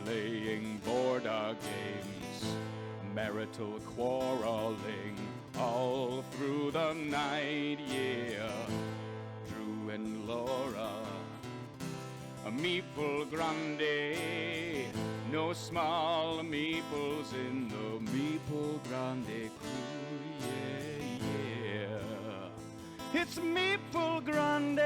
playing border games, marital quarreling all through the night, yeah. Drew and Laura, a meeple grande, no small meeples in the meeple grande crew, yeah, yeah. It's meeple grande,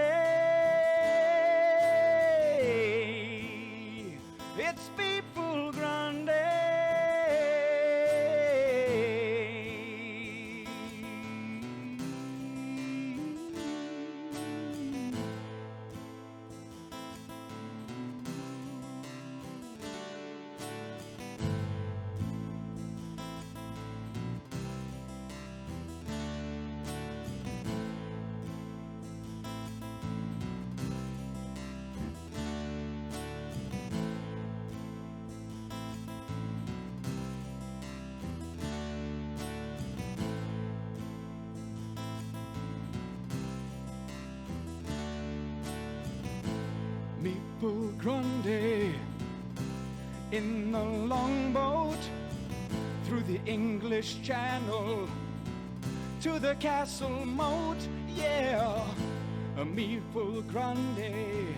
it's meeple grande. Meeple Grande in the longboat through the English Channel to the castle moat, yeah. A Meeple Grande,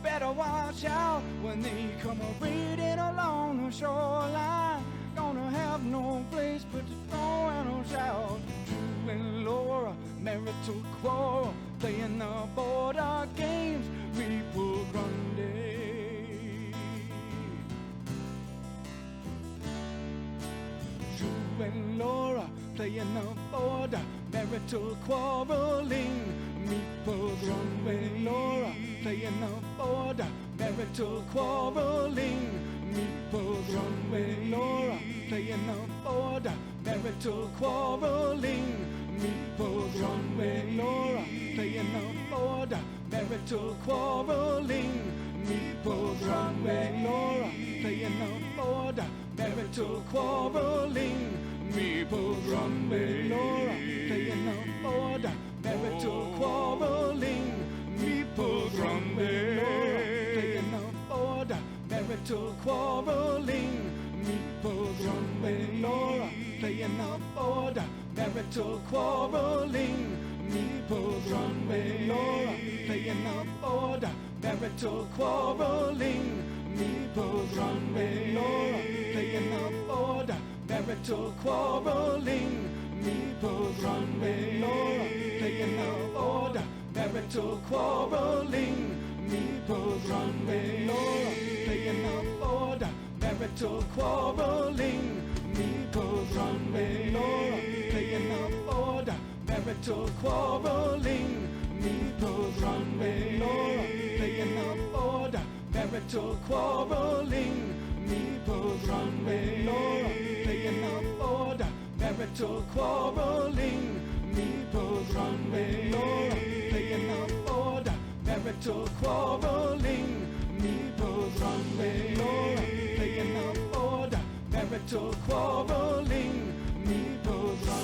better watch out when they come a-raiding along the shoreline. Gonna have no place but to throw and shout. Drew and Laura, marital quarrel, playing the border games, Meeple Grande. Drew and Laura, playing the border, marital quarreling, Meeple Grande. Drew and Laura, playing the border, marital quarreling, Meeple Grande. Laura, playing the border, marital quarreling, Meeple Grande. Laura, playing the border, marital quarreling, Meeple Grande. Laura, playing the border, marital quarreling, Meeple Grande. Laura, playing the border, marital quarreling, Meeple Grande. Laura, playing the border, marital quarreling, Meeple Grande. Laura, playing the border, marital quarreling, Meeple Grande. Laura, playing the border, marital quarreling, Meeple Grande. Laura, playing the border, marital quarreling, Meeple Grande. Laura, playing the border, marital quarreling, Meeple Grande. Laura, playing the border, marital quarreling, Meeple Grande. Laura, playing the border, marital quarreling, Meeple Grande. Laura, playing the border, marital quarreling, Meeple Grande. Laura, playing the border, marital quarreling, Meeple Grande. Laura, playing the border, marital quarreling, Meeple Grande. Laura, playing the border, marital quarreling, Meeple Grande.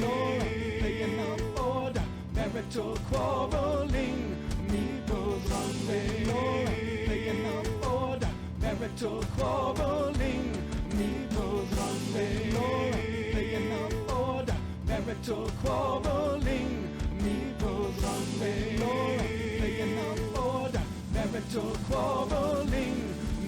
Laura, playing the border, marital quarreling, Meeple Grande. Laura, playing the border, marital quarreling, Meeple Grande. Laura, playing the border, marital quarreling, Meeple Grande. Laura, playing the border, marital quarreling,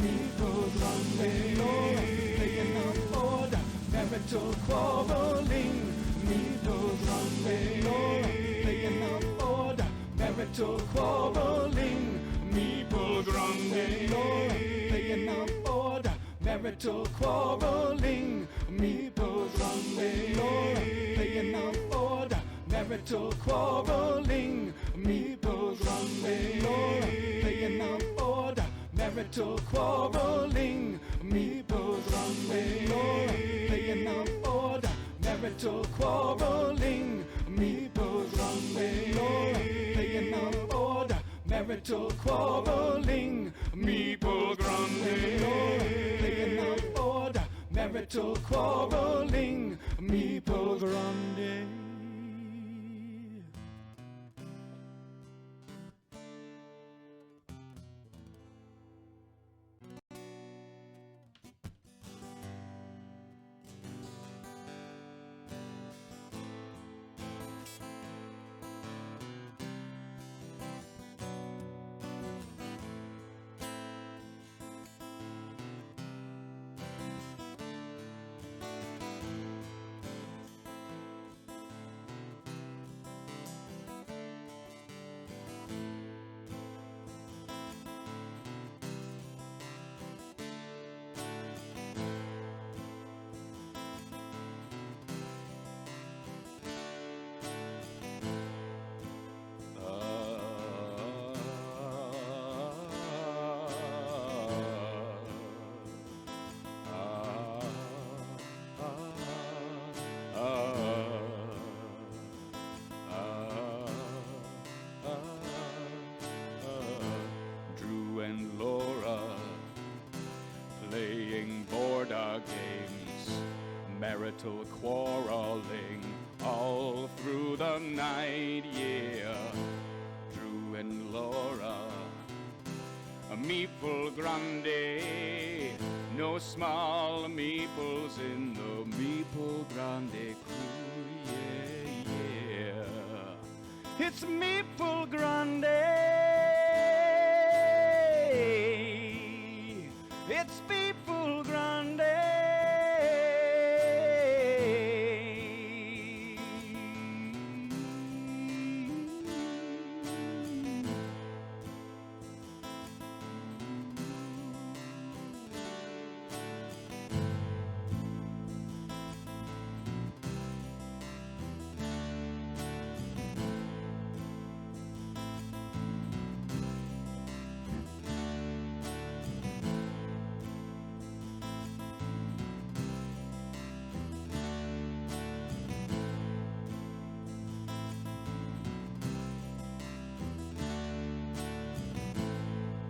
Meeple Grande. Laura, playing the border, marital quarreling, Meeple Grande. Laura, playing the border, marital quarreling, Meeple Grande. Laura, playing the border, marital quarreling, Meeple Grande. Laura, playing the border, marital quarreling, Meeple Grande. Laura, playing the border, marital quarreling, Meeple Grande. Laura, playing the border, marital quarreling, Meeple Grande. Laura, playing the border, marital quarreling, Meeple Grande. Laura, playing the border, marital quarreling, Meeple Grande. games, marital quarreling all through the night, yeah. Drew and Laura, a meeple grande, no small meeples in the meeple grande crew, yeah, yeah. It's meeple grande. It's People Grande.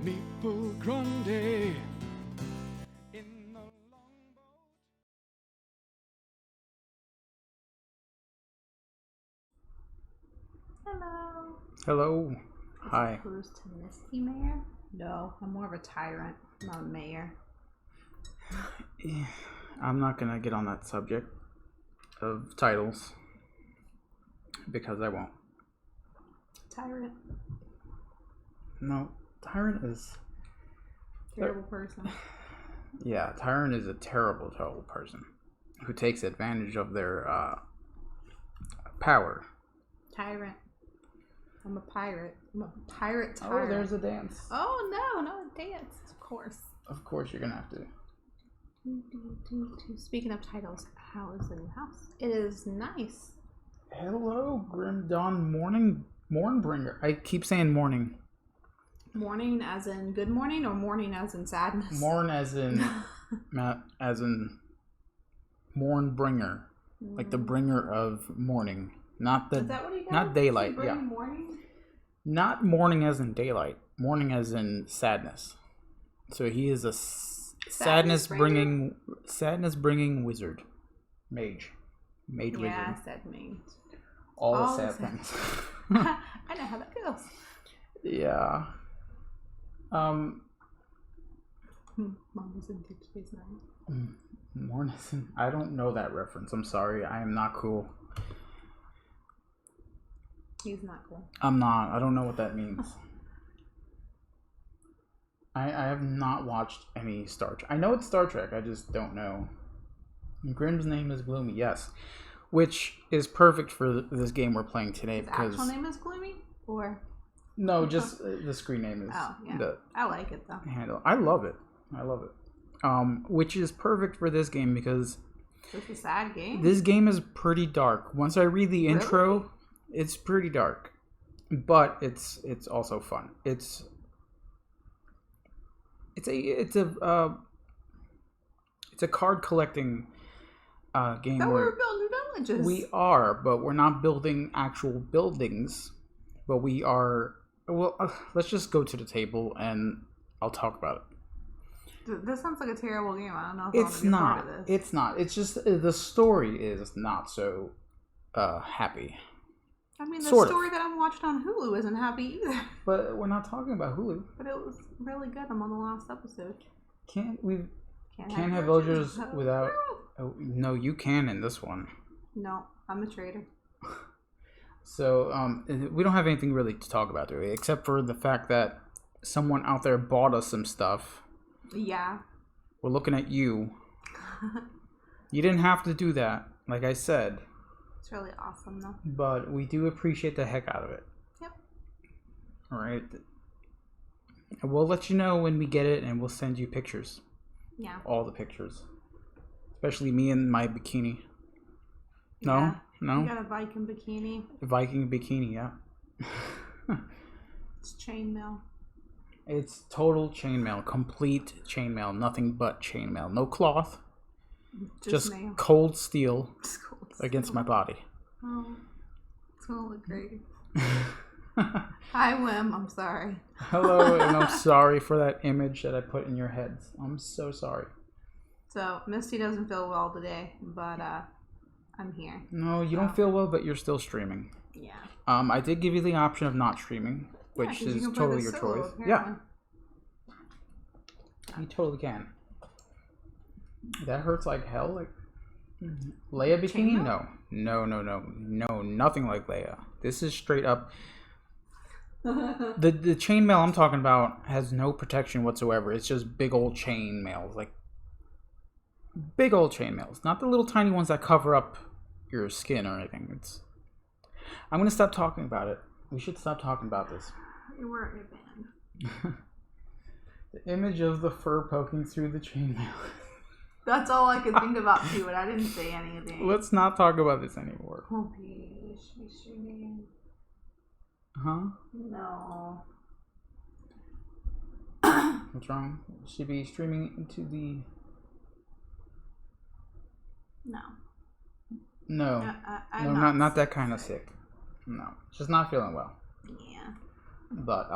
Meeple Grande in the longboat. Hello. Hello. Hi. As opposed to Misty Mayor? No, I'm more of a tyrant, not a mayor. I'm not gonna get on that subject of titles because I won't. Tyrant. No, Tyrant is... Terrible person. Yeah, Tyrant is a terrible, terrible person who takes advantage of their power. Tyrant. I'm a pirate. I'm a pirate Oh, tyrant. there's a dance. Oh, no, not a dance. Of course. Of course you're gonna have to. Speaking of titles, how is the new house? It is nice. Hello, Grim Dawn Mornbringer. I keep saying morning. Morning as in good morning or morning as in sadness? Morn as in Mornbringer. Like the bringer of morning. Not the Is that what he does? not daylight, Does he bring yeah. morning? Not morning as in daylight. Morning as in sadness. So he is a sadness bringing wizard. Mage wizard. Yeah, I said mage. All all the the sad sad. things. I know how that goes. Yeah. Mom was in Deep Space Nine. Mornison. I don't know that reference. I'm sorry. I am not cool. He's not cool. I'm not. I don't know what that means. I have not watched any Star Trek. I know it's Star Trek. I just don't know. Grimm's name is Gloomy. Yes. Which is perfect for this game we're playing today. His because actual name is Gloomy? Or... No, just the screen name is the I like it though. handle. I love it. Which is perfect for this game because It's a sad game. this game is pretty dark. Once I read the intro, it's pretty dark, but it's also fun. It's a card collecting game. So where we're building villages. we are, but we're not building actual buildings. But we are. Well, let's just go to the table and I'll talk about it. This sounds like a terrible game. I don't know if It's I want to be a not. part of this. It's not. It's just the story is not so happy. I mean, the sort of. story that I'm watching on Hulu isn't happy either. But we're not talking about Hulu. But it was really good. I'm on the last episode. Can't have villagers villagers without? Oh, no, you can in this one. No, I'm a traitor. So we don't have anything really to talk about, do we? Except for the fact that someone out there bought us some stuff. Yeah. We're looking at you. You didn't have to do that, like I said. It's really awesome though. But we do appreciate the heck out of it. Yep. All right. We'll let you know when we get it, and we'll send you pictures. Yeah. All the pictures. Especially me in my bikini. No? Yeah. No? You got a Viking bikini. Viking bikini, yeah. It's chainmail. It's total chainmail. Complete chainmail. Nothing but chainmail. No cloth. Just mail. cold steel It's cool. against my body. Oh, it's gonna look great. Hi, Wim. I'm sorry. Hello, and I'm sorry for that image that I put in your heads. I'm so sorry. So Misty doesn't feel well today, but I'm here. No, you don't feel well, but you're still streaming. Yeah. I did give you the option of not streaming, Yeah, which 'cause you is can play totally this your solo, choice. apparently. Yeah, you totally can. That hurts like hell. Like Leia bikini? Chainmail? No, nothing like Leia. This is straight up. The chainmail I'm talking about has no protection whatsoever. It's just big old chainmails, like big old chainmails, not the little tiny ones that cover up your skin or anything. I'm gonna stop talking about it. We should stop talking about this. You weren't banned. The image of the fur poking through the chainmail. That's all I could think about too, but I didn't say anything. Let's not talk about this anymore. Okay, should we streaming? Huh? No. What's wrong? Should be streaming into the. No. No, I'm no, not that kind of sick. No, just not feeling well. Yeah. But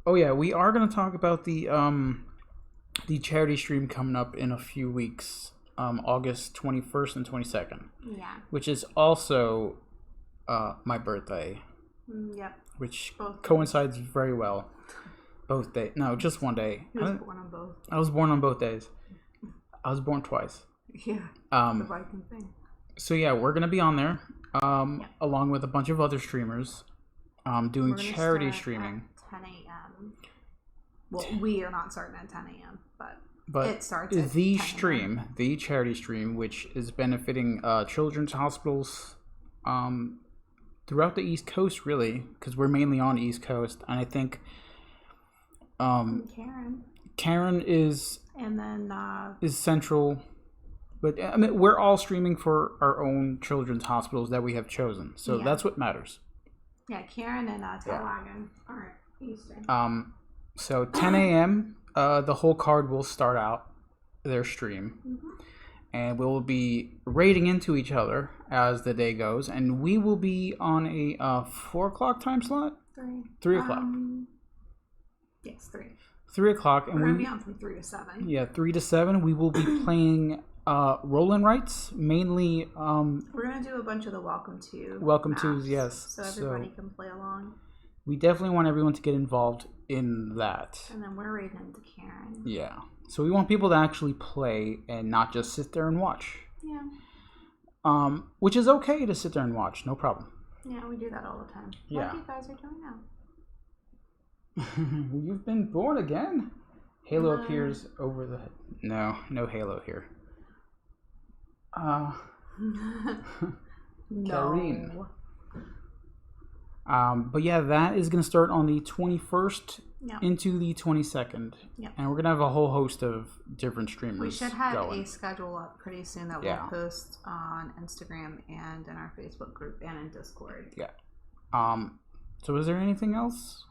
oh yeah, we are gonna talk about the charity stream coming up in a few weeks, August 21st and 22nd, Yeah. which is also my birthday, Yep. which Both. coincides very well. Both days? No, just one day. He was born on both. I was born on both days. I was born twice. Yeah. The Um, Viking thing. so yeah, we're gonna be on there, along with a bunch of other streamers, doing We're gonna charity start streaming. at 10 a.m. Well, we are not starting at 10 a.m., but But it starts at the 10 stream, the charity stream, which is benefiting children's hospitals throughout the East Coast, really, because we're mainly on the East Coast, and I think Karen is and then central. But I mean, we're all streaming for our own children's hospitals that we have chosen, so Yeah. that's what matters. yeah, Karen and Talagan are Eastern. So 10 a.m. The whole card will start out their stream, and we'll be raiding into each other as the day goes, and we will be on a 4 o'clock time slot. 3 o'clock. Yes, 3. 3 o'clock, and We're gonna we be on from 3 to 7. yeah 3 to 7. We will be playing roll-in rights mainly. We're gonna do a bunch of the welcome to Tos, yes. so everybody can play along. We definitely want everyone to get involved in that. And then we're raiding into Karen. Yeah. So we want people to actually play and not just sit there and watch. Yeah. Which is okay to sit there and watch, no problem. Yeah, we do that all the time. Yeah. Like you guys are doing now. You've been born again. Halo No. appears over the. No Halo here. Kareen. No. But yeah, that is going to start on the 21st Yeah. into the 22nd. Yep. And we're going to have a whole host of different streamers. We should have going. a schedule up pretty soon that Yeah. we'll post on Instagram and in our Facebook group and in Discord. Yeah. So is there anything else?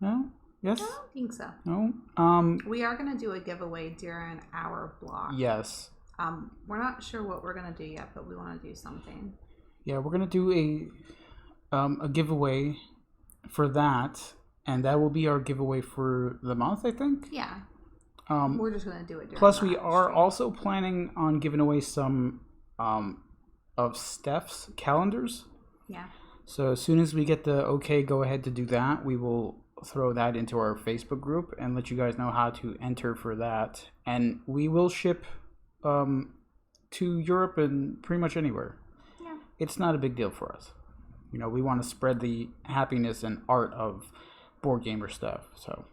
No? Yes? I don't think so. No? We are going to do a giveaway during our block. Yes. We're not sure what we're going to do yet, but we want to do something. Yeah, we're gonna do a giveaway for that, and that will be our giveaway for the month, I think. Yeah. We're just going to do it during Plus, the we are stream. also planning on giving away some of Steph's calendars. Yeah. So as soon as we get the okay, go ahead to do that, we will throw that into our Facebook group and let you guys know how to enter for that. And we will ship to Europe and pretty much anywhere. Yeah. It's not a big deal for us. You know, we want to spread the happiness and art of board gamer stuff. So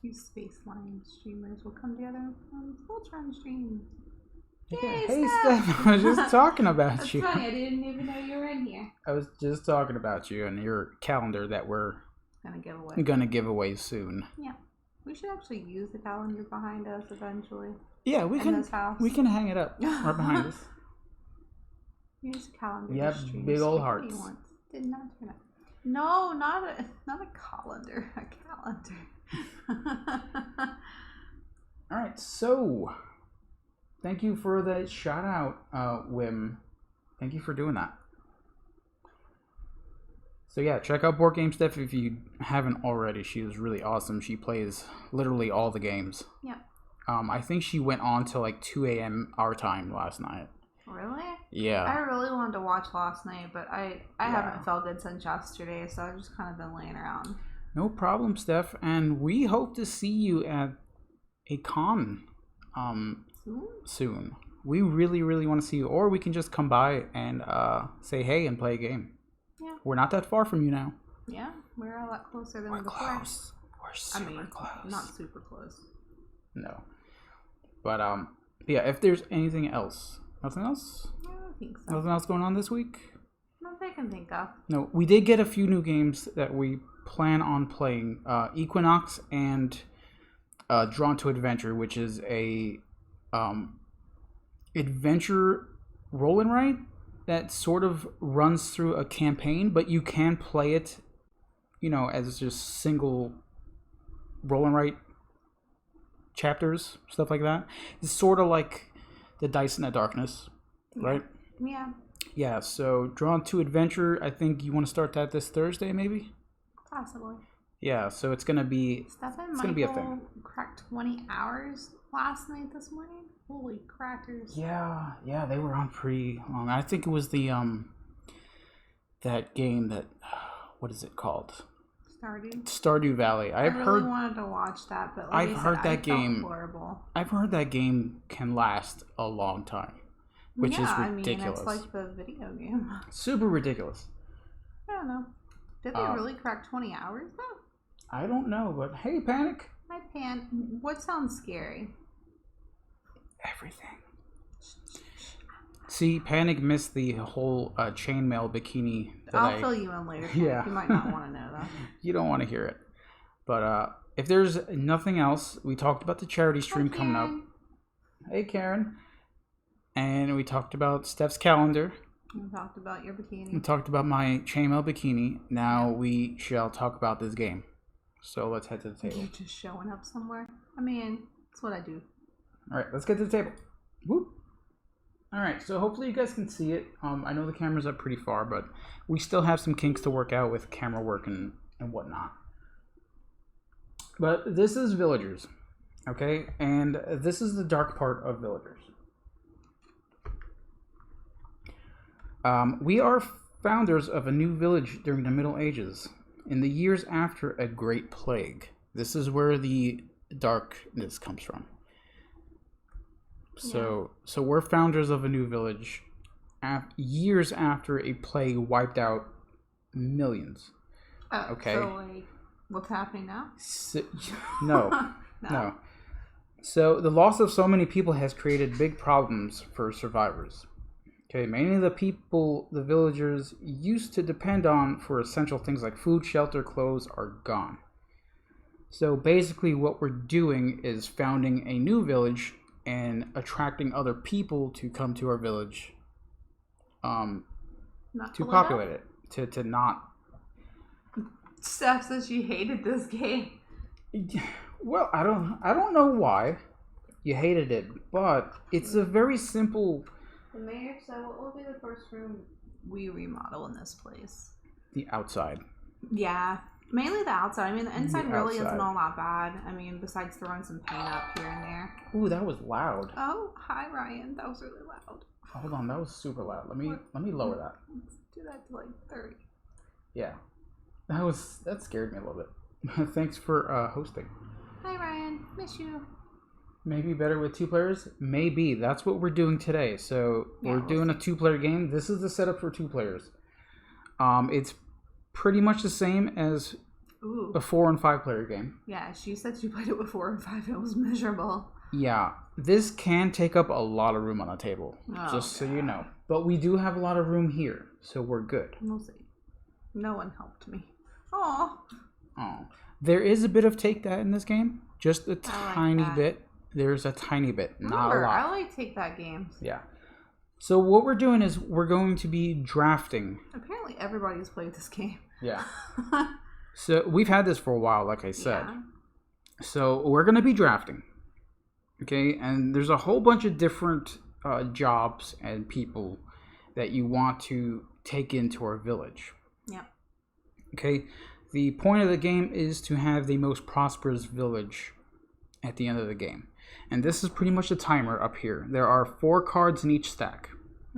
These Space Lion streamers will come together on Voltron stream. hey, Yay, Steph, I was just talking about That's you. funny. I didn't even know you were in here. I was just talking about you and your calendar that we're Gonna give away. gonna give away soon. Yeah. We should actually use the calendar behind us eventually. Yeah, we In can. this house. We can hang it up right behind us. Use a calendar. We to have stream big old spaghetti hearts. once. Did not turn out. No, not a colander. A calendar. All right, so thank you for that shout out, Wim. Thank you for doing that. So yeah, check out Board Game Steph if you haven't already. She is really awesome. She plays literally all the games. Yeah. I think she went on till like 2 a.m. our time last night. Really? Yeah. I really wanted to watch last night, but I haven't felt good since yesterday, so I've just kind of been laying around. No problem, Steph. And we hope to see you at a con soon. We really, really want to see you. Or we can just come by and say hey and play a game. Yeah. We're not that far from you now. Yeah, we're a lot closer than We're before. close. We're super close. Not super close. No. But yeah, if there's anything else. Nothing else? I don't think so. Nothing else going on this week? Nothing I can think of. No, we did get a few new games that we plan on playing. Equinox and Drawn to Adventure, which is a adventure roll and write that sort of runs through a campaign, but you can play it, as just single roll and write chapters, stuff like that. It's sort of like the Dice in the Darkness, right? Yeah. Yeah, so Drawn to Adventure, I think you want to start that this Thursday, maybe? Possibly. Yeah, so it's going to be... Stefan gonna be a thing. cracked 20 hours last night this morning. Holy crackers. Yeah, they were on pretty long. I think it was the, that game that... What is it called? Stardew Valley. I really wanted to watch that, but like I've heard that game. Horrible. I've heard that game can last a long time, which is ridiculous. I mean, it's like the video game. Super ridiculous. I don't know. Did they really crack 20 hours though? I don't know, but hey, Panic. Hi, Pan. What sounds scary? Everything. See, Panic missed the whole chainmail bikini. I'll fill you in later. Yeah. You might not want to know that. You don't want to hear it. But if there's nothing else, we talked about the charity stream coming up. Hey, Karen. And we talked about Steph's calendar. We talked about your bikini. We talked about my chainmail bikini. Now we shall talk about this game. So let's head to the table. You're just showing up somewhere. I mean, that's what I do. All right, let's get to the table. Whoop. All right, so hopefully you guys can see it. I know the camera's up pretty far, but we still have some kinks to work out with camera work and whatnot. But this is Villagers, okay? And this is the dark part of Villagers. We are founders of a new village during the Middle Ages, in the years after a great plague. This is where the darkness comes from. So we're founders of a new village years after a plague wiped out millions. Okay. So, like, what's happening now? No. So the loss of so many people has created big problems for survivors. Okay, mainly the people the villagers used to depend on for essential things like food, shelter, clothes are gone. So basically what we're doing is founding a new village and attracting other people to come to our village to populate it. To not... Steph says she hated this game. Well, I don't know why you hated it, but it's a very simple... The mayor said, what will be the first room we remodel in this place? The outside. Yeah, mainly the outside. I mean, the inside really isn't all that bad. I mean, besides throwing some paint up here and there. Ooh, that was loud. Oh, hi, Ryan. That was really loud. Hold on, that was super loud. Let me lower that. Let's do that to like 30. Yeah, that scared me a little bit. Thanks for hosting. Hi, Ryan. Miss you. Maybe better with 2 players? Maybe. That's what we're doing today. So we're doing a 2-player game. This is the setup for 2 players. It's pretty much the same as a 4 and 5-player game. Yeah, she said she played it with 4 and 5. It was miserable. Yeah, this can take up a lot of room on the table, just so you know. But we do have a lot of room here, so we're good. We'll see. No one helped me. Aww. Oh, there is a bit of take that in this game, just a tiny bit. There's a tiny bit, not a lot. I like take that games. Yeah. So what we're doing is we're going to be drafting. Apparently everybody's played this game. Yeah. So we've had this for a while, like I said. Yeah. So we're going to be drafting. Okay, and there's a whole bunch of different jobs and people that you want to take into our village. Yeah. Okay, the point of the game is to have the most prosperous village at the end of the game. And this is pretty much the timer up here. There are 4 cards in each stack.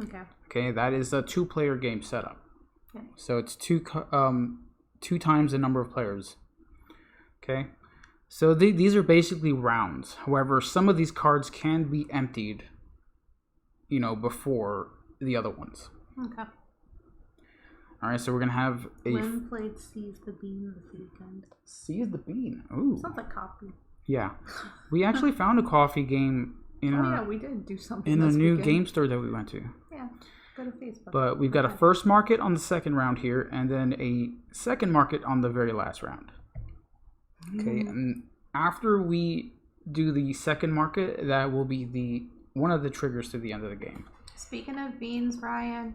Okay. Okay, that is a 2-player game setup. Okay. So it's two times the number of players. Okay, so these are basically rounds. However, some of these cards can be emptied, before the other ones. Okay. All right, so we're gonna have a Lynn played Seize the Bean this weekend. Seize the Bean. Ooh. Sounds like coffee. Yeah, we actually found a coffee game in we did do something in a this new weekend. game store that we went to. Yeah, go to Facebook. But we've got a first market on the second round here, and then a second market on the very last round. Okay, and after we do the second market, that will be one of the triggers to the end of the game. Speaking of beans, Ryan,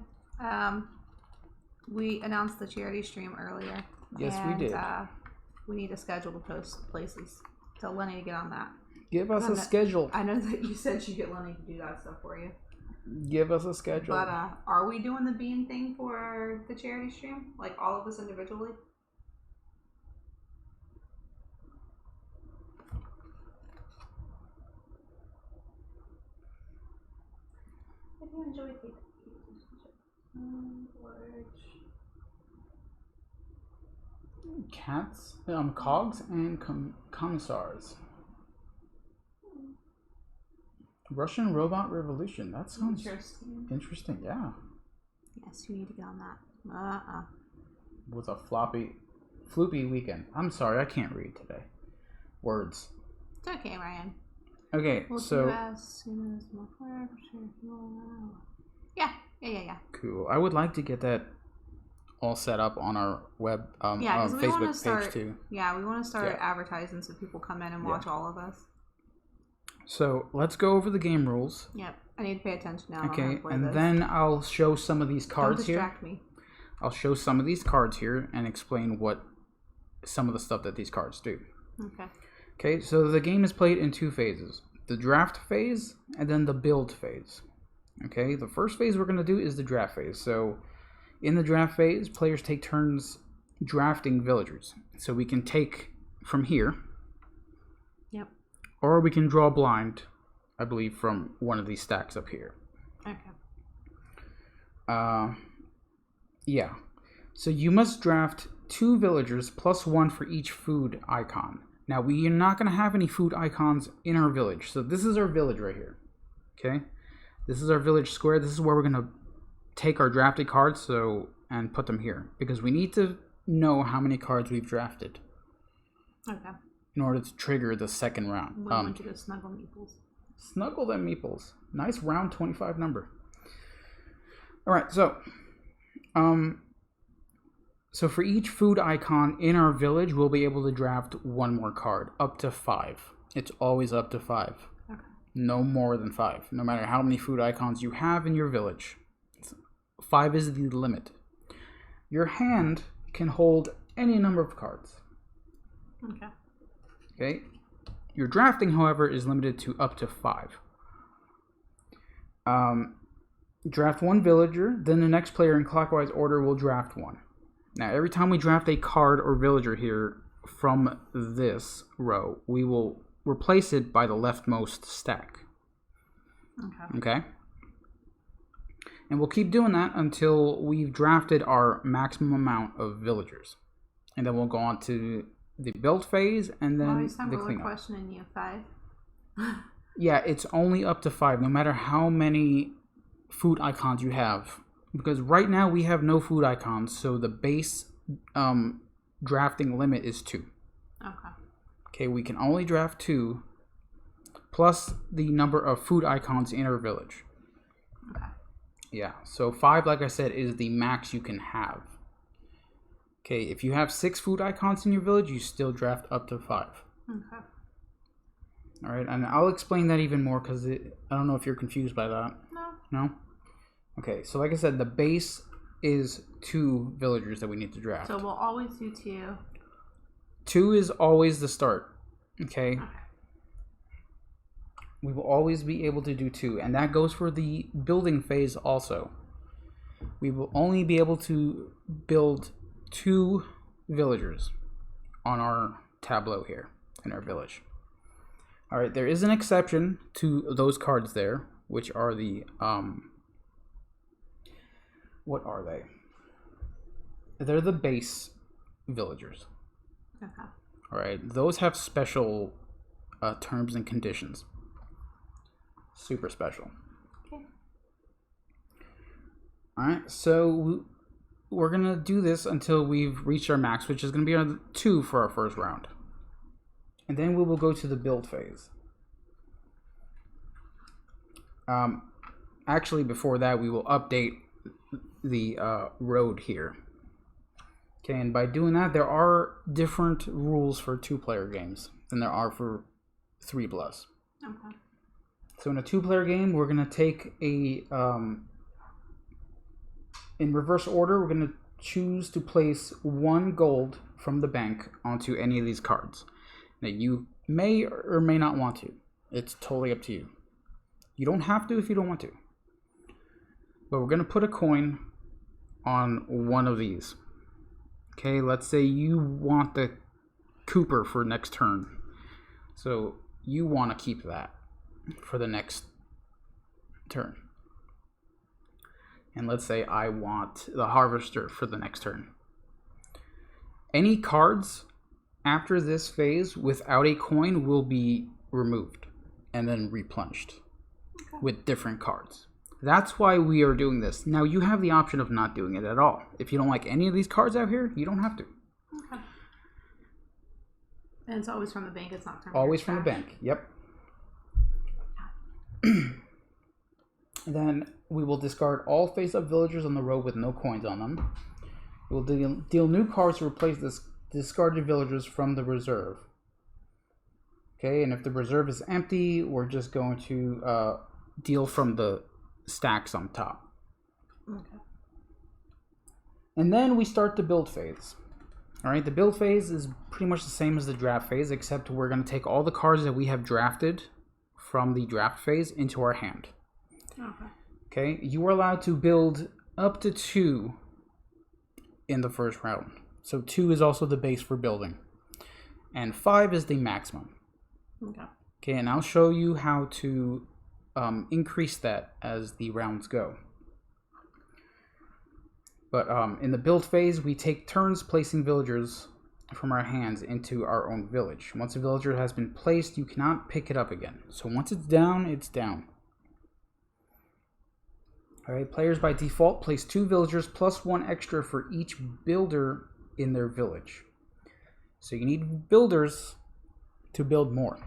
we announced the charity stream earlier. Yes, we did. We need a schedule to post places. Tell Lenny to get on that. Give us a schedule. I know that you said you get Lenny to do that stuff for you. Give us a schedule. But are we doing the bean thing for the charity stream? Like all of us individually? If you enjoy it, Cats, cogs, and commissars. Russian Robot Revolution. That sounds interesting. Yeah. Yes, you need to get on that. Was a floopy weekend. I'm sorry, I can't read today. Words. It's okay, Ryan. Okay, We'll so do as soon as more clear. Yeah. cool. I would like to get that all set up on our web, Facebook page too. Yeah, we want to start advertising so people come in and watch all of us. So let's go over the game rules. Yep, I need to pay attention now. Okay, and then I'll show some of these cards here. Don't distract me. I'll show some of these cards here and explain what some of the stuff that these cards do. Okay. Okay, so the game is played in 2 phases. The draft phase and then the build phase. Okay, the first phase we're going to do is the draft phase. So in the draft phase, players take turns drafting villagers. So we can take from here. Yep. Or we can draw blind, I believe, from one of these stacks up here. Okay. Yeah. So you must draft 2 villagers plus 1 for each food icon. Now, we are not going to have any food icons in our village. So this is our village right here. Okay? This is our village square. This is where we're going to take our drafted cards and put them here. Because we need to know how many cards we've drafted. Okay. In order to trigger the second round. We want you to snuggle meeples. Snuggle them meeples. Nice round 25 number. Alright, so for each food icon in our village, we'll be able to draft 1 more card. Up to 5. It's always up to 5. Okay. No more than 5. No matter how many food icons you have in your village. 5 is the limit. Your hand can hold any number of cards. Okay. Okay. Your drafting, however, is limited to up to 5. Draft 1 villager, then the next player in clockwise order will draft 1. Now, every time we draft a card or villager here from this row, we will replace it by the leftmost stack. Okay? And we'll keep doing that until we've drafted our maximum amount of villagers. And then we'll go on to the build phase and then the cleanup. Questioning you, 5. Yeah, it's only up to 5, no matter how many food icons you have. Because right now we have no food icons, so the base drafting limit is 2. Okay. Okay, we can only draft 2 plus the number of food icons in our village. Okay. Yeah, so 5, like I said, is the max you can have. Okay, if you have 6 food icons in your village, you still draft up to 5. Okay. All right, and I'll explain that even more because I don't know if you're confused by that. No. No? Okay, so like I said, the base is 2 villagers that we need to draft. So we'll always do 2. 2 is always the start. Okay? Okay. We will always be able to do 2, and that goes for the building phase also. We will only be able to build 2 villagers on our tableau here in our village. All right, there is an exception to those cards there, which are the what are they? They're the base villagers. Okay. All right, those have special terms and conditions. Super special. Okay. All right, so we're gonna do this until we've reached our max, which is gonna be on 2 for our first round, and then we will go to the build phase. Actually, before that, we will update the road here. Okay, and by doing that, there are different rules for 2-player games than there are for 3+. Okay. So in a 2-player game, we're gonna take a in reverse order. We're gonna choose to place 1 gold from the bank onto any of these cards. Now you may or may not want to. It's totally up to you. You don't have to if you don't want to. But we're gonna put a coin on one of these. Okay, let's say you want the Cooper for next turn. So you want to keep that for the next turn. And let's say I want the Harvester for the next turn. Any cards after this phase without a coin will be removed and then replenished with different cards. That's why we are doing this. Now, you have the option of not doing it at all. If you don't like any of these cards out here, you don't have to. Okay. And it's always from the bank. It's not from Always from the bank. Yep. Then we will discard all face-up villagers on the road with no coins on them. We'll deal new cards to replace this discarded villagers from the reserve. Okay, and if the reserve is empty, we're just going to deal from the stacks on top. Okay. And then we start the build phase. All right, the build phase is pretty much the same as the draft phase, except we're going to take all the cards that we have drafted from the draft phase into our hand. Okay. Okay, you are allowed to build up to 2 in the first round. So 2 is also the base for building. And 5 is the maximum. Okay. Okay, and I'll show you how to increase that as the rounds go. But in the build phase, we take turns placing villagers from our hands into our own village. Once a villager has been placed, you cannot pick it up again. So once it's down, it's down. Alright, players by default place 2 villagers plus 1 extra for each builder in their village. So you need builders to build more.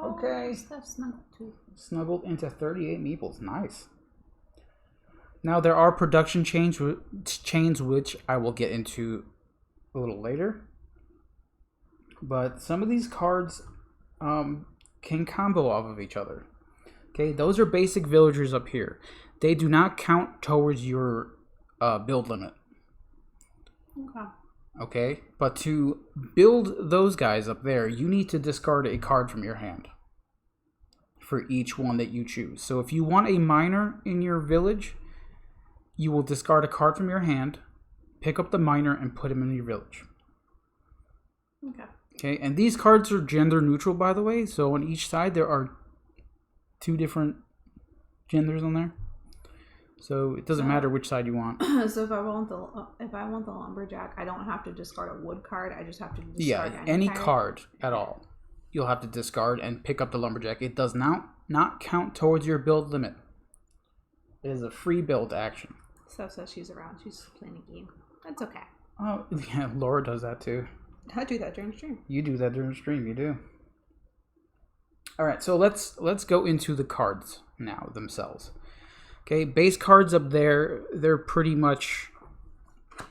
Okay. That's snuggled too. Snuggled into 38 meeples. Nice. Now there are production chains which I will get into a little later. But some of these cards can combo off of each other. Okay, those are basic villagers up here. They do not count towards your build limit. Okay. Okay, but to build those guys up there, you need to discard a card from your hand for each one that you choose. So if you want a miner in your village, you will discard a card from your hand, pick up the miner, and put him in your village. Okay. Okay, and these cards are gender neutral, by the way. So on each side, there are 2 different genders on there. So it doesn't matter which side you want. So if I want the lumberjack, I don't have to discard a wood card. I just have to discard any card at all. You'll have to discard and pick up the lumberjack. It does not count towards your build limit. It is a free build action. Steph says she's around. She's playing a game. That's okay. Oh yeah, Laura does that too. I do that during stream. You do that during stream. You do. All right, so let's go into the cards now themselves. Okay, base cards up there, they're pretty much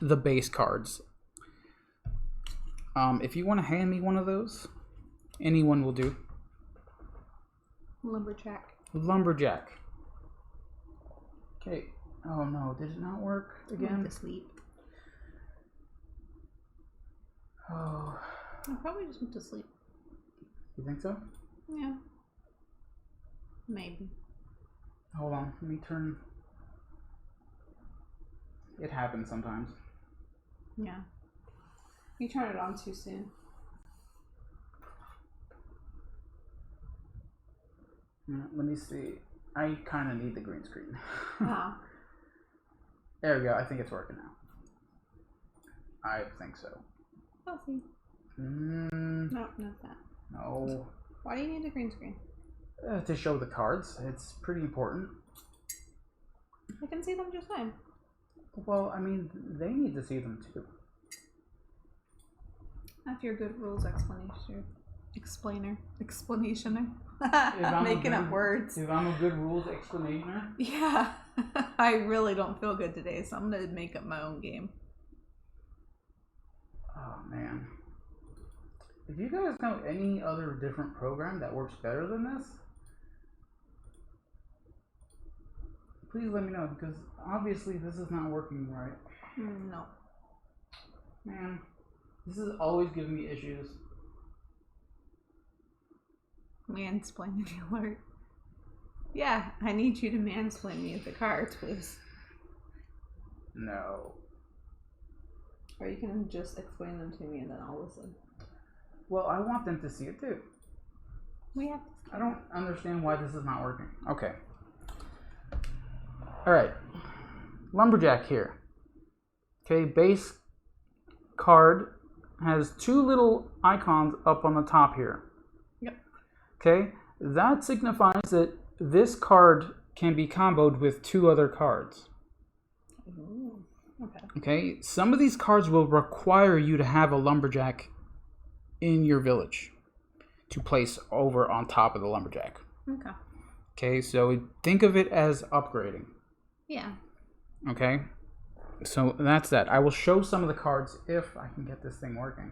the base cards. If you want to hand me one of those, anyone will do. Lumberjack. Lumberjack. Okay. Oh no, did it not work again? To sleep. Oh. I probably just went to sleep. You think so? Yeah. Maybe. Hold on, let me turn. It happens sometimes. Yeah. You turned it on too soon. Let me see. I kind of need the green screen. Oh. There we go. I think it's working now. I think so. I'll see. No, not that. No. Why do you need the green screen? To show the cards. It's pretty important. I can see them just fine. Well, I mean, they need to see them too. After your good rules explainer. I'm Making up words. If I'm a good rules explanationer. Yeah. I really don't feel good today, so I'm going to make up my own game. Oh, man. If you guys know any other different program that works better than this, please let me know, because obviously this is not working right. No. Man, this is always giving me issues. Mansplaining alert. Yeah, I need you to mansplain me the cards, please. No. Or you can just explain them to me and then I'll listen. Well, I want them to see it too. We have to. I don't understand why this is not working. Okay. Alright. Lumberjack here. Okay, base card has two little icons up on the top here. Yep. Okay, that signifies that this card can be comboed with two other cards. Ooh, okay. Okay, some of these cards will require you to have a lumberjack in your village to place over on top of the lumberjack. Okay. Okay, so think of it as upgrading. Yeah. Okay, so that's that. I will show some of the cards if I can get this thing working.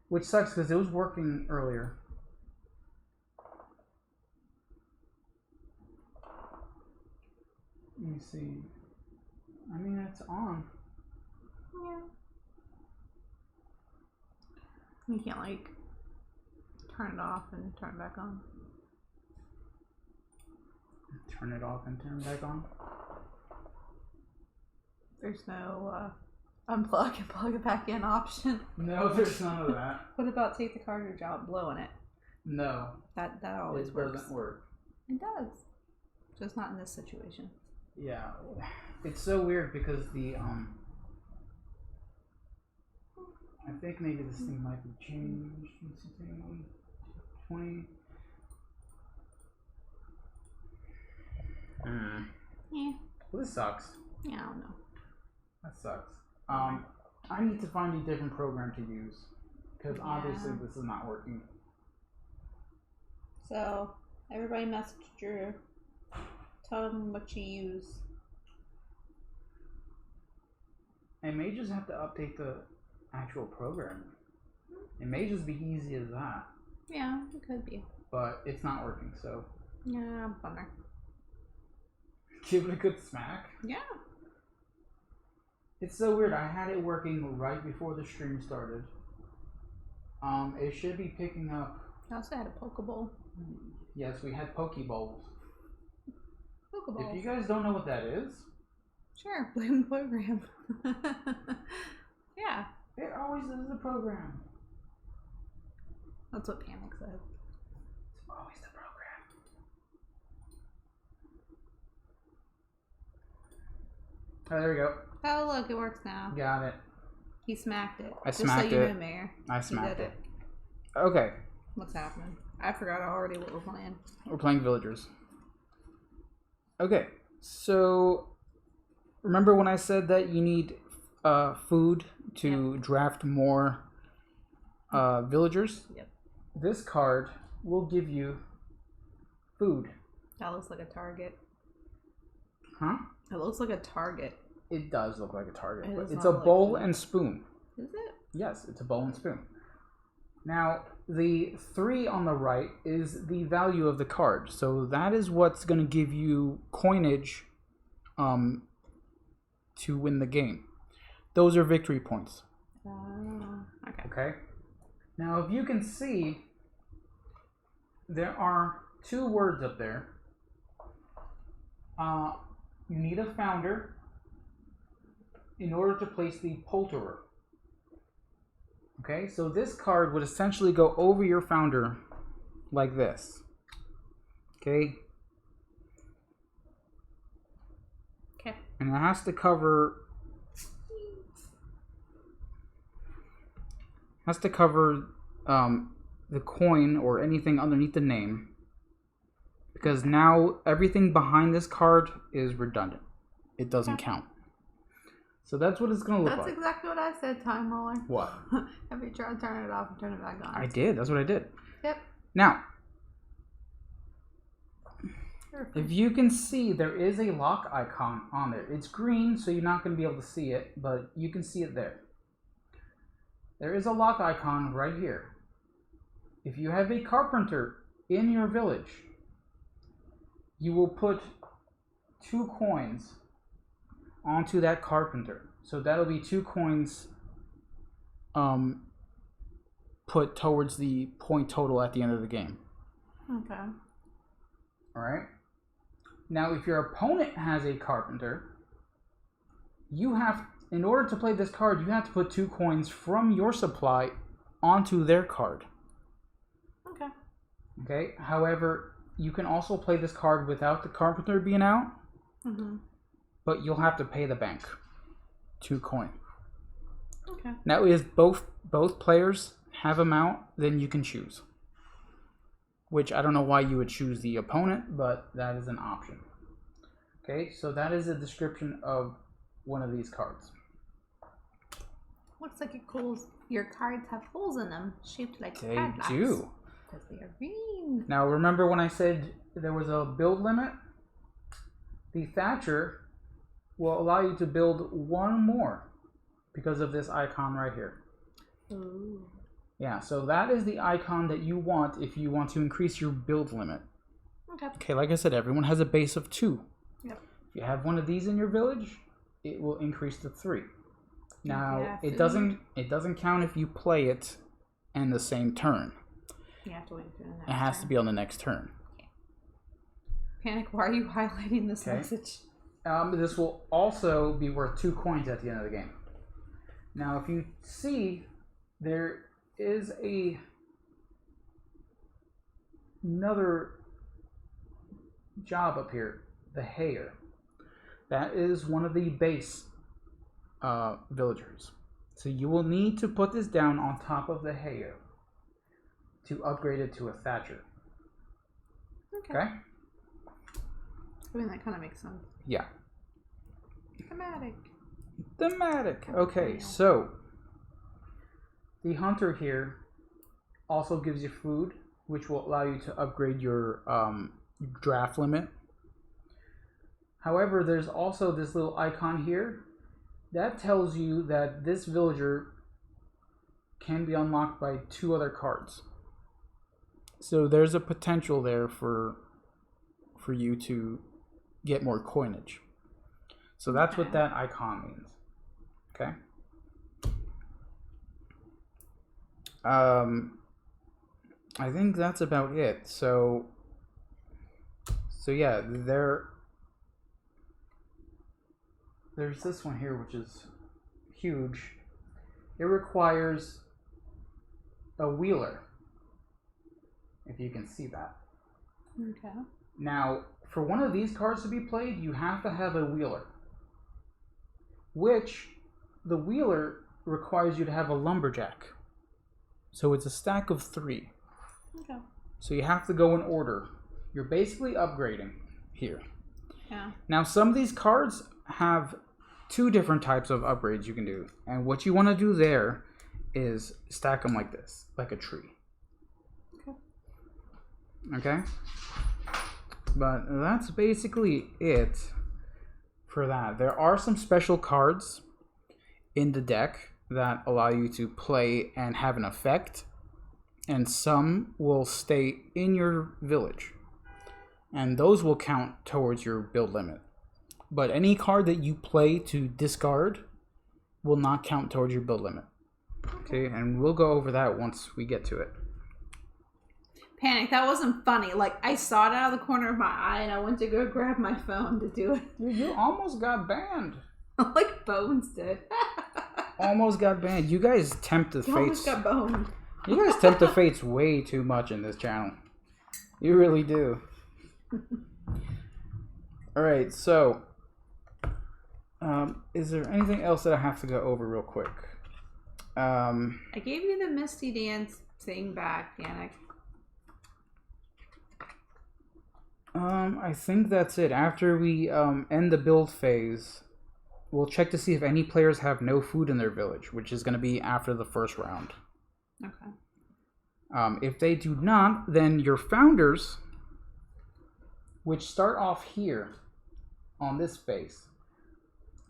Which sucks because it was working earlier. Let me see. I mean, it's on. Yeah. You can't like turn it off and turn it back on. Turn it off and turn it back on. There's no unplug and plug it back in option. No, there's none of that. What about take the cartridge out, blowing it? No, That always it works. doesn't work. It does. Just not in this situation. Yeah, it's so weird because the I think maybe this thing might be changed. Let's see, 20. Yeah. Well, this sucks. Yeah, I don't know. That sucks. I need to find a different program to use because obviously Yeah. this is not working. So, everybody message Drew. Tell him what you use. I may just have to update the actual program. It may just be easy as that, Yeah, it could be. but it's not working. So Yeah, bummer. give it a good smack. Yeah. It's so weird. I had it working right before the stream started. It should be picking up. I also had a Pokeball. Yes, we had Pokeballs. Pokeball. If you guys don't know what that is, Sure, blame the program. Yeah, it always is the program. that's what Panic said. It's always the program. Oh, there we go. Oh, look, it works now. Got it. He smacked it. I Just smacked so you it. know, Mayor. I He smacked did it. Okay, What's happening? I forgot already what we're playing. we're playing villagers. Okay, so remember when I said that you need food to draft more villagers? Yep. This card will give you food. That looks like a target. Huh? It looks like a target. It does look like a target, It but does it's not a look bowl like- and spoon. Is it? Yes, it's a bowl and spoon. Now, the 3 on the right is the value of the card. So that is what's going to give you coinage to win the game. Those are victory points. Okay. Okay? Now, if you can see, there are 2 words up there. You need a founder in order to place the Polterer. Okay, so this card would essentially go over your founder like this. Okay. Okay. And it has to cover the coin or anything underneath the name, because now everything behind this card is redundant. It doesn't count. So that's what it's going to look That's like. exactly what I said, Time Roller. What? Have you tried to turn it off and turn it back on? I did. That's what I did. Yep. Now, Perfect. if you can see, there is a lock icon on there. It's green, so you're not going to be able to see it, but you can see it there. There is a lock icon right here. If you have a carpenter in your village, you will put 2 coins onto that carpenter. So that'll be 2 coins put towards the point total at the end of the game. Okay. Alright? Now, if your opponent has a carpenter, you have, in order to play this card, you have to put 2 coins from your supply onto their card. Okay. Okay? However, you can also play this card without the carpenter being out, but you'll have to pay the bank 2 coin. Okay. Now, if both players have them out, then you can choose. Which I don't know why you would choose the opponent, but that is an option. Okay, so that is a description of one of these cards. Looks like your cards have holes in them, shaped like They padlocks. do. Because they are green. Now, remember when I said there was a build limit? The Thatcher will allow you to build 1 more because of this icon right here. Ooh. Yeah, so that is the icon that you want if you want to increase your build limit. Okay. Okay, like I said, everyone has a base of 2. Yep. If you have one of these in your village, it will increase to 3. Now, Yeah, it food. doesn't count if you play it in the same turn. You have to wait for the next It has turn. to be on the next turn. Panic, why are you highlighting this Okay. message? This will also be worth 2 coins at the end of the game. Now, if you see, there is another job up here, the Hayer. That is one of the base villagers. So you will need to put this down on top of the Hayer to upgrade it to a Thatcher. Okay? I mean, that kind of makes sense. Yeah. Thematic. Okay, so the hunter here also gives you food, which will allow you to upgrade your draft limit. However, there's also this little icon here that tells you that this villager can be unlocked by 2 other cards. So there's a potential there for you to get more coinage. So that's what that icon means. Okay. I think that's about it. So yeah, there's this one here which is huge. It requires a wheeler, if you can see that. Okay. Now, for one of these cards to be played, you have to have a wheeler, which the wheeler requires you to have a lumberjack. So it's a stack of 3. Okay. So you have to go in order. You're basically upgrading here. Yeah. Now, some of these cards have 2 different types of upgrades you can do. And what you want to do there is stack them like this, like a tree. Okay? But that's basically it for that. There are some special cards in the deck that allow you to play and have an effect. And some will stay in your village. And those will count towards your build limit. But any card that you play to discard will not count towards your build limit. Okay, and we'll go over that once we get to it. Panic, that wasn't funny. Like, I saw it out of the corner of my eye and I went to go grab my phone to do it. You almost got banned. Like Bones did. Almost got banned. You guys tempt the You almost fates. got boned. You guys tempt the fates way too much in this channel. You really do. Alright, so is there anything else that I have to go over real quick? I gave you the Misty Dance thing back, Yannick. I think that's it. After we end the build phase, we'll check to see if any players have no food in their village, which is going to be after the first round. Okay. If they do not, then your founders, which start off here on this space,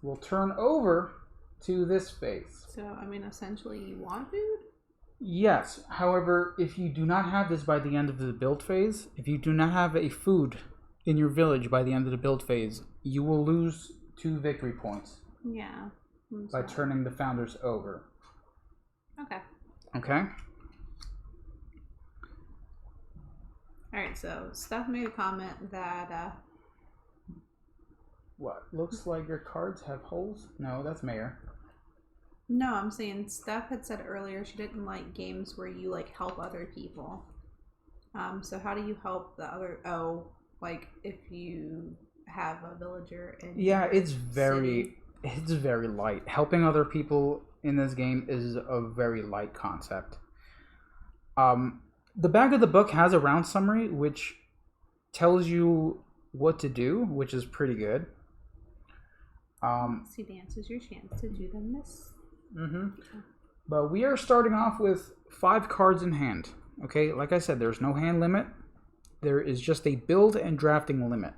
will turn over to this space. So, I mean, essentially, you want food? Yes. However, if you do not have this by the end of the build phase, if you do not have a food in your village by the end of the build phase, you will lose 2 victory points Yeah. by turning the founders over. Okay. Okay? Alright, so Steph made a comment that, What? Looks like your cards have holes? No, that's Mayor. no, I'm saying Steph had said earlier she didn't like games where you, like, help other people. So how do you help the other, like, if you have a villager in Yeah, your it's city? very light. Helping other people in this game is a very light concept. The back of the book has a round summary which tells you what to do, which is pretty good. See, dance is your chance to do the miss. But we are starting off with 5 cards in hand. Okay, like I said, there's no hand limit. There is just a build and drafting limit.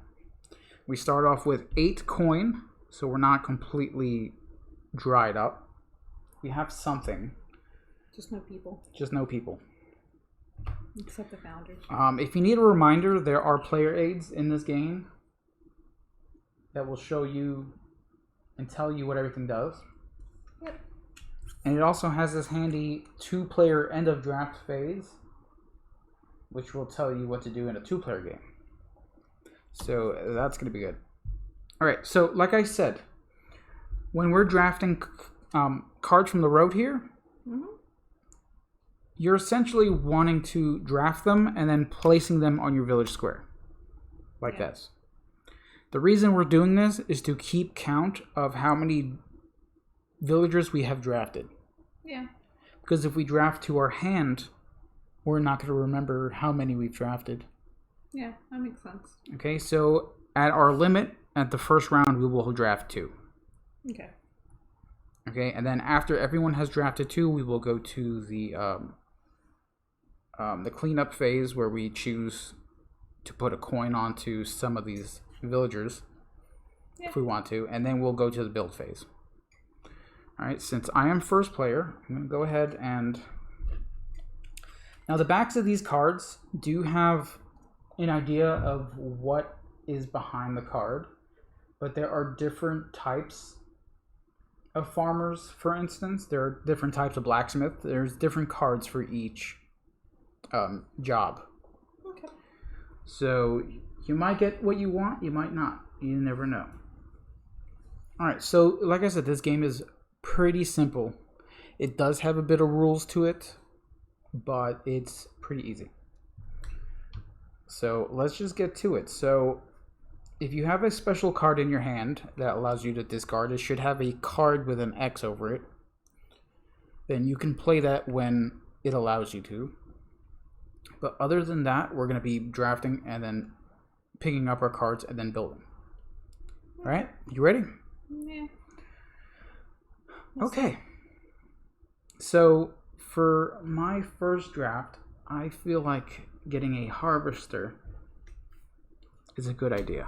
We start off with 8 coin, so we're not completely dried up. We have something, Just no people. just no people. Except the founders. If you need a reminder, there are player aids in this game that will show you and tell you what everything does. Yep. And it also has this handy 2-player end of draft phase, which will tell you what to do in a 2-player game. So that's going to be good. All right, so like I said, when we're drafting cards from the road here, you're essentially wanting to draft them and then placing them on your village square, like this. The reason we're doing this is to keep count of how many villagers we have drafted. Yeah. Because if we draft to our hand, we're not going to remember how many we've drafted. Yeah, that makes sense. Okay, so at our limit, at the first round, we will draft 2. Okay. Okay, and then after everyone has drafted 2, we will go to the cleanup phase where we choose to put a coin onto some of these villagers if we want to, and then we'll go to the build phase. All right, since I am first player, I'm going to go ahead and... Now the backs of these cards do have an idea of what is behind the card, but there are different types of farmers, for instance. There are different types of blacksmith. There's different cards for each job. Okay. So you might get what you want, you might not. You never know. Alright, so like I said, this game is pretty simple. It does have a bit of rules to it, but it's pretty easy. So let's just get to it. So if you have a special card in your hand that allows you to discard, it should have a card with an X over it. Then you can play that when it allows you to. But other than that, we're going to be drafting and then picking up our cards and then building. All right, you ready? Yeah. Okay. So for my first draft, I feel like getting a harvester is a good idea.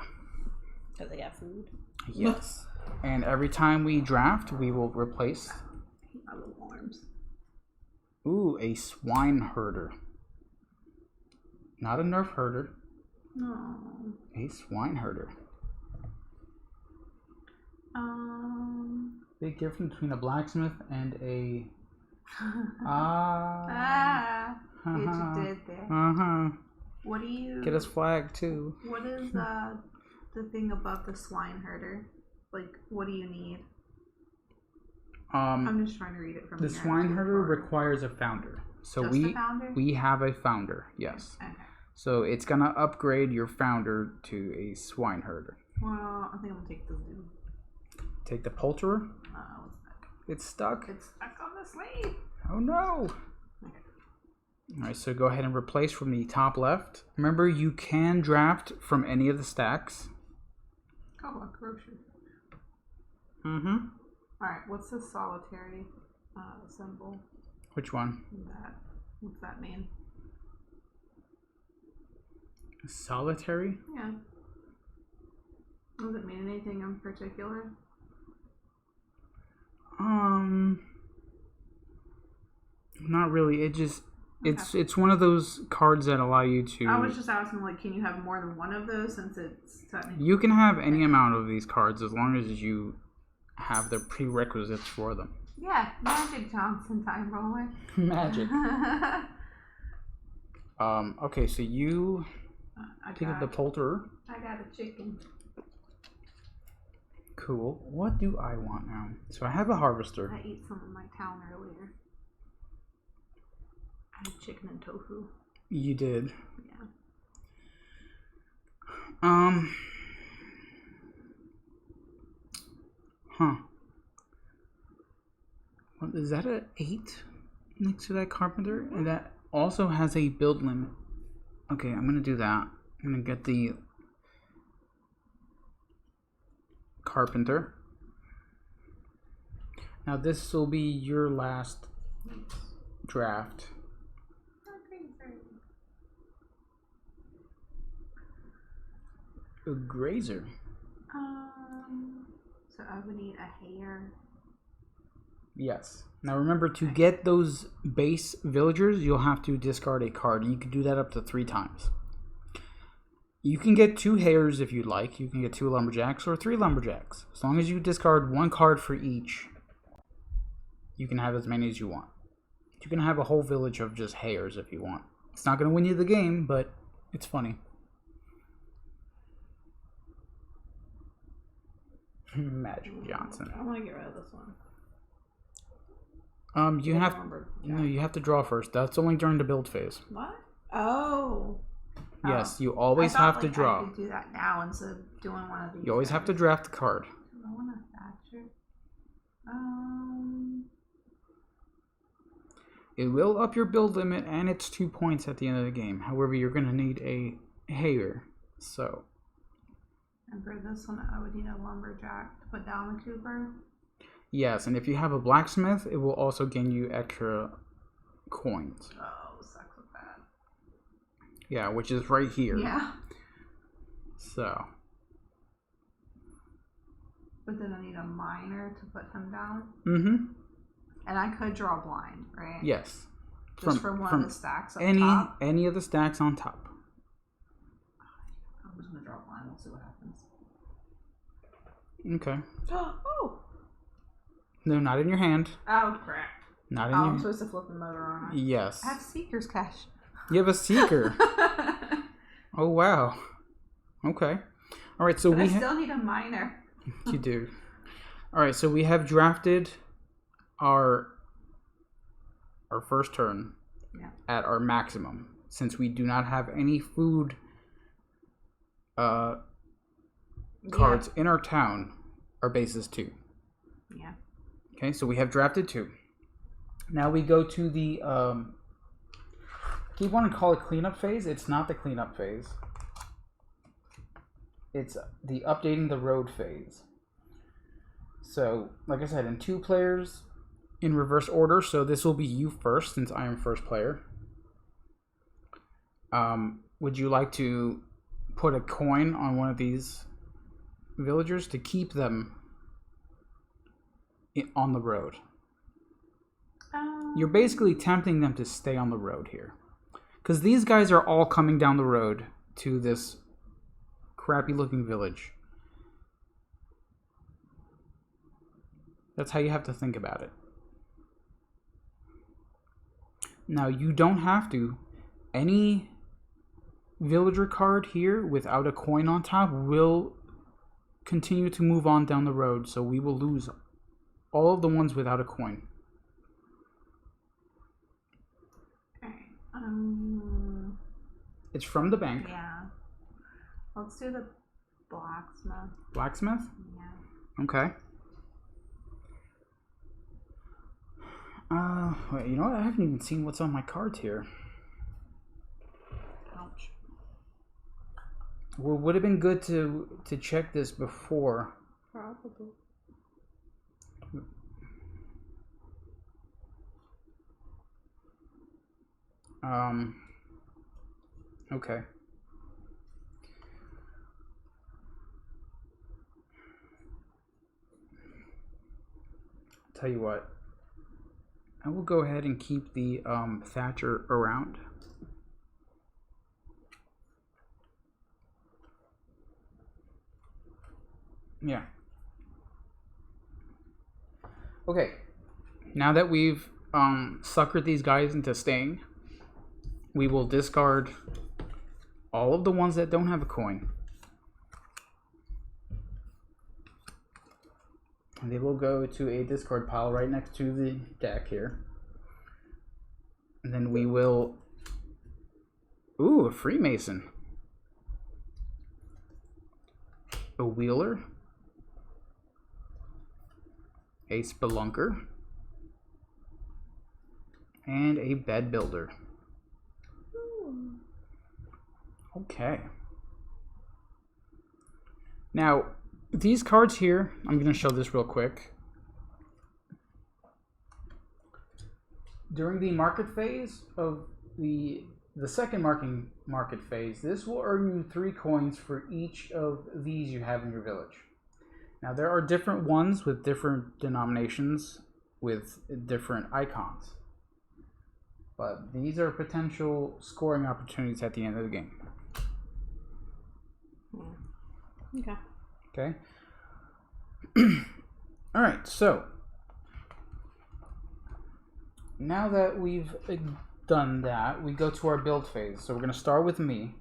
Because they got food. Yes. And every time we draft, we will replace... My little arms. Ooh, a swine herder. Not a nerf herder. No. A swine herder. Big difference between a blacksmith and a... What you did there. What do you... Get us flagged, too. What is the thing above the swine herder? Like, what do you need? I'm just trying to read it from the the Swineherder requires a founder. So Just a founder? we have a founder, yes. Okay. So it's gonna upgrade your founder to a Swineherder. Well, I think I'm gonna take the zoo. Take the Poulterer. It's stuck. It's stuck. It's stuck on the sleeve. Oh no! Okay. Alright, so go ahead and replace from the top left. Remember, you can draft from any of the stacks. Oh, a grocery. Mm-hmm. Alright, what's the solitary symbol? Which one? What's that mean? Solitary? Yeah. Does it mean anything in particular? Not really. It just it's one of those cards that allow you to. I was just asking, like, can you have more than one of those since it's technically. You can have any amount of these cards as long as you have the prerequisites for them. Yeah, Magic Johnson time roller. Magic. Okay, so you pick up the Poulterer. I got a chicken. Cool. What do I want now? So I have a Harvester. I ate some in my town earlier. I had chicken and tofu. You did. Yeah. Huh. What, is that an 8 next to that Carpenter? And that also has a build limit. Okay, I'm gonna do that. I'm gonna get the Carpenter. Now this will be your last draft. A Grazer. So I would need a hair. Yes. Now remember, to get those base villagers, you'll have to discard a card. You can do that up to 3 times. You can get 2 hares if you'd like. You can get 2 lumberjacks or 3 lumberjacks. As long as you discard 1 card for each, you can have as many as you want. You can have a whole village of just hares if you want. It's not going to win you the game, but it's funny. Magic Johnson. I want to get rid of this one. You have to draw first. That's only during the build phase. What? Oh. Yes, you always have to draw. I could do that now instead of doing one of these. You always have to draft the card. I want a Thatcher. It will up your build limit, and it's 2 points at the end of the game. However, you're going to need a hare. So. And for this one, I would need a lumberjack to put down the Cooper. Yes, and if you have a blacksmith, it will also gain you extra coins. Oh, sucks with that. Yeah, which is right here. Yeah. So. But then I need a miner to put him down. Mm-hmm. And I could draw blind, right? Yes. Just from one of the stacks up top? Any of the stacks on top. I'm just going to draw blind. We'll see what happens. Okay. Oh! No, not in your hand. Oh, crap. Not in your I'm supposed to flip the motor on. Yes. I have Seeker's Cash. You have a Seeker. Oh, wow. Okay. All right, so I still need a miner. You do. All right, so we have drafted our first turn at our maximum, since we do not have any food cards in our town. Our base is 2. Yeah. Okay, so we have drafted 2. Now we go to the keep wanting to call it cleanup phase. It's not the cleanup phase. It's the updating the road phase. So, like I said, in 2 players in reverse order. So this will be you first, since I am first player. Would you like to put a coin on one of these villagers to keep them on the road? You're basically tempting them to stay on the road here, because these guys are all coming down the road to this crappy looking village. That's how you have to think about it. Now, you don't have to. Any villager card here without a coin on top will continue to move on down the road, so we will lose all of the ones without a coin. Alright. It's from the bank. Yeah. Let's do the blacksmith. Blacksmith? Yeah. Okay. Wait, you know what? I haven't even seen what's on my cards here. Ouch. Well, would have been good to check this before. Probably. Okay. Tell you what. I will go ahead and keep the Thatcher around. Yeah. Okay. Now that we've suckered these guys into staying, we will discard all of the ones that don't have a coin. And they will go to a discard pile right next to the deck here. And then we will... Ooh, a Freemason. A Wheeler. A Spelunker. And a Bed Builder. Okay. Now, these cards here, I'm going to show this real quick. During the market phase of the second market phase, this will earn you 3 coins for each of these you have in your village. Now, there are different ones with different denominations with different icons. But these are potential scoring opportunities at the end of the game. Okay. Okay. All right. So now that we've done that, we go to our build phase. So we're going to start with me.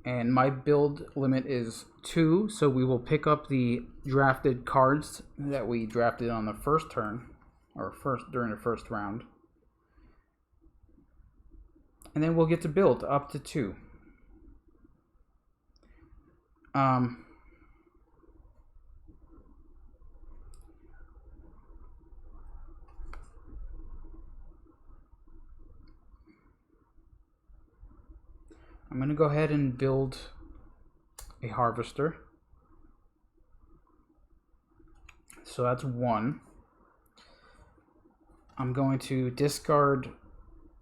And my build limit is 2. So we will pick up the drafted cards that we drafted on the first turn, or during the first round. And then we'll get to build up to 2. I'm going to go ahead and build a harvester. So that's 1. I'm going to discard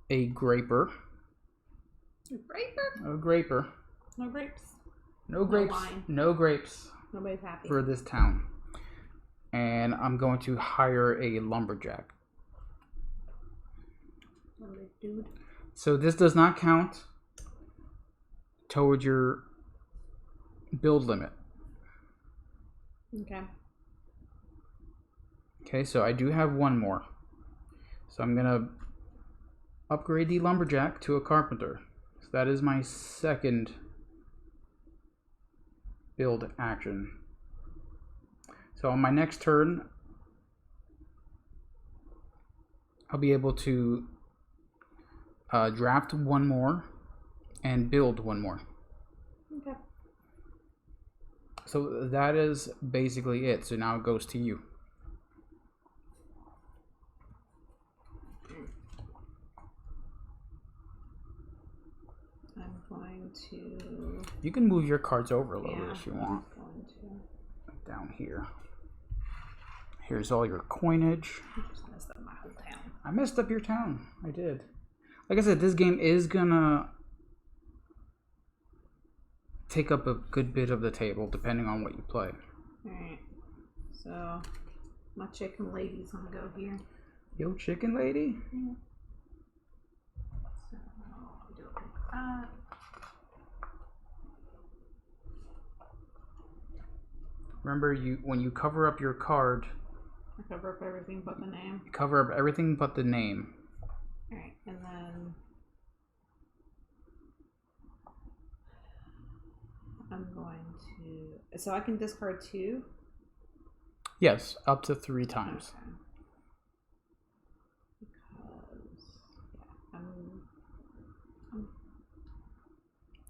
a graper. Graper? A graper. No grapes. No grapes. wine. No grapes Nobody's happy. for this town. And I'm going to hire a lumberjack. Dude. So this does not count towards your build limit. Okay. Okay, so I do have 1 more. So I'm going to upgrade the lumberjack to a carpenter. So that is my second build action. So on my next turn, I'll be able to draft 1 more and build 1 more. Okay. So that is basically it. So now it goes to you. I'm going to... You can move your cards over a little bit if you I'm want. going to... Down here. Here's all your coinage. I just messed up my whole town. I messed up your town. I did. Like I said, this game is gonna take up a good bit of the table depending on what you play. Alright. So, my chicken lady's gonna go here. Yo, chicken lady? Yeah. So, I'll do it like that. Remember, when you cover up your card, I cover up everything but the name. you cover up everything but the name. Alright, and then I'm going to... So I can discard 2? Yes, up to 3 times. Okay. Because yeah,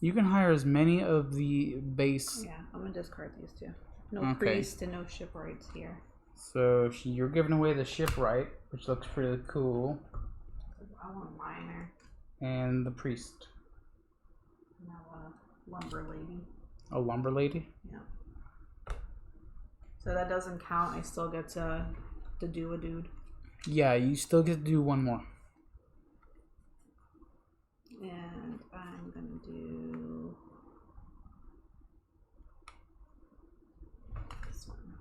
You can hire as many of the base. yeah, I'm gonna discard these two. No Okay. priest and no shipwrights here. So you're giving away the shipwright, which looks pretty cool, I want a miner. and the priest. Now a lumber lady. A lumber lady. Yeah. So that doesn't count. I still get to do a dude. Yeah, you still get to do one more. And I'm gonna do this one.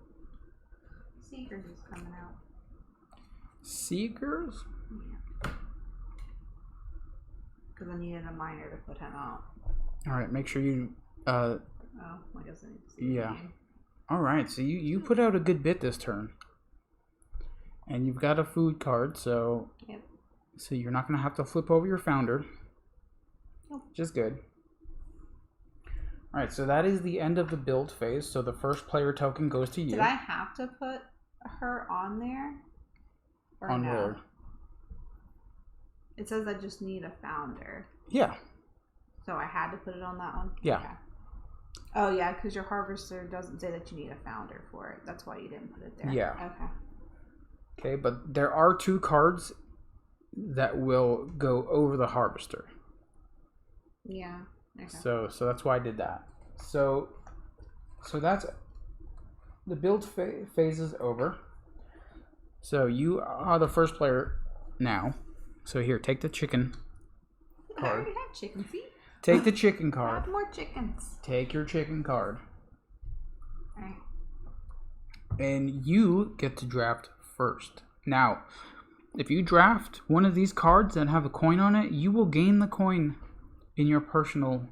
Seekers is coming out. Seekers. Yeah. Because I needed a miner to put him out. All right, make sure you. Oh, I guess I need to see the Yeah. name. All right, so you put out a good bit this turn, and you've got a food card, so Yep. so you're not gonna have to flip over your founder. Nope. Which is good. All right, so that is the end of the build phase. So the first player token goes to you. Did I have to put her on there? Or On no? where? It says I just need a founder. Yeah. So I had to put it on that one? Yeah. Okay. Oh, yeah, because your harvester doesn't say that you need a founder for it. That's why you didn't put it there. Yeah. Okay. Okay, but there are 2 cards that will go over the harvester. Yeah. Okay. So that's why I did that. So that's the build phase is over. So you are the first player now. So here, take the chicken I card. already have chicken feet. Take the chicken I card. have more chickens. Take your chicken card. Alright. And you get to draft first. Now, if you draft one of these cards that have a coin on it, you will gain the coin in your personal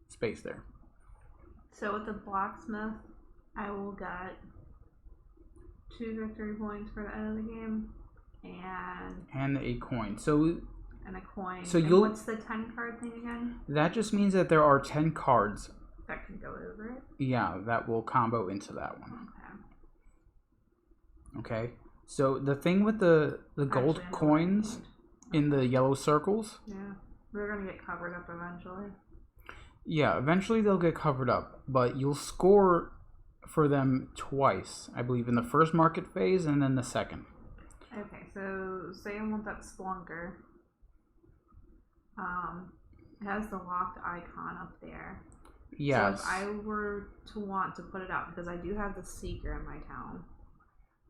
space there. So with the blacksmith, I will get 2 victory points for the end of the game. And a coin. So And a coin. So And you'll- what's the 10 card thing again? that just means that there are 10 cards. That can go over it. Yeah, that will combo into that one. Okay. Okay. So the thing with the gold Actually, I know what I coins need. in the yellow circles, Yeah. They're gonna get covered up eventually. yeah, eventually they'll get covered up, but you'll score for them twice, I believe, in the first market phase and then the second. Okay, so say I want that Splunker. It has the locked icon up there. Yes, So if I were to want to put it out, because I do have the Seeker in my town.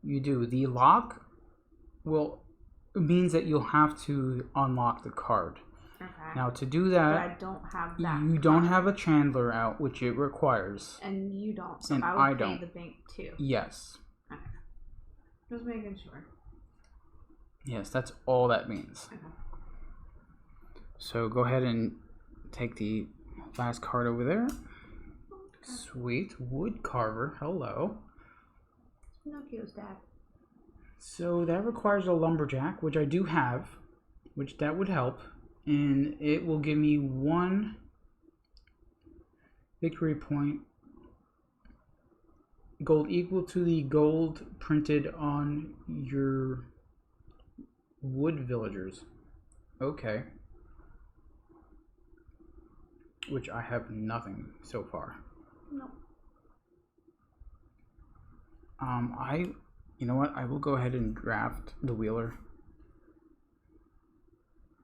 you do. The lock means that you'll have to unlock the card. Okay. Now to do but that, I don't have that. you don't card. have a Chandler out, which it requires. And you don't. So And I would I pay don't. the bank too. Yes. Okay. Just making sure. Yes, that's all that means. Okay. So go ahead and take the last card over there. Sweet. Wood carver. Hello. Pinocchio's dad. So that requires a lumberjack, which I do have, which that would help. And it will give me 1 victory point. Gold equal to the gold printed on your wood villagers. Okay. Which I have nothing so far. No. You know what? I will go ahead and draft the wheeler.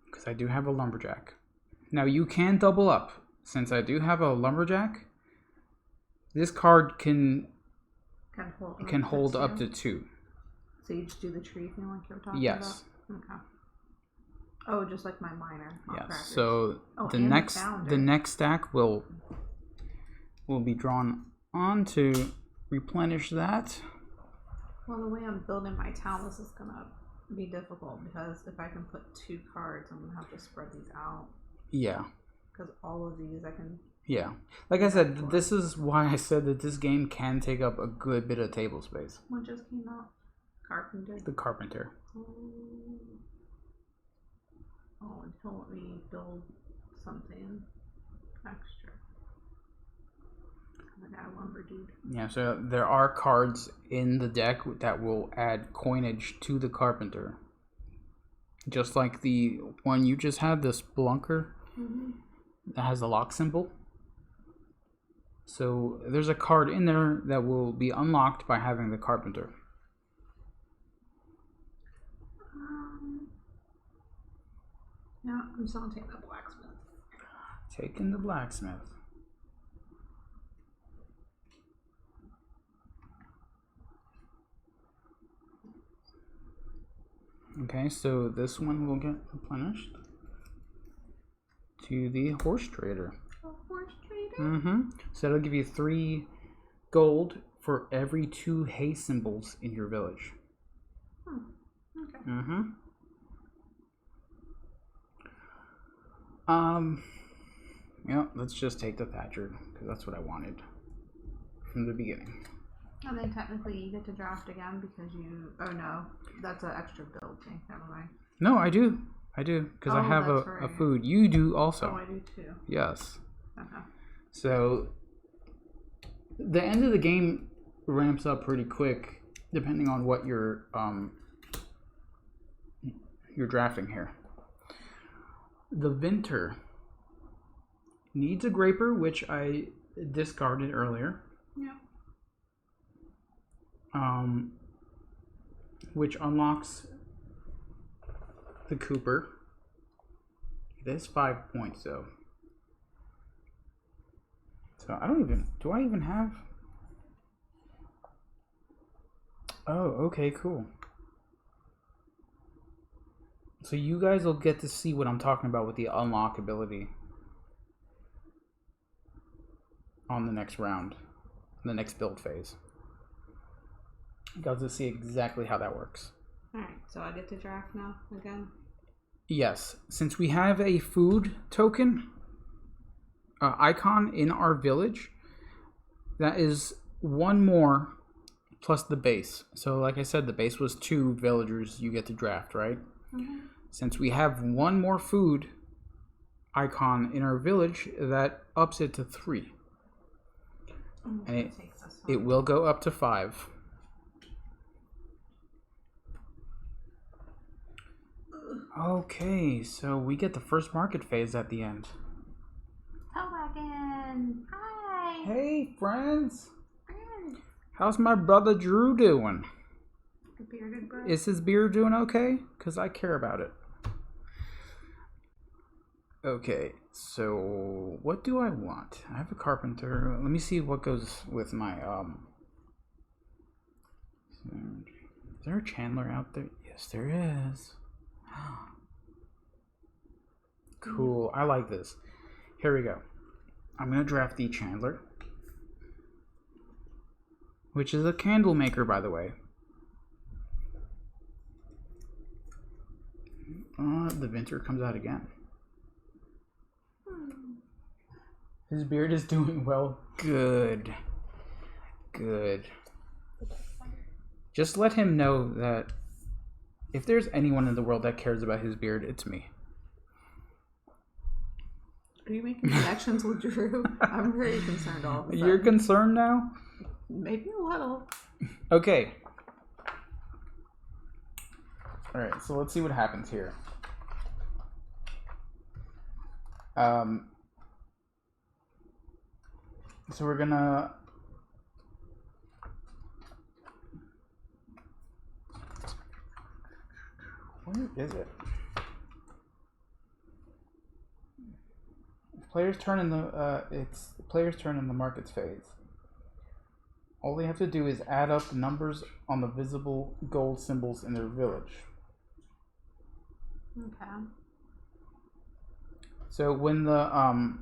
Because I do have a lumberjack. Now you can double up. Since I do have a lumberjack, this card can hold up to 2. So you just do the tree thing like you were talking Yes. about? Okay. Oh, just like my miner. Yes. So Oh, the and the next founder. next stack will be drawn on to replenish that. Well, the way I'm building my town, this is gonna be difficult because if I can put 2 cards, I'm gonna have to spread these out. Yeah. Because all of these I can. Yeah. Like I said, this is why I said that this game can take up a good bit of table space. What just came out? Carpenter. The carpenter. Oh, and he'll let me build something extra. I got a lumber dude. Yeah, so there are cards in the deck that will add coinage to the carpenter. Just like the one you just had, the Spelunker, that has the lock symbol. So there's a card in there that will be unlocked by having the carpenter. No, I'm still gonna take the blacksmith. Taking the blacksmith. Okay, so this one will get replenished to the horse trader. A horse trader? Mm-hmm. So it'll give you 3 gold for every 2 hay symbols in your village. Okay. Mm-hmm. Yeah, let's just take the Thatcher, because that's what I wanted from the beginning. And then technically you get to draft again because you... Oh no, that's an extra build thing. Never mind. No, I do, because I have that's a right. food. You do also. Oh, I do too. Yes. Okay. So the end of the game ramps up pretty quick, depending on what you're drafting here. The Vinter needs a Graper, which I discarded earlier. Yeah. Which unlocks the Cooper. It is 5 points though. So do I even have? Oh, okay, cool. So you guys will get to see what I'm talking about with the unlock ability on the next round, the next build phase. You guys will see exactly how that works. Alright, so I get to draft now again? Yes, since we have a food token icon in our village, that is 1 more plus the base. So like I said, the base was 2 villagers you get to draft, right? Mm-hmm. Since we have 1 more food icon in our village, that ups it to 3. And it will go up to 5. Okay, so we get the first market phase at the end. Toboggan! Hi! Hey, friends! How's my brother Drew doing? The bearded bro. Is his beard doing okay? Because I care about it. Okay, so what do I want? I have a carpenter. Let me see what goes with my is there a Chandler out there? Yes, there is. Cool. I like this. Here we go. I'm gonna draft the Chandler, which is a candle maker, by the way. The Vinter comes out again. His beard is doing well. Good. Good. Just let him know that if there's anyone in the world that cares about his beard, it's me. Are you making connections with Drew? I'm very concerned all of a sudden. You're concerned now? Maybe a little. Okay. Alright, so let's see what happens here. So we're gonna... Where is it? Players turn in the it's players turn in the markets phase. All they have to do is add up the numbers on the visible gold symbols in their village. Okay. So when the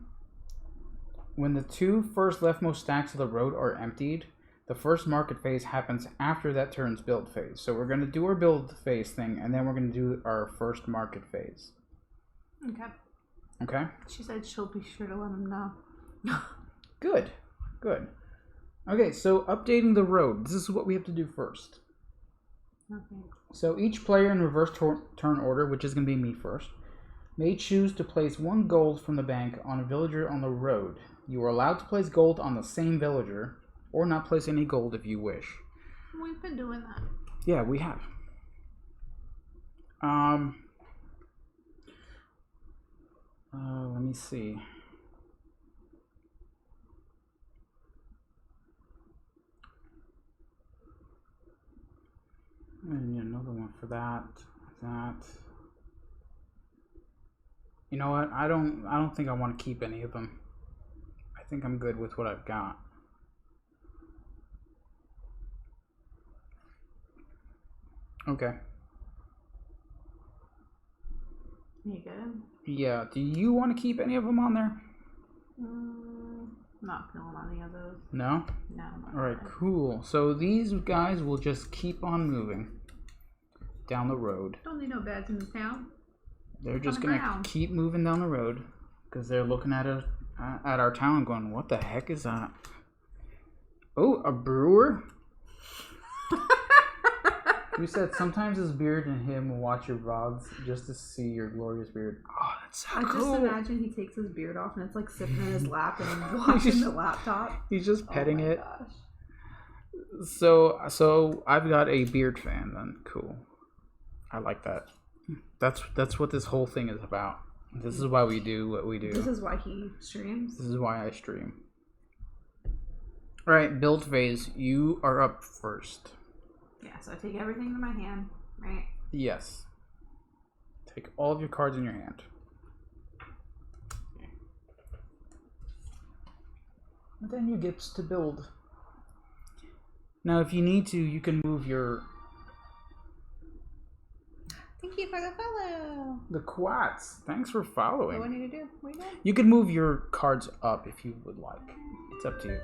2 first leftmost stacks of the road are emptied, the first market phase happens after that turn's build phase. So we're going to do our build phase thing, and then we're going to do our first market phase. Okay. Okay? She said she'll be sure to let him know. Good. Good. Okay, so updating the road. This is what we have to do first. Okay. So each player in reverse turn order, which is going to be me first, may choose to place 1 gold from the bank on a villager on the road. You are allowed to place gold on the same villager, or not place any gold if you wish. We've been doing that. Yeah, we have. Let me see. And another one for that. You know what? I don't think I want to keep any of them. I think I'm good with what I've got. Okay. You good? Yeah. Do you want to keep any of them on there? Not feeling any of those. No? No. Alright, cool. So these guys will just keep on moving down the road. Don't need no beds in the town. They're just gonna keep moving down the road because they're looking at our town going, what the heck is that? Oh, a brewer? You said sometimes his beard and him will watch your vlogs just to see your glorious beard. Oh, that's so cool. I just imagine he takes his beard off and it's like sitting in his lap and watching the laptop. He's just petting it. Gosh. So I've got a beard fan then. Cool. I like that. That's what this whole thing is about. This is why we do what we do. This is why he streams. This is why I stream. Alright, build phase. You are up first. Yeah, so I take everything in my hand, right? Yes. Take all of your cards in your hand. And then you get to build. Now, if you need to, you can move your... Thank you for the follow. The quats. Thanks for following. What do I need to do? What are you doing? You can move your cards up if you would like. It's up to you.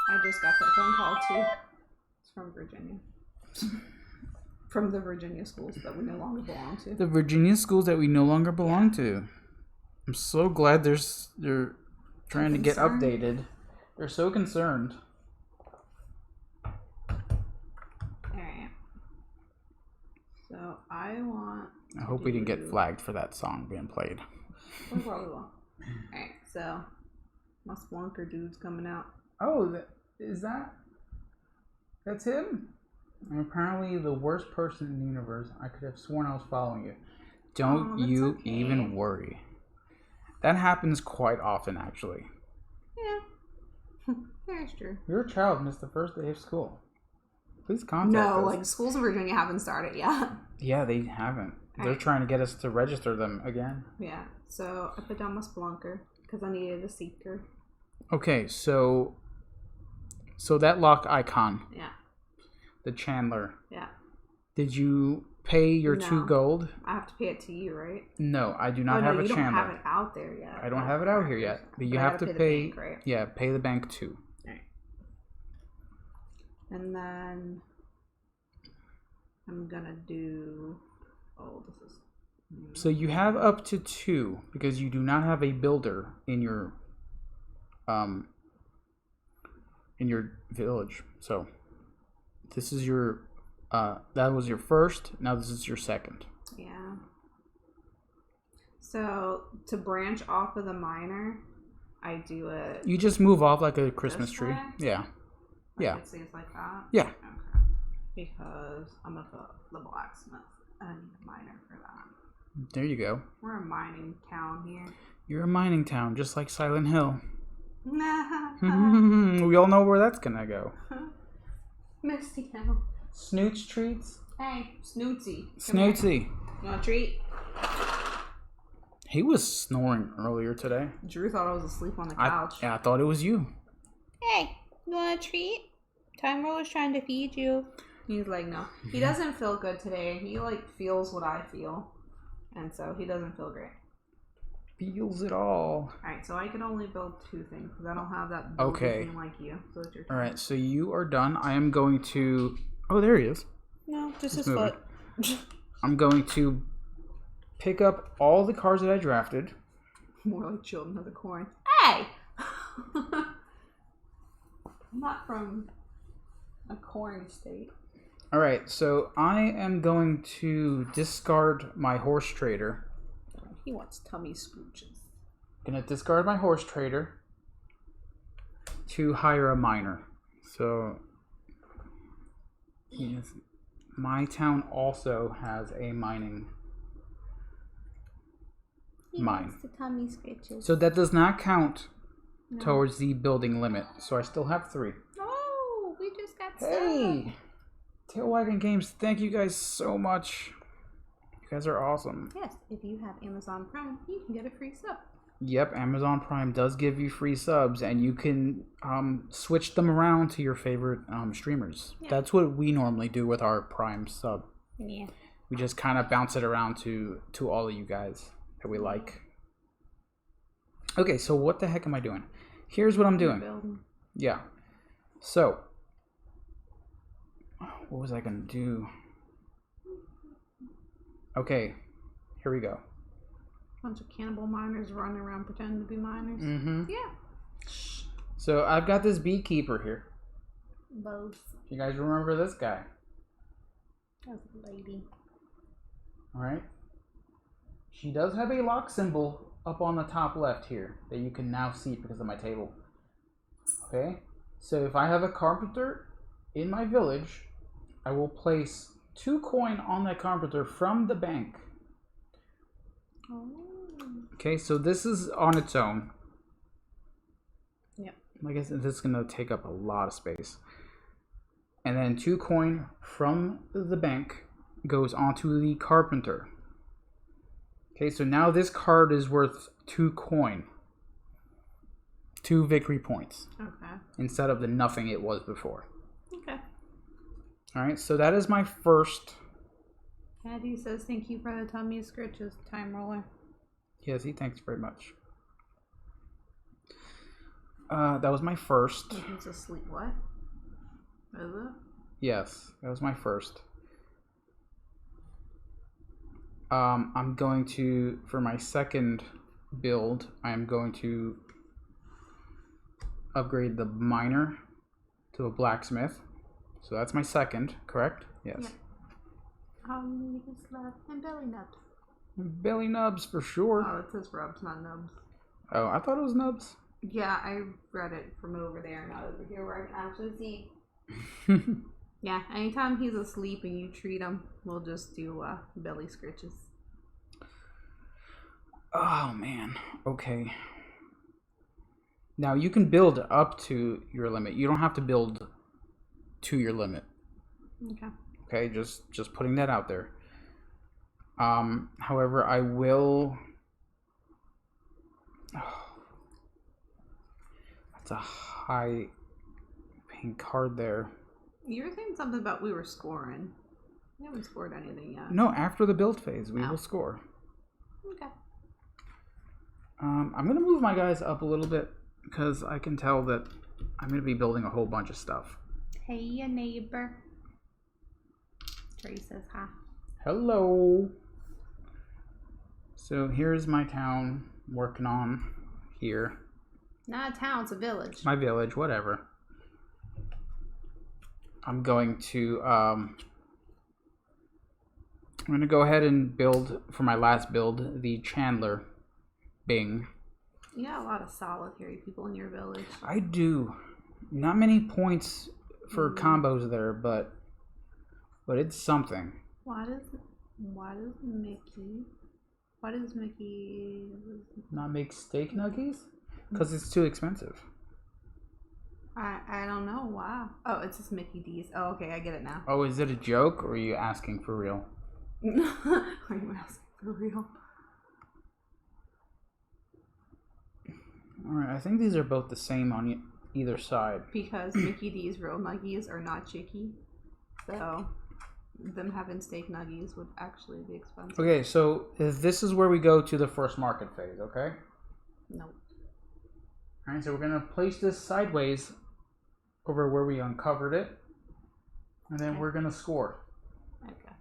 I just got that phone call too. It's from Virginia. From the Virginia schools that we no longer belong to. The Virginia schools that we no longer belong to. I'm so glad they're trying to get updated. They're so concerned. Alright. So I want... I hope we didn't get flagged for that song being played. We probably will. Alright, so my Splunker dude's coming out. Oh, that's him? I'm apparently the worst person in the universe. I could have sworn I was following you. Don't you even worry. That happens quite often, actually. Yeah. That's true. Your child missed the first day of school. Please contact us. No, like schools in Virginia haven't started yet. Yeah, they haven't. They're trying to get us to register them again. Yeah, so I put down my Splunker because I needed a seeker. Okay, so that lock icon. Yeah. The Chandler. Yeah. Did you pay your 2 gold? I have to pay it to you, right? No, I do not have a Chandler. You don't have it out there yet. I don't have it out here yet. But you have to pay. The bank, right? Yeah, pay the bank too. Alright. And then I'm gonna do. Oh, this is. So you have up to 2 because you do not have a builder in your village. So this is your that was your first. Now this is your second. Yeah. So to branch off of the miner, I do it. You just move off like a Christmas tree. Way? Yeah. Yeah. It stays like that. Yeah. Okay. Because I'm gonna put the blacksmith and I need a miner for that. There you go. We're a mining town here. You're a mining town, just like Silent Hill. Nah. We all know where that's gonna go. Misty town. Snoots treats. Hey, Snootsy. Snootsy. You want a treat? He was snoring earlier today. Drew thought I was asleep on the couch. I thought it was you. Hey, you want a treat? Time Roller's trying to feed you. He's like, no. He doesn't feel good today. He like feels what I feel. And so he doesn't feel great. Feels it all. Alright, so I can only build 2 things because I don't have that okay. thing like you. So it's your turn. Alright, so you are done. I am going to... Oh, there he is. No, just his foot. I'm going to pick up all the cards that I drafted. More like Children of the Corn. Hey! I'm not from a corn state. Alright, so I am going to discard my horse trader. He wants tummy scooches. Gonna discard my horse trader. to hire a miner. So, yes, my town also has a mining mine. The tummy scratches. So that does not count No. towards the building limit. So I still have 3. Oh, we just got Hey! Tailwagon Games, thank you guys so much. You guys are awesome. Yes, if you have Amazon Prime, you can get a free sub. Yep, Amazon Prime does give you free subs, and you can switch them around to your favorite streamers. Yeah. That's what we normally do with our Prime sub. Yeah. We just kind of bounce it around to all of you guys that we like. Okay, so what the heck am I doing? Here's what I'm doing. Building. Yeah. So, what was I going to do? Okay, here we go. Bunch of cannibal miners running around pretending to be miners. Mm-hmm. Yeah. So, I've got this beekeeper here. Both. You guys remember this guy? That's a lady. Alright. She does have a lock symbol up on the top left here that you can now see because of my table. Okay? So if I have a carpenter in my village, I will place 2 coin on that carpenter from the bank. Oh. Okay, so this is on its own. Yep. I guess this is going to take up a lot of space. And then 2 coin from the bank goes onto the carpenter. Okay, so now this card is worth 2 coin. 2 victory points. Okay. Instead of the nothing it was before. Okay. Alright, so that is my first. Patty says thank you for the tummy scratches, time roller. Yes, he thanks very much. That was my first. He's asleep. What? Is it? Yes, that was my first. I'm going to, for my second build, I am going to upgrade the miner to a blacksmith. So that's my second, correct? Yes. Yeah. Need his love and belly nubs. Belly nubs for sure. Oh, it says rubs, not nubs. Oh, I thought it was nubs. Yeah, I read it from over there, not over here where I can actually see. Yeah, anytime he's asleep and you treat him, we'll just do belly scritches. Oh man. Okay. Now you can build up to your limit. You don't have to build to your limit. Okay. Okay, just putting that out there. However, I will. Oh, that's a high paying card there. You were saying something about we were scoring. We haven't scored anything yet. No, after the build phase, we Oh. will score. Okay. I'm gonna move my guys up a little bit because I can tell that I'm gonna be building a whole bunch of stuff. Hey, ya neighbor. Trey says hi. Hello. So here's my town working on here. Not a town, it's a village. My village, whatever. I'm going to I'm gonna go ahead and build for my last build the Chandler Bing. You got a lot of solitary people in your village. I do. Not many points for combos there, but it's something. Why does Mickey Not make steak nuggies? Because it's too expensive. I don't know why. Oh, it's just Mickey D's. Oh, okay, I get it now. Oh, is it a joke or are you asking for real? Are you asking for real? Alright, I think these are both the same on either side. Because Mickey D's real nuggies are not chicky. So them having steak nuggies would actually be expensive. Okay, so this is where we go to the first market phase, okay? Nope. Alright, so we're going to place this sideways over where we uncovered it. And then we're going to score. Okay.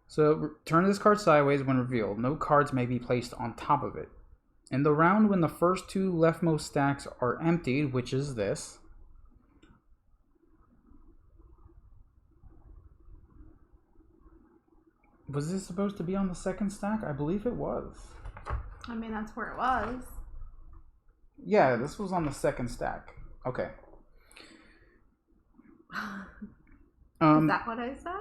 So turn this card sideways when revealed. No cards may be placed on top of it. In the round when the first 2 leftmost stacks are emptied, which is this. Was this supposed to be on the second stack? I believe it was. I mean, that's where it was. Yeah, this was on the second stack. Okay. Is that what I said?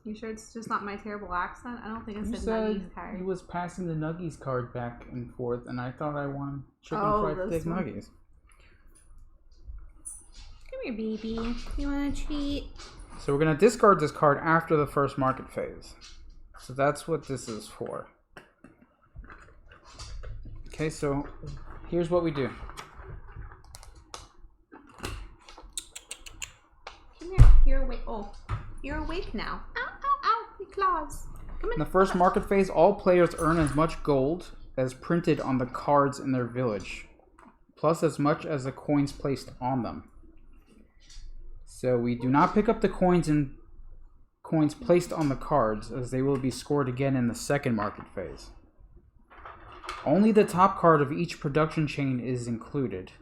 You sure it's just not my terrible accent? I don't think I You said said nuggies card. he was passing the Nuggies card back and forth, and I thought I won chicken fried this steak one. Nuggies. Come here, baby. You want a treat? So we're gonna discard this card after the first market phase. So that's what this is for. Okay, so here's what we do. Come here. You're awake. Oh, you're awake now. Ow, ow, ow. Your claws. Come In in. the first market phase, all players earn as much gold as printed on the cards in their village, plus as much as the coins placed on them. So we do not pick up the coins placed on the cards, as they will be scored again in the second market phase. Only the top card of each production chain is included.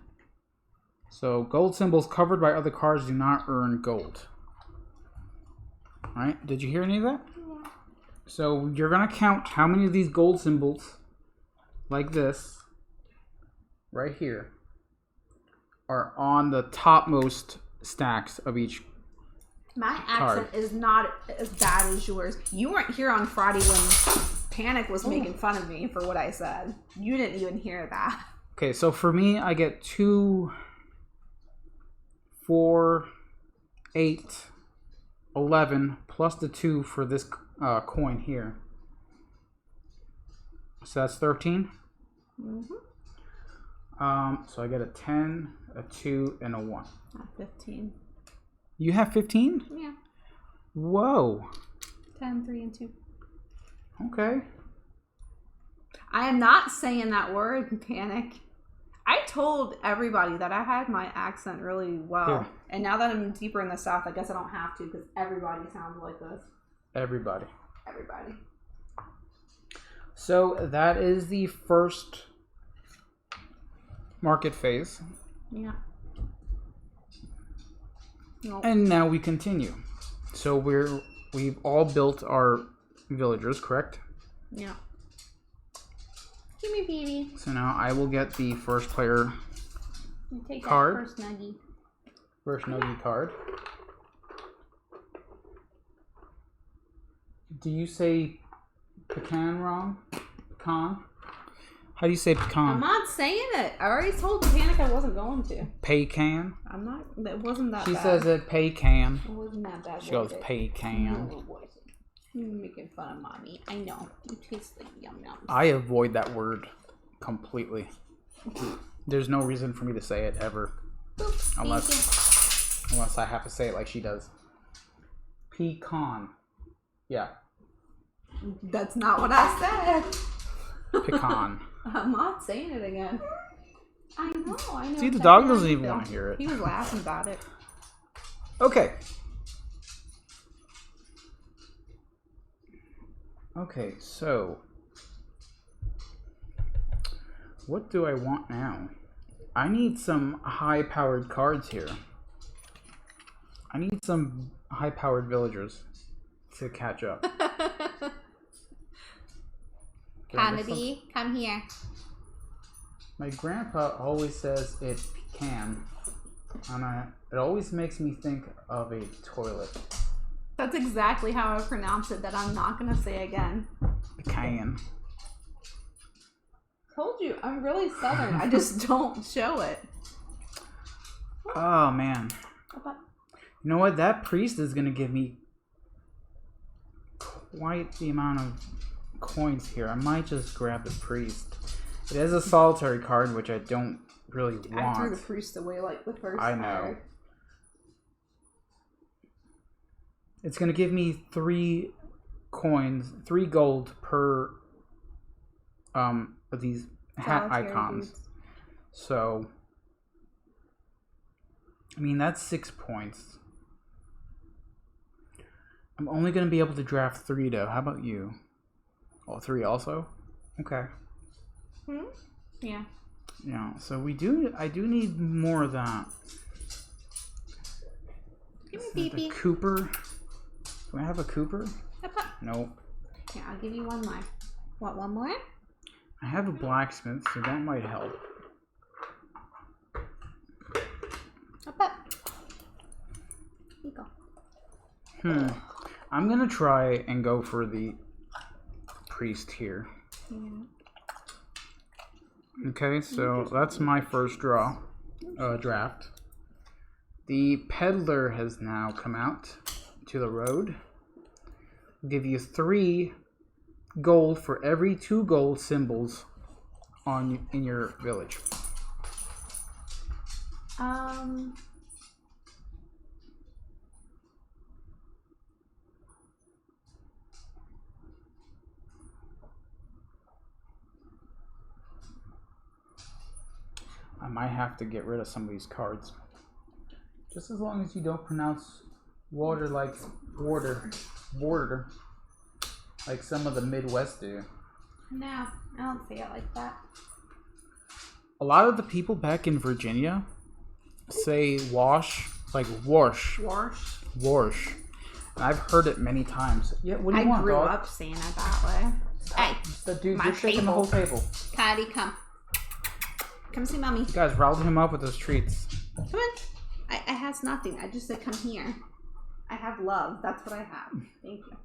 So gold symbols covered by other cards do not earn gold. Alright, did you hear any of that? Yeah. So you're going to count how many of these gold symbols, like this, right here, are on the topmost stacks of each. My accent is not as bad as yours. You weren't here on Friday when Panic was making fun of me for what I said. You didn't even hear that. Okay, so for me, I get 2, 4, 8, 11, plus the 2 for this coin here. So that's 13. Mm-hmm. So I get a 10, a 2, and a 1. 15. You have 15? Yeah. Whoa. 10, 3, and 2. Okay. I am not saying that word, Panic. I told everybody that I had my accent really well. Yeah. And now that I'm deeper in the South, I guess I don't have to because everybody sounds like this. Everybody. Everybody. So that is the first market phase. Yeah. Nope. And now we continue. So we've all built our villagers, correct? Yeah. Give me, baby. So now I will get the first player You take Card. that first nuggie. first Nuggie card. Do you say pecan wrong? Pecan? How do you say I'm pecan? not saying it. I already told Panic I wasn't going to. Pecan? I'm not. It wasn't that She bad. says it pecan. It wasn't that bad. She goes was it? pecan. No, it wasn't. You're making fun of mommy. I know. You taste like yum yum. I avoid that word completely. There's no reason for me to say it ever. Boop. Unless I have to say it like she does. Pecan. Yeah. That's not what I said. Pecan. I'm not saying it again. I know. See, the dog doesn't even want to hear it. He was laughing about it. Okay. Okay, so what do I want now? I need some high-powered cards here. I need some high-powered villagers to catch up. Kennedy, come here. My grandpa always says it can, and it always makes me think of a toilet. That's exactly how I pronounce it that I'm not going to say again. Can. Told you, I'm really southern. I just don't show it. Oh, man. But You know what? That priest is going to give me quite the amount of coins here. I might just grab the priest. It is a solitary card, which I don't really I threw want. the priest away like the first I know. card. It's going to give me 3 coins, 3 gold per of these hat Solitary icons. dudes. So, I mean, that's 6 points. I'm only going to be able to draft 3 though. How about you? Oh, 3 also? Okay. Yeah. Yeah, so I do need more of that. Give Is me that a Beepy. Cooper? Do I have a Cooper? Papa. Nope. Here, I'll give you one more. Want one more? I have a blacksmith, so that might help. I bet. Here you go. I'm gonna try and go for the priest here. Yeah. Okay, so that's my first draft. The peddler has now come out to the road. I'll give you 3 gold for every 2 gold symbols in your village. I might have to get rid of some of these cards. Just as long as you don't pronounce water like water, like some of the Midwest do. No, I don't say it like that. A lot of the people back in Virginia say wash like wash. Wash. And I've heard it many times. Yeah, what do you want, I grew dog? up saying it that way. Hey, But dude, my you're shaking the whole table. Caddy, come. Come see mommy. You guys riled him up with those treats. Come on. I has nothing. I just said come here. I have love. That's what I have. Thank you.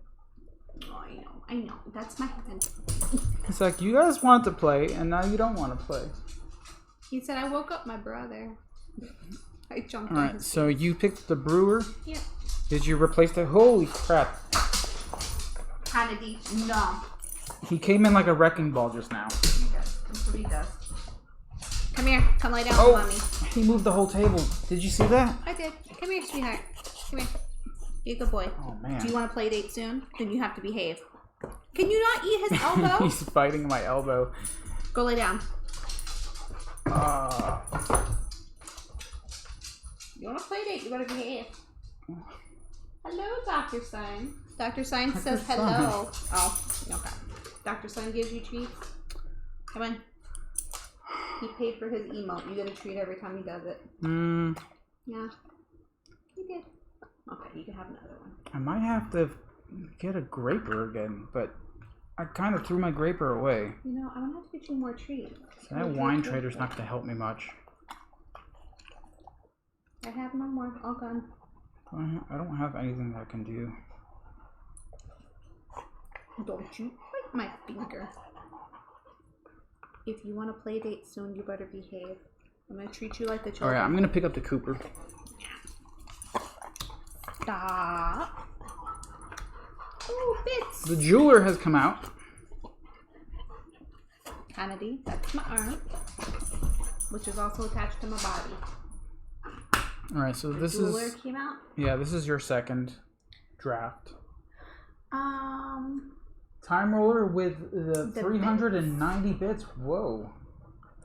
Oh, I know. That's my hand. It's like, you guys wanted to play, and now you don't want to play. He said I woke up my brother. I jumped on Alright, his so you picked the brewer. Yeah. Did you replace the... Holy crap. Kennedy, no. He came in like a wrecking ball just now. That's what he does. Come here. Come lay down with mommy. He moved the whole table. Did you see that? I did. Come here, sweetheart. Come here. You good boy. Oh, man. Do you want to play date soon? Then you have to behave. Can you not eat his elbow? He's biting my elbow. Go lay down. You want to play date? You better behave. Hello, Dr. Stein. Dr. Stein says Stein. hello. Oh, okay. Dr. Stein gives you treats. Come on. He paid for his emote. You get a treat every time he does it. Yeah. He did. Okay, you can have another one. I might have to get a graper again, but I kind of threw my graper away. You know, I'm going to have to get you more treats. So that wine trader's not going to help me much. I have no more. All gone. I don't have anything that I can do. Don't you bite my finger. If you want to play date soon, you better behave. I'm going to treat you like the children. Alright, I'm going to pick up the Cooper. Stop. Oh, bits. The jeweler has come out. Kennedy, that's my arm, which is also attached to my body. Alright, so this Jeweler is... came out. Yeah, this is your second draft. Time roller with the 390 bits. Whoa.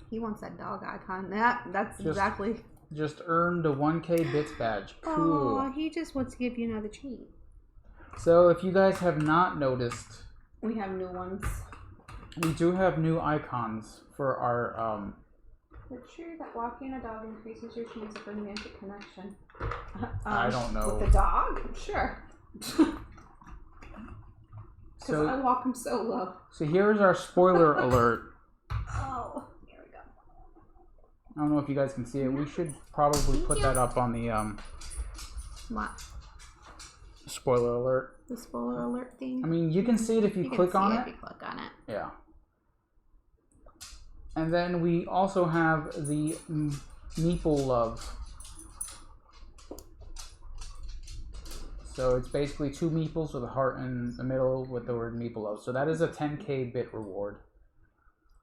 He wants that dog icon. That's exactly. Just earned a 1K bits badge. Cool. Oh, he just wants to give you another treat. So if you guys have not noticed, We have new ones. we do have new icons for our It's true that walking a dog increases your chance of romantic connection. I don't know. With the dog? Sure. Because So I walk him solo. so here's our spoiler alert. Oh, here we go. I don't know if you guys can see it. We should probably put that up on the What? spoiler alert. The spoiler alert thing? I mean, you can see it if you click on it. If you click on it. Yeah. And then we also have the Meeple Love. So it's basically 2 meeples with a heart in the middle with the word Meeple Love. So that is a 10K bit reward.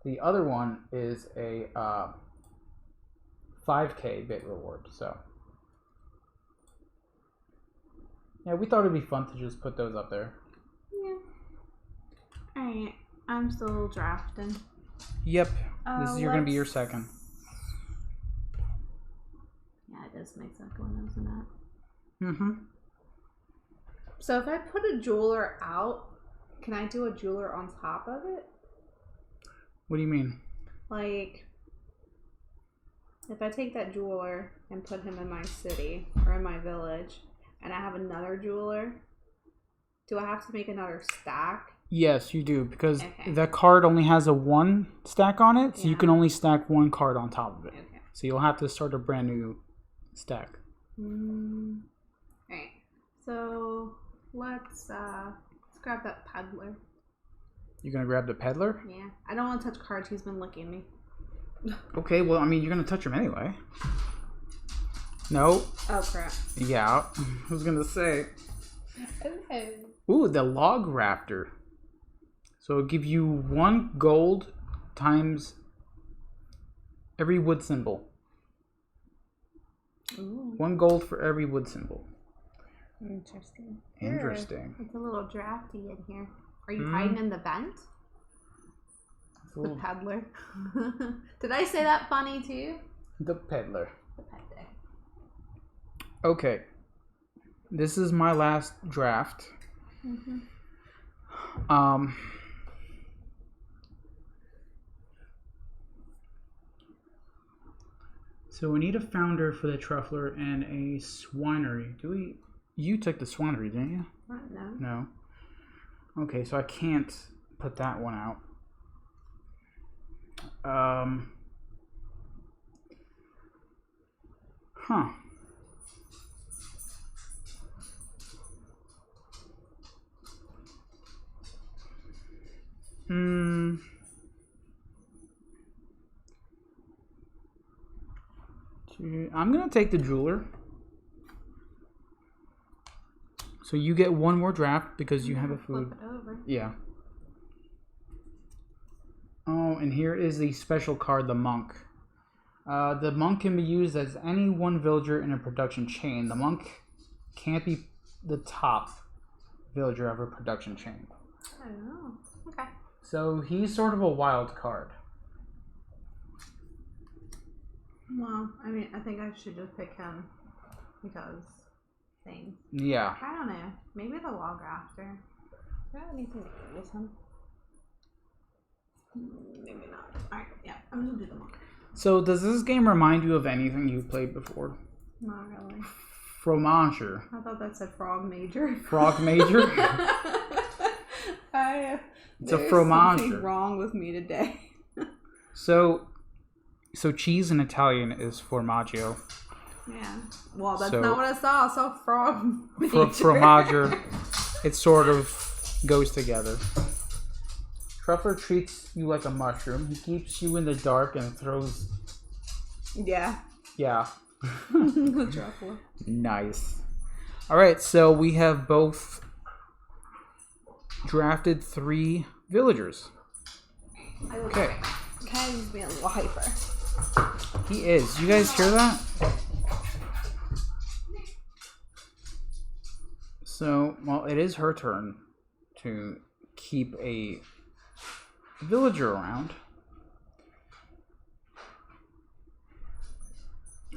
The other one is a 5K bit reward. So yeah, we thought it'd be fun to just put those up there. Yeah. Alright, I'm still drafting. Yep. This is going to be your let's- second. Yeah, it is my second one, isn't it? Mm-hmm. So if I put a jeweler out, can I do a jeweler on top of it? What do you mean? Like, if I take that jeweler and put him in my city or in my village, and I have another jeweler, do I have to make another stack? Yes, you do, because Okay. that card only has a 1 stack on it, so you Yeah. can only stack 1 card on top of it. Okay. So you'll have to start a brand new stack. Alright. So let's grab that peddler. You're gonna grab the peddler? Yeah. I don't want to touch cards. He's been licking me. Okay, well, I mean, you're gonna touch him anyway. No. Oh crap. Yeah, I was gonna say. Okay. Ooh, the log rafter. So it'll give you 1 gold times every wood symbol. Ooh. 1 gold for every wood symbol. Interesting. Interesting. It's a little drafty in here. Are you hiding in the vent? The peddler. Did I say that funny too? The peddler. The peddler. Okay. This is my last draft. So we need a founder for the truffler and a swinery. You took the swinery, didn't you? No. No. Okay, so I can't put that one out. Huh. I'm gonna take the jeweler. So you get 1 more draft because you have a food. Flip it over. Yeah. Oh, and here is the special card, the monk. The monk can be used as any one villager in a production chain. The monk can't be the top villager of a production chain. Oh, okay. So he's sort of a wild card. Well, I mean, I think I should just pick him because things. Yeah. I don't know. Maybe the log rafter. Do I have anything to do with him? Maybe not. Alright, yeah, I'm gonna do the monk. So does this game remind you of anything you've played before? Not really. Fromager. I thought that said frog major. Frog major? It's a There's fromage. something wrong with me today. So cheese in Italian is formaggio. Yeah. Well, that's So- not what I saw. I saw frog major. Fromager. It sort of goes together. Truffler treats you like a mushroom. He keeps you in the dark and throws... Yeah. Yeah. The truffle. Nice. Alright, so we have both drafted 3 villagers. Okay. Kai's being a little hyper. He is. You guys hear that? So, well, it is her turn to keep a villager around.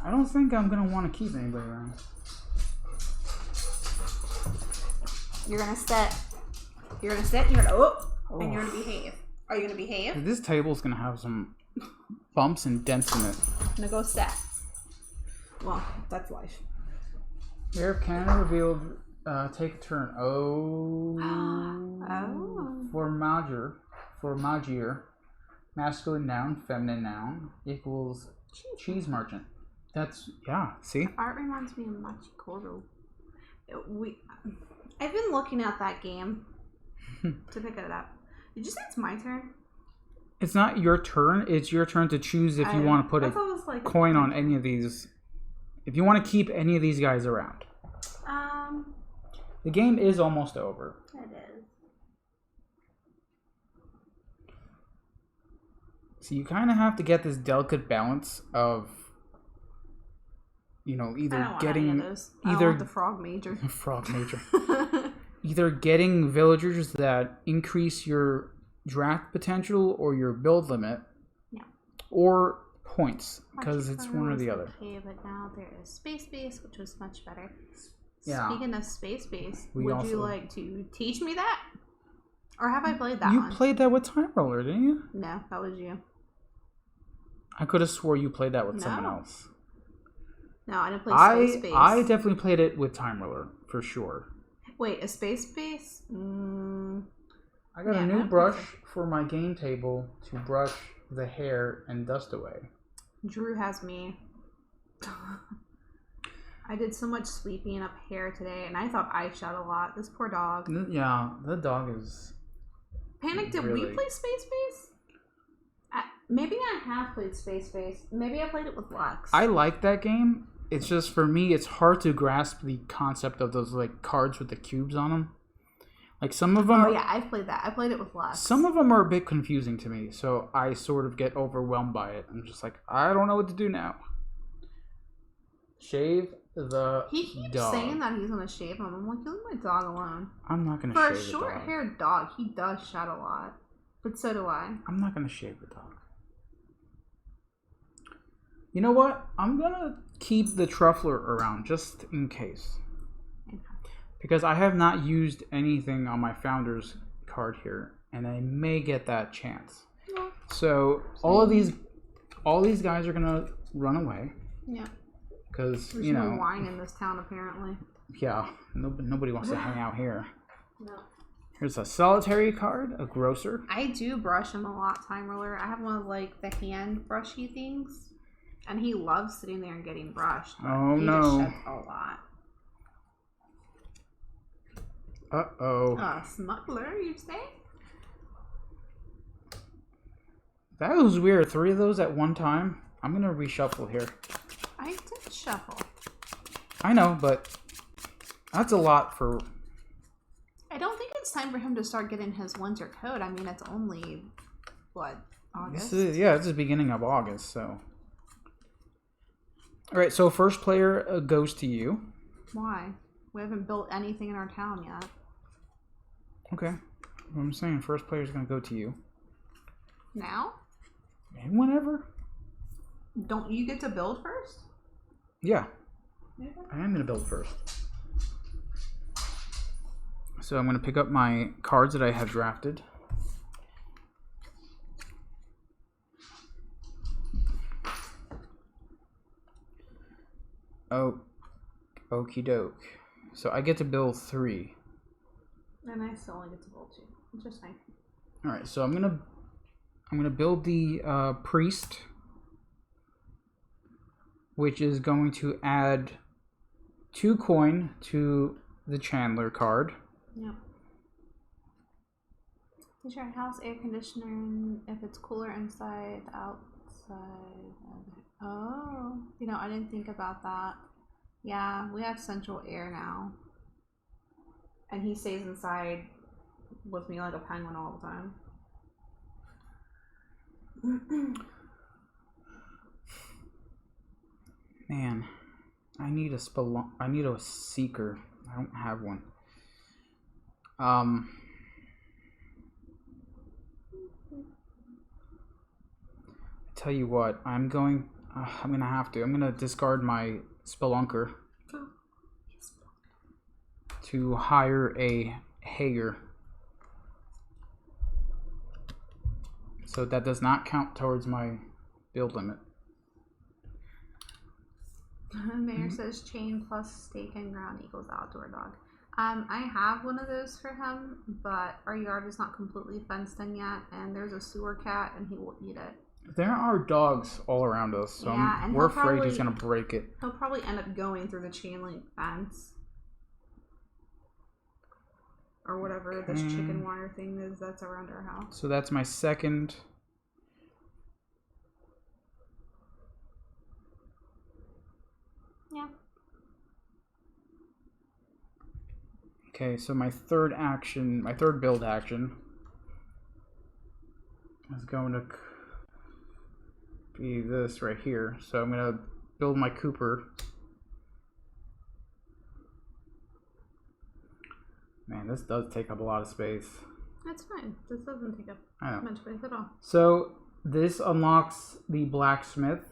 I don't think I'm going to want to keep anybody around. You're gonna sit. You're gonna sit. And you're gonna and you're gonna behave. Are you gonna behave? This table's going to have some bumps and dents in it. I'm gonna go sit. Well, that's life. Here, Canada revealed. Take a turn. Oh. For Magier, masculine noun, feminine noun equals cheese merchant. That's yeah. See. Art reminds me of Machikoro. I've been looking at that game to pick it up. Did you say it's my turn? It's not your turn. It's your turn to choose if you want to put I a thought it was like coin on any of these. If you want to keep any of these guys around. The game is almost over. It is. So you kind of have to get this delicate balance of, either I don't want getting any of those. I either want the frog major. frog major, either getting villagers that increase your draft potential or your build limit, or points because it's one or the other. Okay, but now there is space base, which was much better. Yeah. Speaking of space base, We would also- you like to teach me that, or have I played that You one? played that with Time Roller, didn't you? No, that was you. I could have swore you played that with someone No. else. No, I didn't play space base. I definitely played it with Time Roller for sure. Wait, a space base? I got Yeah, a I new don't brush think for my game table to brush the hair and dust away. Drew has me. I did so much sweeping up hair today, and I thought I shed a lot. This poor dog. Yeah, the dog is... Panic, did we Really? play Space Base? Maybe I have played Space Base. Maybe I played it with Lex. I like that game. It's just, for me, it's hard to grasp the concept of those, like, cards with the cubes on them. Like, some of them... Oh, yeah, I've played that. I played it with Lex. Some of them are a bit confusing to me, so I sort of get overwhelmed by it. I'm just like, I don't know what to do now. Shave the He keeps dog. saying that he's gonna shave him. I'm like, leave my dog alone. I'm not gonna For shave a the dog. short-haired dog, he does shed a lot. But so do I. I'm not gonna shave the dog. You know what? I'm gonna keep the Truffler around just in case. Because I have not used anything on my Founders card here, and I may get that chance. Yeah. So all these guys are gonna run away. Yeah. Because, There's you no know, wine in this town, apparently. yeah, nobody wants to hang out here. No. Here's a solitary card, a grocer. I do brush him a lot, Time Roller. I have one of, like, the hand brushy things. And he loves sitting there and getting brushed. But Oh, he no. just sheds a lot. Uh-oh. Smuggler, you say? That was weird. 3 of those at one time. I'm gonna reshuffle here. I did shuffle. I know, but that's a lot for... I don't think it's time for him to start getting his winter coat. I mean, it's only, what, August? This is the beginning of August, so... Alright, so first player goes to you. Why? We haven't built anything in our town yet. Okay. What I'm saying, first player is gonna go to you. Now? And whenever? Don't you get to build first? Yeah. I am gonna build first. So I'm gonna pick up my cards that I have drafted. Oh, okie doke. So I get to build 3. And I still only get to build 2. Interesting. All right, so I'm gonna build the priest, which is going to add 2 coin to the Chandler card. Yep. Is your house air conditioner if it's cooler inside, outside? Oh, I didn't think about that. Yeah, we have central air now. And he stays inside with me like a penguin all the time. Man, I need a seeker. I don't have one. Tell you what, I'm gonna have to. I'm gonna discard my Spelunker to hire a Hager. So that does not count towards my build limit. Mayor says chain plus stake and ground equals outdoor dog. I have one of those for him, but our yard is not completely fenced in yet, and there's a sewer cat, and he will eat it. There are dogs all around us, so Yeah, and we're he'll afraid he's probably- gonna break it. He'll probably end up going through the chain link fence. Or whatever this chicken wire thing is that's around our house. So that's my second. Yeah. Okay, so my third build action is going to be this right here. So I'm going to build my Cooper. Man, this does take up a lot of space. That's fine. This doesn't take up I know. much space at all. So this unlocks the blacksmith.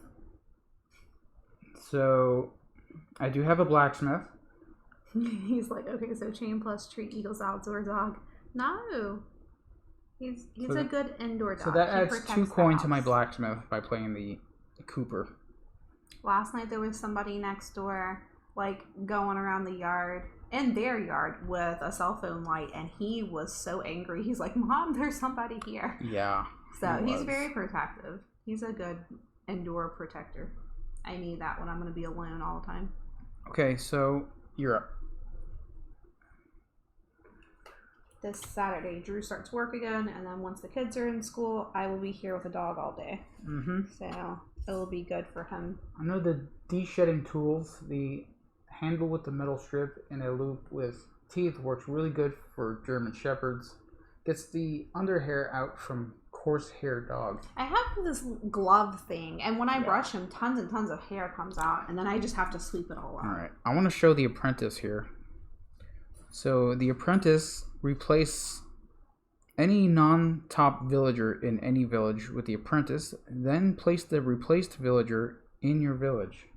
So I do have a blacksmith. He's like, okay, so chain plus tree equals outdoor dog. No. He's So a good indoor dog. So that He adds protects 2 the coin to my house. blacksmith by playing the Cooper. Last night there was somebody next door, like, going around the yard, in their yard, with a cell phone light, and he was so angry. He's like, Mom, there's somebody here. Yeah. So he he's was. very protective. He's a good indoor protector. I need that when I'm going to be alone all the time. Okay, so you're up. This Saturday, Drew starts work again, and then once the kids are in school, I will be here with the dog all day. Mm-hmm. So it'll be good for him. I know the de-shedding tools, the handle with the metal strip and a loop with teeth works really good for German Shepherds. Gets the underhair out from coarse hair dogs. I have this glove thing, and when I brush him, tons and tons of hair comes out, and then I just have to sweep it all out. Alright, I want to show the apprentice here. So the apprentice replace any non-top villager in any village with the apprentice, then place the replaced villager in your village.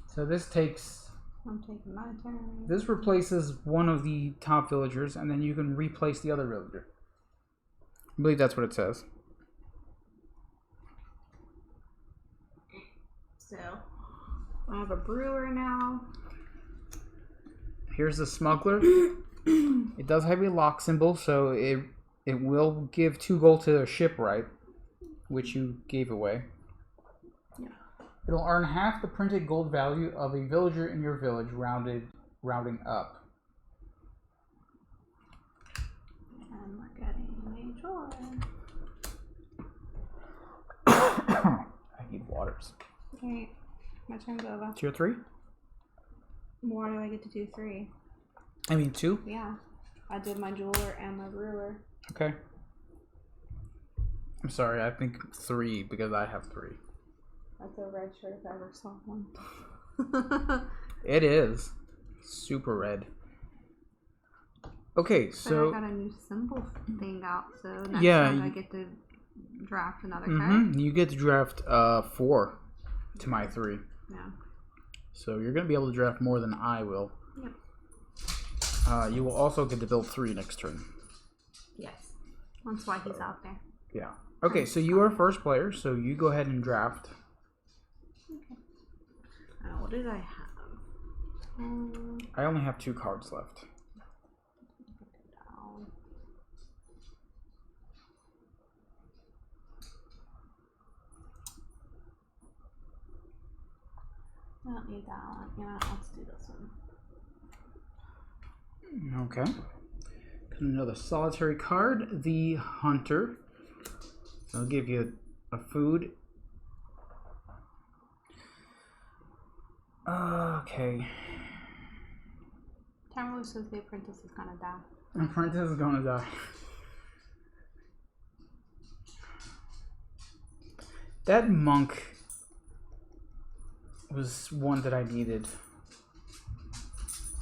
So this takes... I'm taking my turn. This replaces one of the top villagers, and then you can replace the other villager. I believe that's what it says. So I have a brewer now. Here's the smuggler. It does have a lock symbol, so it will give 2 gold to a shipwright, which you gave away. Yeah. It'll earn half the printed gold value of a villager in your village, rounding up. And we're getting a joy. I need waters. Okay, my turn's over. Tier 3? Why do I get to do 3? I mean 2? Yeah. I did my jeweler and my brewer. Okay. I'm sorry, I think 3 because I have 3. That's a red shirt if I ever saw one. It is. Super red. Okay, so... But I got a new symbol thing out, so next Yeah, time I get to draft another card. You get to draft 4 to my 3. Yeah. So you're going to be able to draft more than I will. Yep. You will also get to build 3 next turn. Yes. That's why he's out there. Yeah. Okay, so you are first player, so you go ahead and draft. Okay. What did I have? I only have 2 cards left. I don't need that one. Yeah, let's do this one. Okay. Another solitary card, the Hunter. I'll give you a food. Okay. Tamara says the apprentice is gonna die. Apprentice is gonna die. That monk was one that I needed.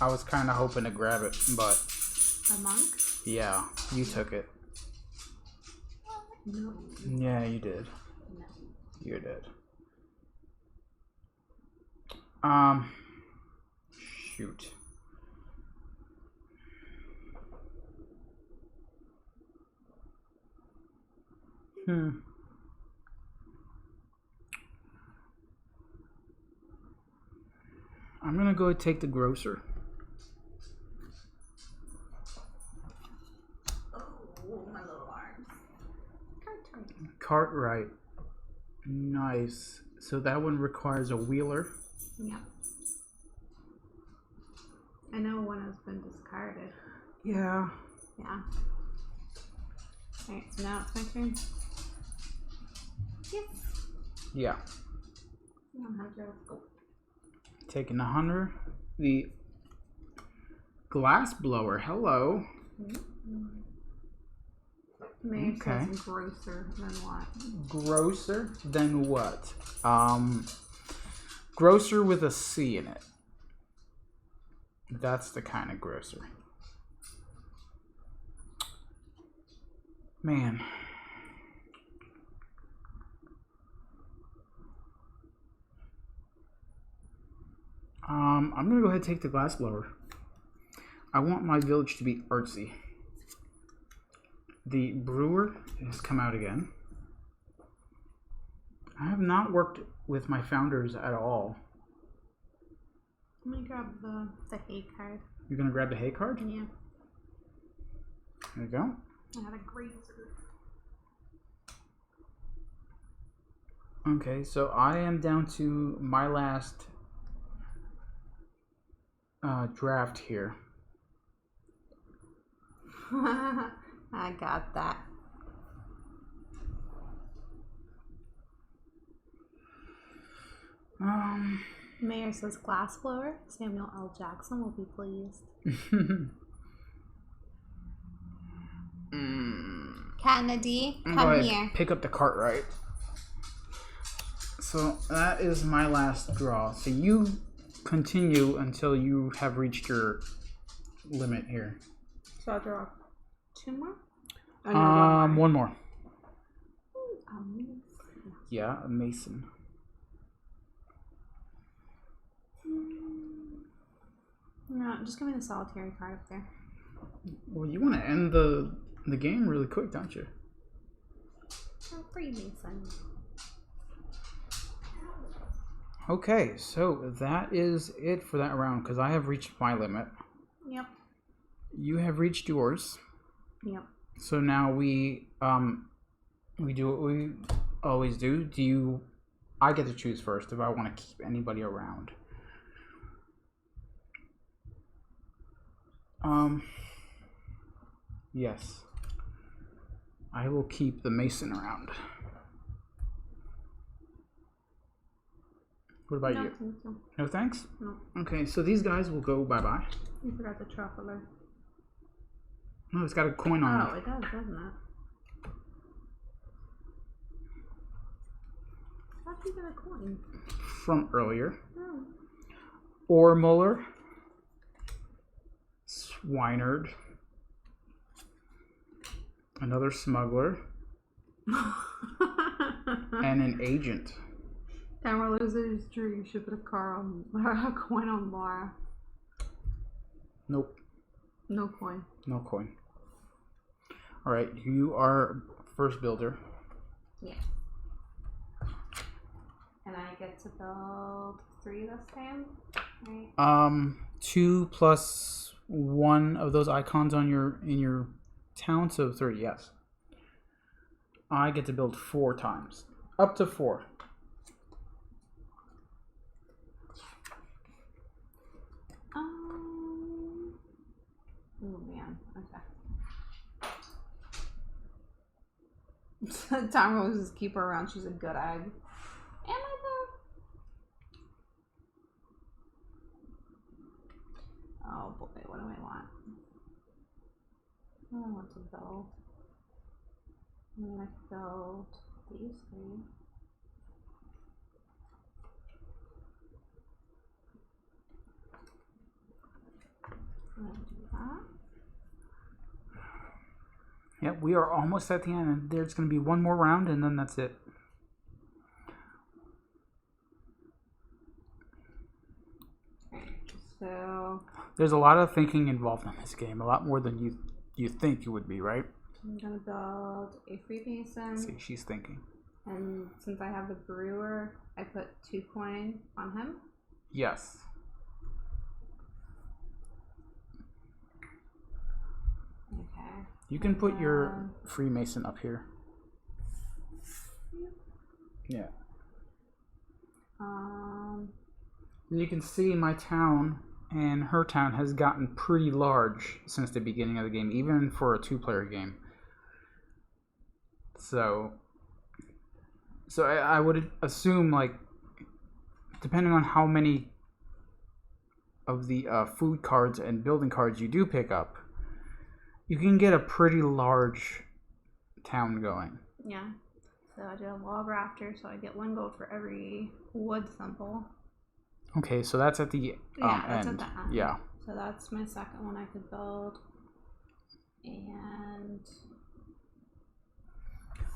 I was kind of hoping to grab it, but... A monk? Yeah, you took it. No. Yeah, you did. No. You did. Shoot. I'm gonna go take the grocer. Oh, my little arms. Cartwright. Nice. So that one requires a wheeler. Yeah. I know one has been discarded. Yeah. Yeah. Alright, so now it's my turn. Yes. Yeah. 100, let's go. Taking the hunter. The glass blower. Hello. Maybe Okay. says grosser than what? Grocer. Then what? Grocer with a C in it. That's the kind of grocer. Man. I'm gonna go ahead and take the glass blower. I want my village to be artsy. The brewer has come out again. I have not worked with my founders at all. I'm gonna grab the hay card. You're gonna grab the hay card? Yeah. There you go. I had a grazer. Okay, so I am down to my last draft here. I got that. Mayor says glass blower. Samuel L. Jackson will be pleased. Kennedy, Go come ahead, here. pick up the cart, right? So that is my last draw. So you continue until you have reached your limit here. So I'll draw 2 more? Oh, no, One more. Um, Yeah, a mason. no, just give me the solitary card up there. Well, you want to end the game really quick, don't you? Oh, free Mason. Okay, so that is it for that round because I have reached my limit. Yep. You have reached yours. Yep. So now we do what we always do. I get to choose first if I want to keep anybody around. Yes. I will keep the mason around. What about you? Thank you. No thanks? No. Okay, so these guys will go bye-bye. You forgot the traveler. No, it's got a coin on Oh, it does, doesn't it? How'd you get a coin? it from earlier. Oh. Ormuller. Swineherd. Another smuggler. And an agent. Tamara loses his dream. Should put a coin on Laura. Nope. No coin. No coin. Alright, you are first builder. Yeah. And I get to build 3 this time, right? 2 plus 1 of those icons on in your town, so 3, yes. I get to build 4 times. Up to 4. Oh man, okay. Time Rose just keep her around. She's a good egg. Am I though? Oh boy, what do I want? What do I want to build? I mean, I could build these 3. I'm gonna do that. Yep, we are almost at the end, and there's going to be one more round, and then that's it. So There's a lot of thinking involved in this game, a lot more than you think it would be, right? I'm gonna build a Freemason. See, she's thinking. And since I have the brewer, I put 2 coin on him. Yes. Okay. You can put your Freemason up here. Yeah. You can see my town and her town has gotten pretty large since the beginning of the game, even for a 2-player game. So I would assume, like, depending on how many of the food cards and building cards you do pick up, you can get a pretty large town going. Yeah. So I did a log rafter, so I get 1 gold for every wood symbol. Okay, so that's at the That's end. at the end. Yeah. So that's my second one I could build. And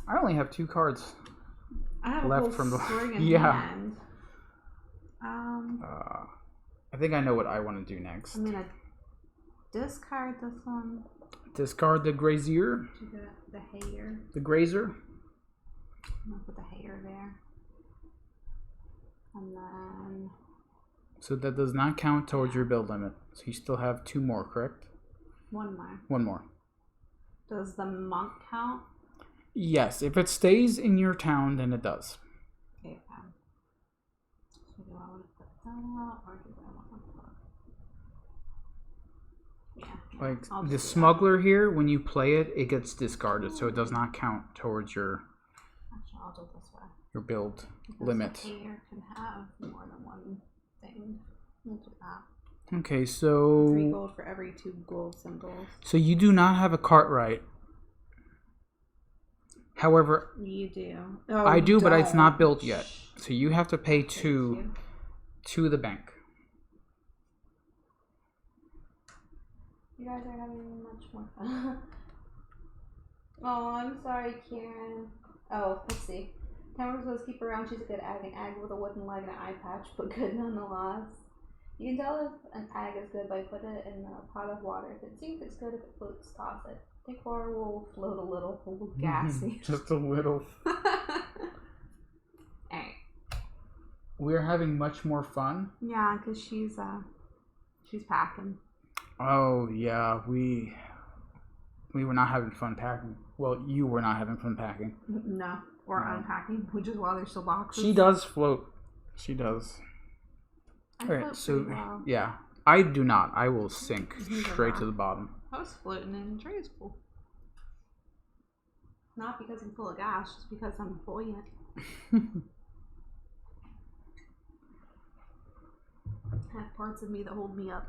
I only have 2 cards I have left a whole from the string in yeah. hand. I think I know what I want to do next. I'm gonna discard this one. Discard the grazier, To the hayer. the grazer. I'm gonna put the hayer there. And then So that does not count towards your build limit. So you still have 2 more, correct? 1 more. 1 more. Does the monk count? Yes, if it stays in your town, then it does. Okay. So do I want to put that out or do I want to put Like I'll the just do that. smuggler here, when you play it, it gets discarded, so it does not count towards your Actually, I'll do it this way. build Because limit. the player can have more than one thing. We'll do that. Okay, 3 so gold for every 2 gold symbols. you do not have a Cartwright. However, You do. Oh, I do, you but it's don't. not built yet. So you have to pay Thank 2 you. to the bank. You guys are having much more fun. Oh, I'm sorry, Kieran. Oh, let's see. Tamara says keep her around. She's a good ag. An ag with a wooden leg and an eye patch, but good nonetheless. You can tell if an ag is good by putting it in a pot of water. If it sinks, it's good. If it floats, toss it. Decor will float a little gassy. Just a little. Alright. We're having much more fun. Yeah, because she's packing. Oh yeah, we were not having fun packing. Well, you were not having fun packing. No, or No. unpacking, which is why there's still boxes. She does float. She does. I All float right, so pretty well. yeah, I do not. I will sink Neither straight do to I. the bottom. I was floating in Trey's pool. Not because I'm full of gas, just because I'm buoyant. I have parts of me that hold me up.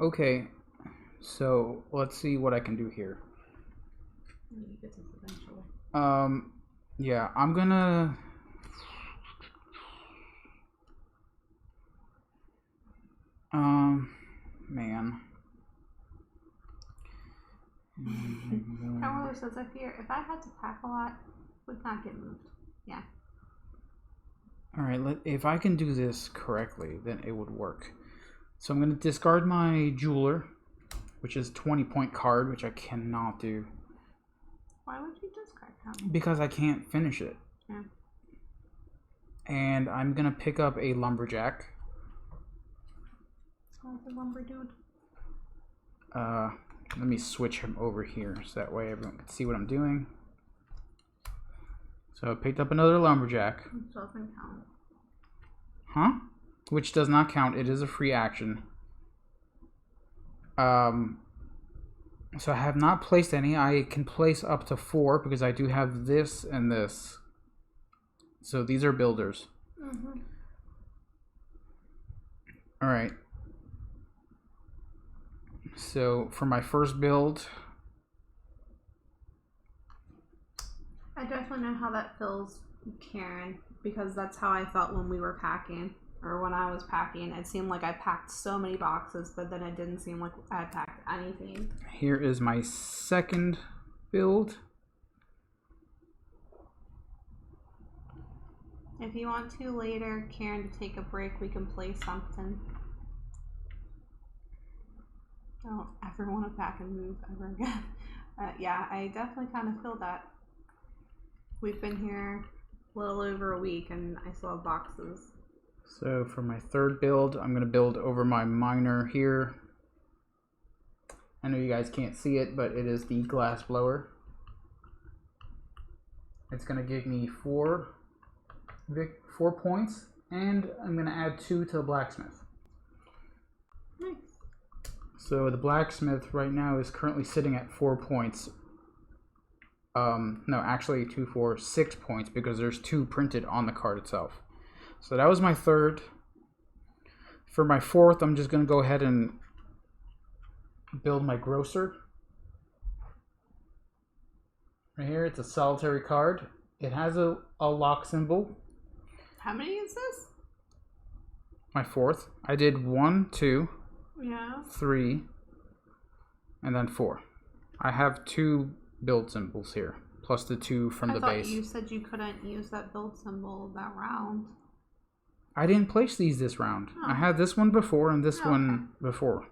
Okay, so let's see what I can do here. You get this eventually. Yeah, I'm gonna. Man. Carlo says, if I had to pack a lot, would not get moved. Yeah. All right, if I can do this correctly, then it would work. So I'm going to discard my jeweler, which is 20-point card, which I cannot do Why would you discard him? because I can't finish it. Yeah. And I'm going to pick up a lumberjack. It's not the lumber dude. Let me switch him over here so that way everyone can see what I'm doing. So I picked up another lumberjack. It doesn't count. Huh? Which does not count. It is a free action. So I have not placed any. I can place up to 4 because I do have this and this. So these are builders. Mm-hmm. All right. So for my first build, I definitely know how that feels, Karen, because that's how I felt when we were packing, or when I was packing. It seemed like I packed so many boxes, but then it didn't seem like I packed anything. here is my second build. If you want to later, Karen, to take a break, we can play something. I don't ever want to pack and move ever again. Yeah, I definitely kind of feel that. We've been here a little over a week and I still have boxes. So for my third build, I'm going to build over my miner here. I know you guys can't see it, but it is the glass blower. It's going to give me 4 points, and I'm going to add 2 to the blacksmith. Nice. So the blacksmith right now is currently sitting at 4 points. No, actually 2, 4, 6 points because there's 2 printed on the card itself. So that was my third. For my fourth, I'm just going to go ahead and build my grocer. Right here, it's a solitary card. It has a lock symbol. How many is this? My fourth. I did 1, 2, Yeah. 3, and then 4. I have 2 build symbols here, plus the 2 from the I thought base. you said you couldn't use that build symbol that round. I didn't place these this round. Oh. I had this one before and this Oh, one before.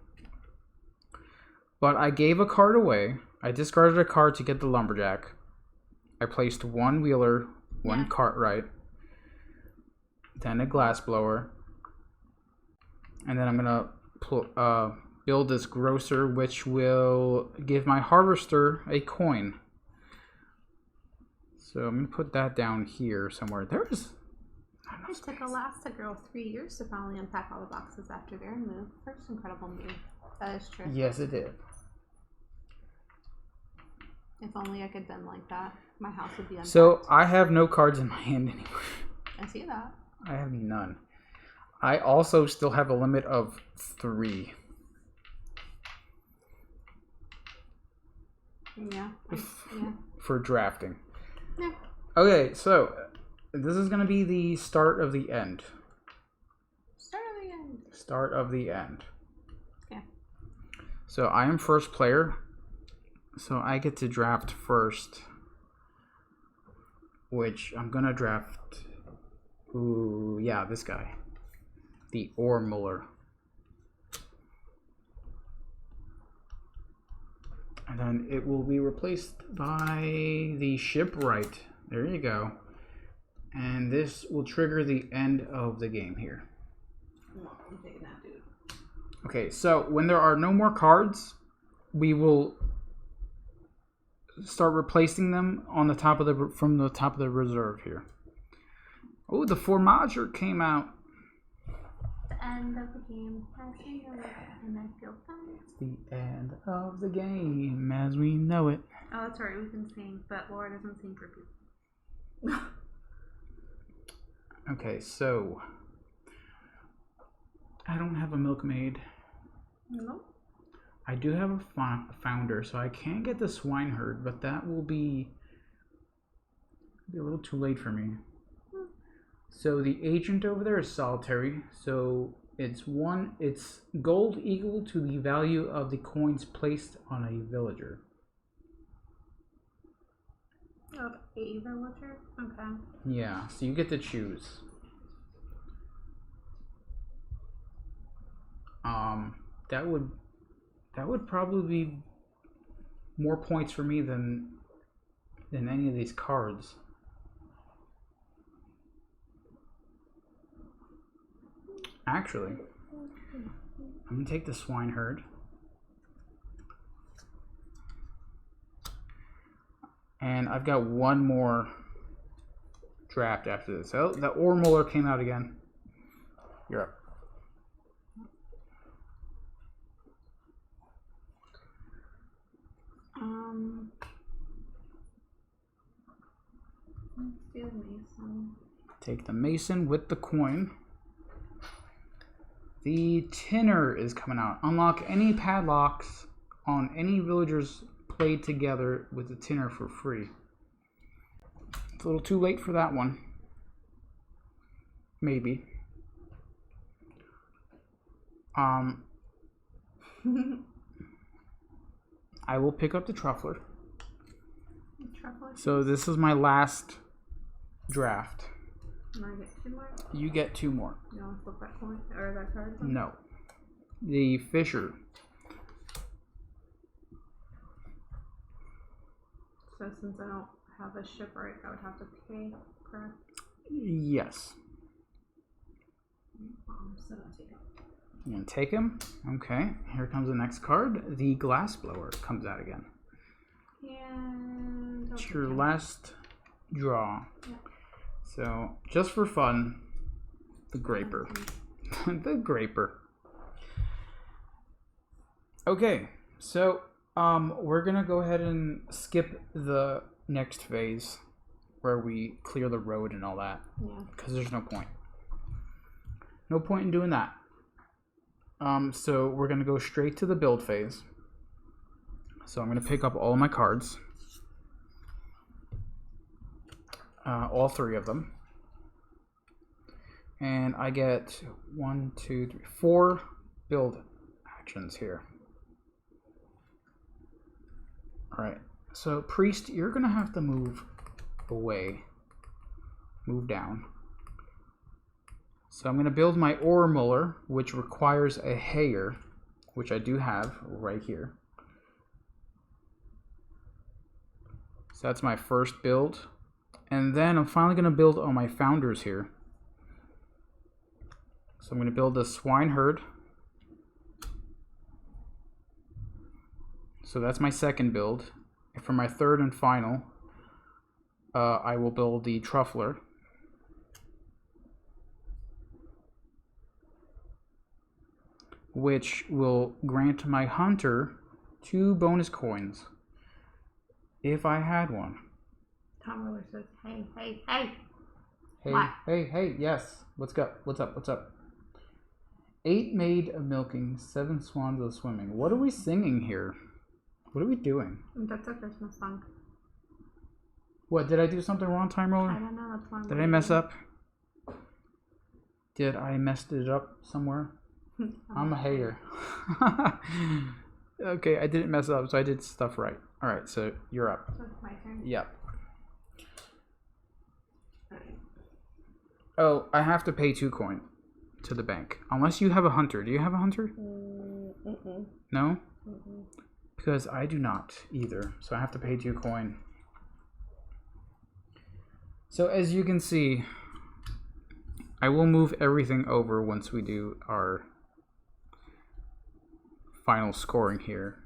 But I gave a card away. I discarded a card to get the lumberjack. I placed 1 wheeler, 1 Yeah. Cartwright, then a glass blower, and then I'm gonna build this grocer, which will give my harvester a coin. So I'm gonna put that down here somewhere. Not enough It took space. Elastigirl 3 years to finally unpack all the boxes after their move. First incredible move. That is true. Yes, it did. If only I could bend like that, my house would be unpacked. So I have no cards in my hand anymore. I see that. I have none. I also still have a limit of 3. Yeah. Yeah. For drafting. Yeah. Okay, so this is going to be the start of the end. Start of the end. Start of the end. Okay. So I am first player. So I get to draft first. Which I'm going to draft. Ooh, yeah, this guy. The Ormuller. And then it will be replaced by the Shipwright. There you go. And this will trigger the end of the game here. No, I'm taking that, dude. Okay, so when there are no more cards, we will start replacing them on the top of the from the top of the reserve here. Oh, the Formager came out. The end of the game has been over, and I feel fine. The end of the game as we know it. Oh, that's right. We can sing, but Laura doesn't sing for people. Okay, so I don't have a milkmaid. No. I do have a founder, so I can get the swineherd, but that will be a little too late for me. So the agent over there is solitary, so it's gold equal to the value of the coins placed on a villager. Of a villager? Okay. Yeah, so you get to choose. That would probably be more points for me than any of these cards. Actually, I'm gonna take the swineherd. And I've got one more draft after this. Oh, the Ormuller came out again. You're up. Let's do the Mason. Take the Mason with the coin. The Tinner is coming out. Unlock any padlocks on any villagers played together with the Tinner for free. It's a little too late for that one. Maybe. I will pick up the Truffler. So this is my last draft. And I get 2 more? You get 2 more. You want to flip that coin or that card? No. The Fisher. So since I don't have a shipwright, I would have to pay, correct? Yes. So I'll take it. You gonna take him? Okay. Here comes the next card. The Glassblower comes out again. And It's your last draw. Yeah. So, just for fun, the Graper. The Graper. Okay, so we're gonna go ahead and skip the next phase where we clear the road and all that. Yeah. Because there's no point. No point in doing that. So we're gonna go straight to the build phase. So I'm gonna pick up all my cards. All 3 of them. And I get 1, 2, 3, 4 build actions here. Alright, so Priest, you're gonna have to move away. Move down. So I'm gonna build my Ormuller, which requires a Hayer, which I do have right here. So that's my first build. And then I'm finally going to build on my founders here. So I'm going to build a swineherd. So that's my second build. And for my third and final, I will build the truffler. which will grant my hunter 2 bonus coins if I had one. Tom Roller says, hey, hey, hey. Hey, What? hey, yes. What's up? 8 made of milking, 7 swans of swimming. What are we singing here? What are we doing? That's a Christmas song. What, did I do something wrong, Time Roller? I don't know. That's one. Did I mess up? Did I messed it up somewhere? I'm a hater. Okay, I didn't mess up, so I did stuff right. Alright, so you're up. So it's my turn. Yep. Alright. Oh, I have to pay 2 coin to the bank. Unless you have a hunter. Do you have a hunter? No? Because I do not either. So I have to pay 2 coin. So as you can see, I will move everything over once we do our final scoring here.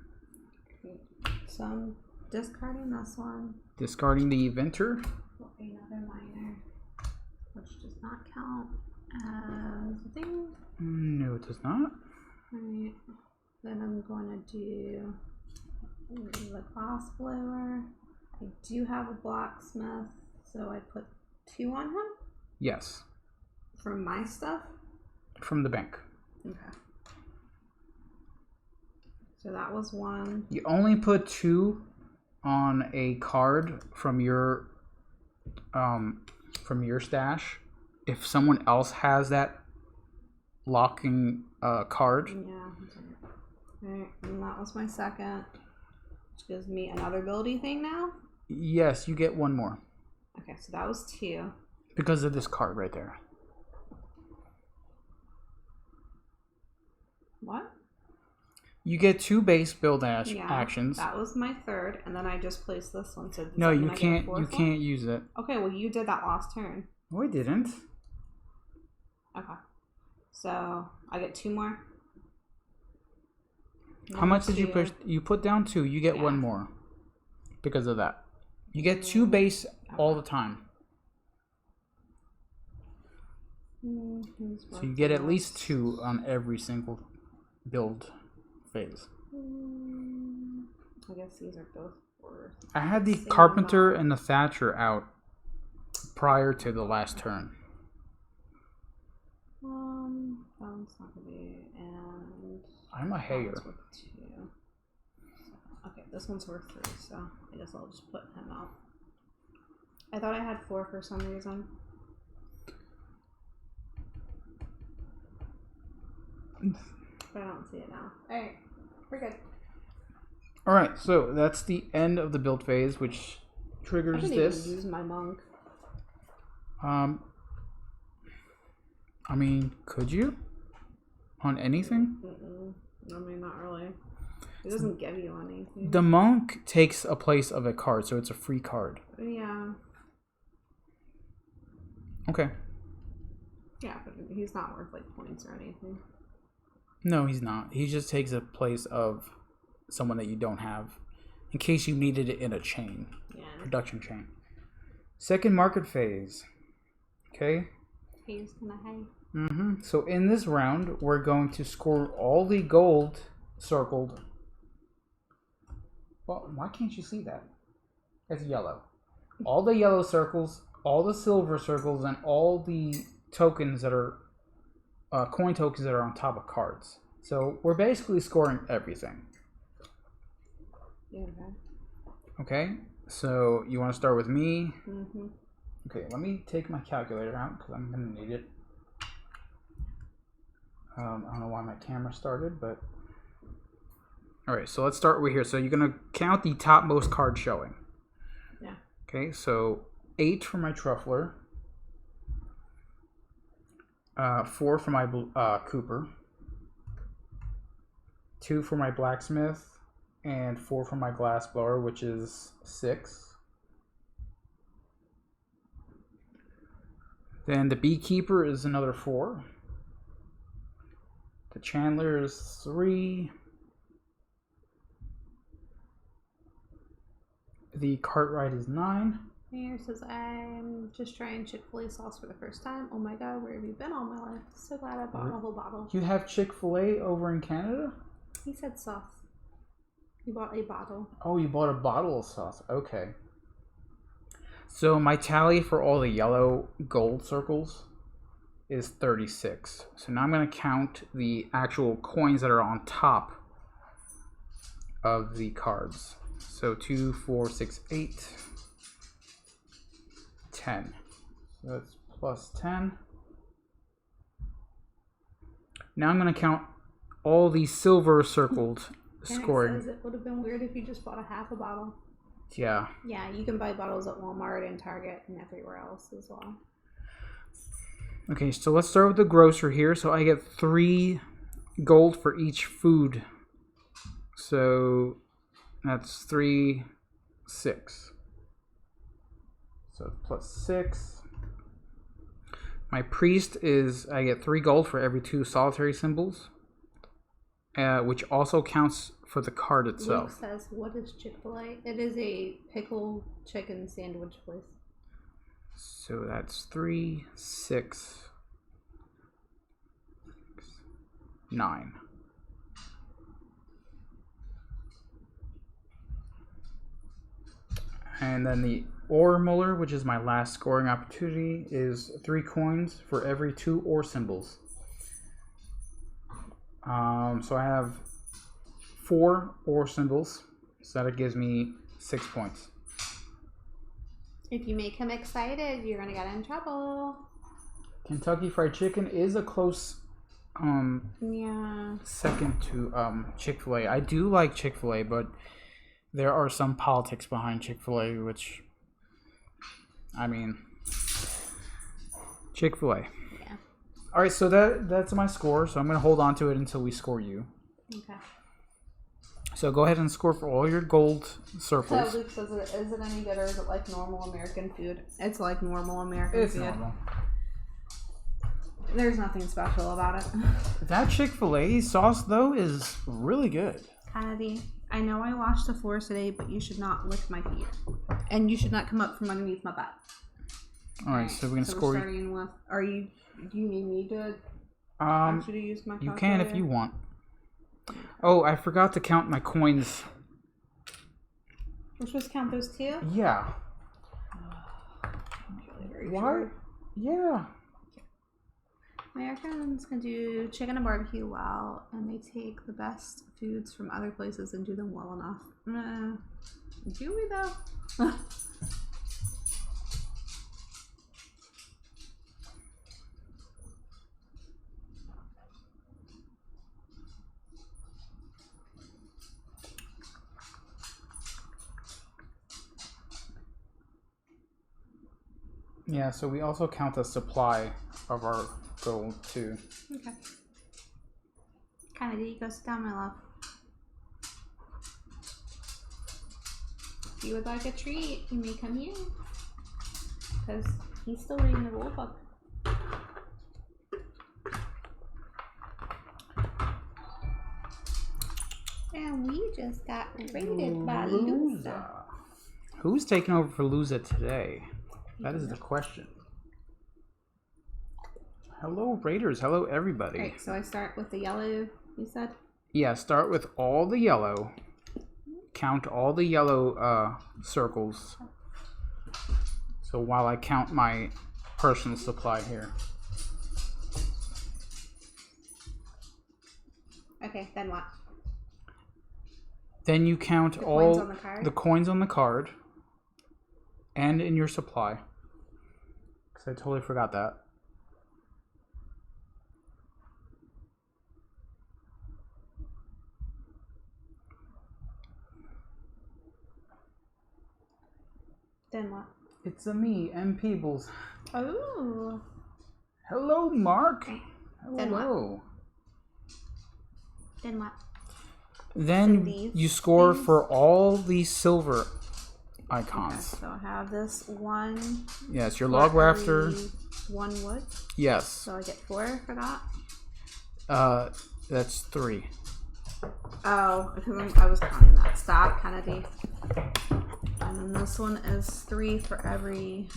So I'm discarding this one. Discarding the eventer. Another minor, which does not count as a thing. No, it does not. Alright. Then I'm going to do the glass blower. I do have a blacksmith, so I put 2 on him Yes. from my stuff. From the bank. Okay. So that was 1. You only put 2 on a card from your stash. If someone else has that locking card. Yeah. Alright, and that was my second, which gives me another ability thing now. Yes, you get 1 more. Okay, so that was 2. Because of this card right there. What? You get 2 base build Yeah, actions. that was my third, and then I just placed this one. So does No, that you mean I get a can't. fourth You one? can't use it. Okay, well you did that last turn. No, I didn't. Okay, so I get 2 more. How much did you 2. push? You put down 2. You get 1 Yeah. more. Because of that, you get 2 base all the time. So you get at least 2 on every single build phase. I guess these are both worth. I had the Same carpenter amount. and the thatcher out prior to the last turn. That one's not gonna be, and I'm a that hater. one's worth 2. Okay, this one's worth 3, so I guess I'll just put him out. I thought I had 4 for some reason. But I don't see it now. Alright, we're good. Alright, so that's the end of the build phase, which I triggers didn't this. even use my monk. I mean, could you? On anything? I mean, not really. It doesn't give you anything. The monk takes a place of a card, so it's a free card. Yeah. Okay. Yeah, but he's not worth like points or anything. No, he's not. He just takes a place of someone that you don't have, in case you needed it in a chain, Yeah. production chain. Second market phase. Okay. He's gonna hang. So in this round, we're going to score all the gold circled. Well, why can't you see that? It's yellow. All the yellow circles, all the silver circles, and all the tokens that are coin tokens that are on top of cards. So we're basically scoring everything. Yeah. Okay. So you want to start with me? Mm-hmm. Okay. Let me take my calculator out because I'm gonna need it. I don't know why my camera started, but all right. So let's start over here. So you're gonna count the topmost card showing. Yeah. Okay. So 8 for my truffler. 4 for my Cooper. 2 for my blacksmith. And 4 for my glass blower, which is 6. Then the beekeeper is another 4. The chandler is 3. The cartwright is 9. Mayor says, I'm just trying Chick-fil-A sauce for the first time. Oh my god, where have you been all my life? So glad I bought a whole bottle. You have Chick-fil-A over in Canada? He said sauce. He bought a bottle. Oh, you bought a bottle of sauce. Okay. So my tally for all the yellow gold circles is 36. So now I'm going to count the actual coins that are on top of the cards. So 2, 4, 6, 8, 10. So that's plus 10. Now I'm going to count all the silver circled scoring. Says it would have been weird if you just bought a half a bottle. Yeah. Yeah, you can buy bottles at Walmart and Target and everywhere else as well. Okay, so let's start with the grocer here. So I get 3 gold for each food. So that's 3, 6. So plus 6. My priest is, I get 3 gold for every 2 solitary symbols, which also counts for the card itself. Luke says, what is Chick-fil-A? It is a pickle chicken sandwich place. So that's 3, 6, 9. And then the ore muller, which is my last scoring opportunity, is 3 coins for every 2 ore symbols. So I have 4 ore symbols, so that gives me 6 points. If you make him excited, you're gonna get in trouble. Kentucky Fried Chicken is a close Yeah. second to Chick-fil-A. I do like Chick-fil-A, but there are some politics behind Chick-fil-A, which, I mean, Chick-fil-A. Yeah. All right, so that's my score. So I'm going to hold on to it until we score you. Okay. So go ahead and score for all your gold So circles. Luke says, is it any good or is it like normal American food? It's like normal American food. Normal. There's nothing special about it. That Chick-fil-A sauce, though, is really good. Kennedy, I know I washed the floors today, but you should not lick my feet. And you should not come up from underneath my butt. All right, so we're going to score We're you. starting with, do you need me to Um, to use my you can if calculator? you want. Oh, I forgot to count my coins. We're supposed to count those too? Yeah. Very Why? sure. Yeah. Americans can do chicken and barbecue well, and they take the best foods from other places and do them well enough. Do we though? Yeah, so we also count the supply of our gold, too. Okay. Kennedy, go sit down, my love. If you would like a treat, you may come here. Because he's still reading the rule book. And we just got raided by Lusa. Who's taking over for Lusa today? That is the question. Hello, Raiders. Hello, everybody. Alright, so I start with the yellow, you said? Yeah, start with all the yellow. Count all the yellow circles. So while I count my personal supply here. Okay, then what? Then you count The all coins on the card? the coins on the card and in your supply. Because I totally forgot that. Then what? It's a me, M. Peebles. Oh. Hello, Mark. Then what? Hello. Then what? Then these you score things? for all the silver Okay, icons. so I have this one. Yes, your log rafter. every One wood. Yes. So I get 4 for that. That's 3. Oh, because I was counting that. Stop, Kennedy. And then this one is 3 for every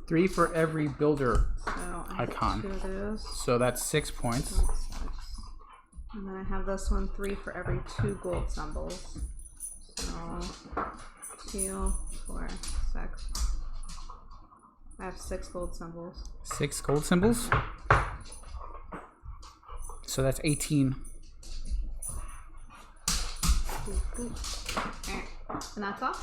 3 for every builder so I have icon. 2 of those. So that's 6 points. That's 6. And then I have this one 3 for every 2 gold symbols. So 2, 4, 6. I have 6 gold symbols. 6 gold symbols. So that's 18. And that's all.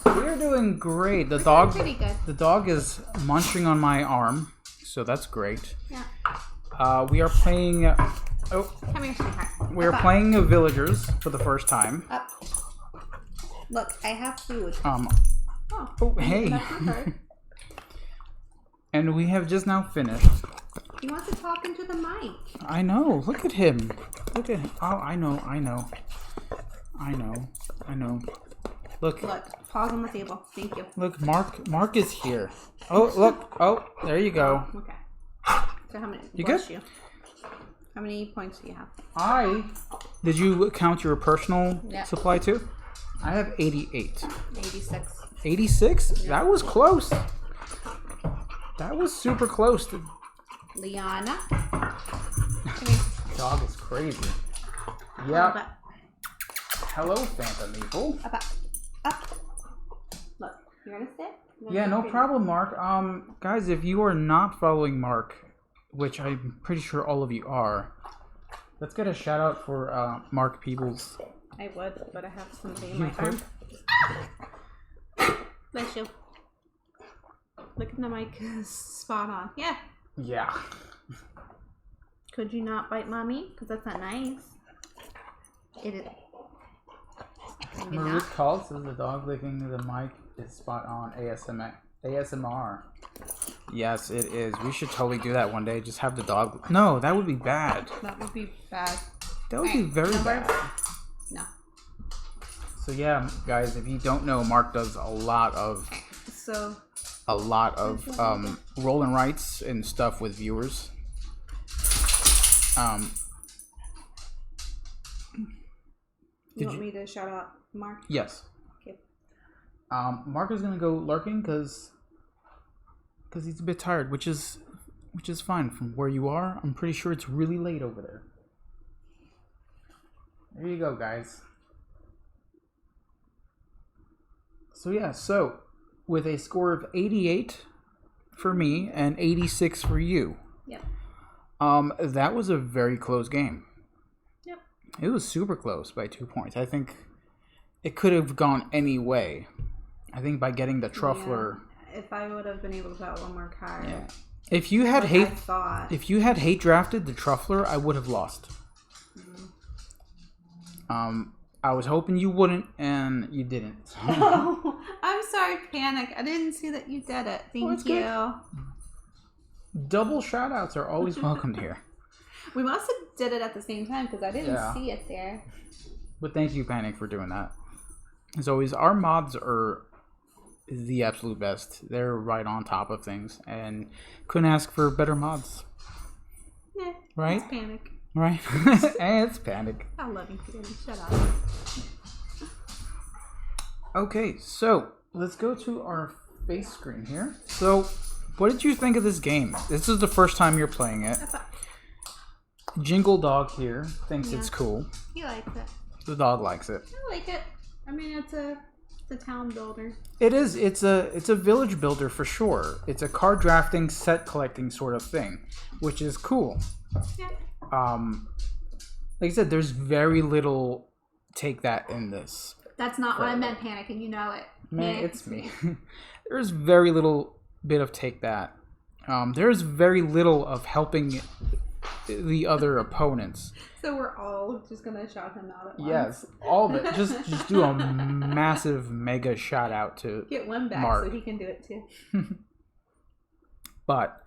We're doing great. Pretty good. The dog is munching on my arm, so that's great. Yeah. We are playing. Come here, sweetheart. We're Up, playing Villagers for the first time. Up. Look, I have food. Oh, hey. That's my card. And we have just now finished. He wants to talk into the mic. I know. Look at him. Look at him. Oh, I know. Look. Look, pause on the table. Thank you. Look, Mark is here. Oh, look. Oh, there you go. Okay. So how many? You bless good? You. How many points do you have? Did you count your personal Yeah. supply too? I have 88. 86. 86? That was close. That was super close. The Liana. Come here. dog is crazy. Up, Yep. up, Hello, Phantom Evil. up, up, up. Look, you gonna sit? Yeah, no problem, Mark. Guys, if you are not following Mark, which I'm pretty sure all of you are, let's get a shout out for Mark Peebles. I would, but I have somebody in You my could? arm. Bless you. Look at the mic. Spot on. Yeah. Yeah. Could you not bite mommy? Because that's not nice. It is. Can you Marie not? Call says the dog licking the mic is spot on. ASMR. Yes, it is. We should totally do that one day. Just have the dog. No, that would be bad. That would be bad. That would be very Number? bad. No. So yeah, guys, if you don't know, Mark does a lot of So roll and writes and stuff with viewers. you want me to shout out Mark? Yes. Okay. Mark is gonna go lurking because he's a bit tired, which is fine. From where you are, I'm pretty sure it's really late over there. There you go, guys. So yeah, with a score of 88 for me and 86 for you. Yep. That was a very close game. Yep. It was super close by 2 points. I think it could have gone any way. I think by getting the truffler. Yeah. If I would have been able to get one more card. Yeah. If you had I thought. if you had hate drafted the truffler, I would have lost. I was hoping you wouldn't, and you didn't. Oh, I'm sorry, Panic. I didn't see that you did it. Thank you. Good. Double shout outs are always welcomed here. We must have did it at the same time because I didn't Yeah. see it there. But thank you, Panic, for doing that. As always, our mods are the absolute best. They're right on top of things, and couldn't ask for better mods. Yeah. Right? It's Panic. Right? And it's Panic. I love you, Panic. Shut up. Okay, so let's go to our face screen here. So, what did you think of this game? This is the first time you're playing it. Jingle Dog here thinks it's cool. He likes it. The dog likes it. I like it. I mean, it's a town builder. It is. It's a village builder for sure. It's a card drafting, set collecting sort of thing, which is cool. Yeah. Like I said, there's very little take that in this. That's not what I meant, Panic, and you know it. Man, Panic. it's me. There's very little bit of take that. There's very little of helping the other opponents. So we're all just gonna shout him out at once. Yes, all of it. Just do a massive mega shout out to Get one back Mark. so he can do it too. But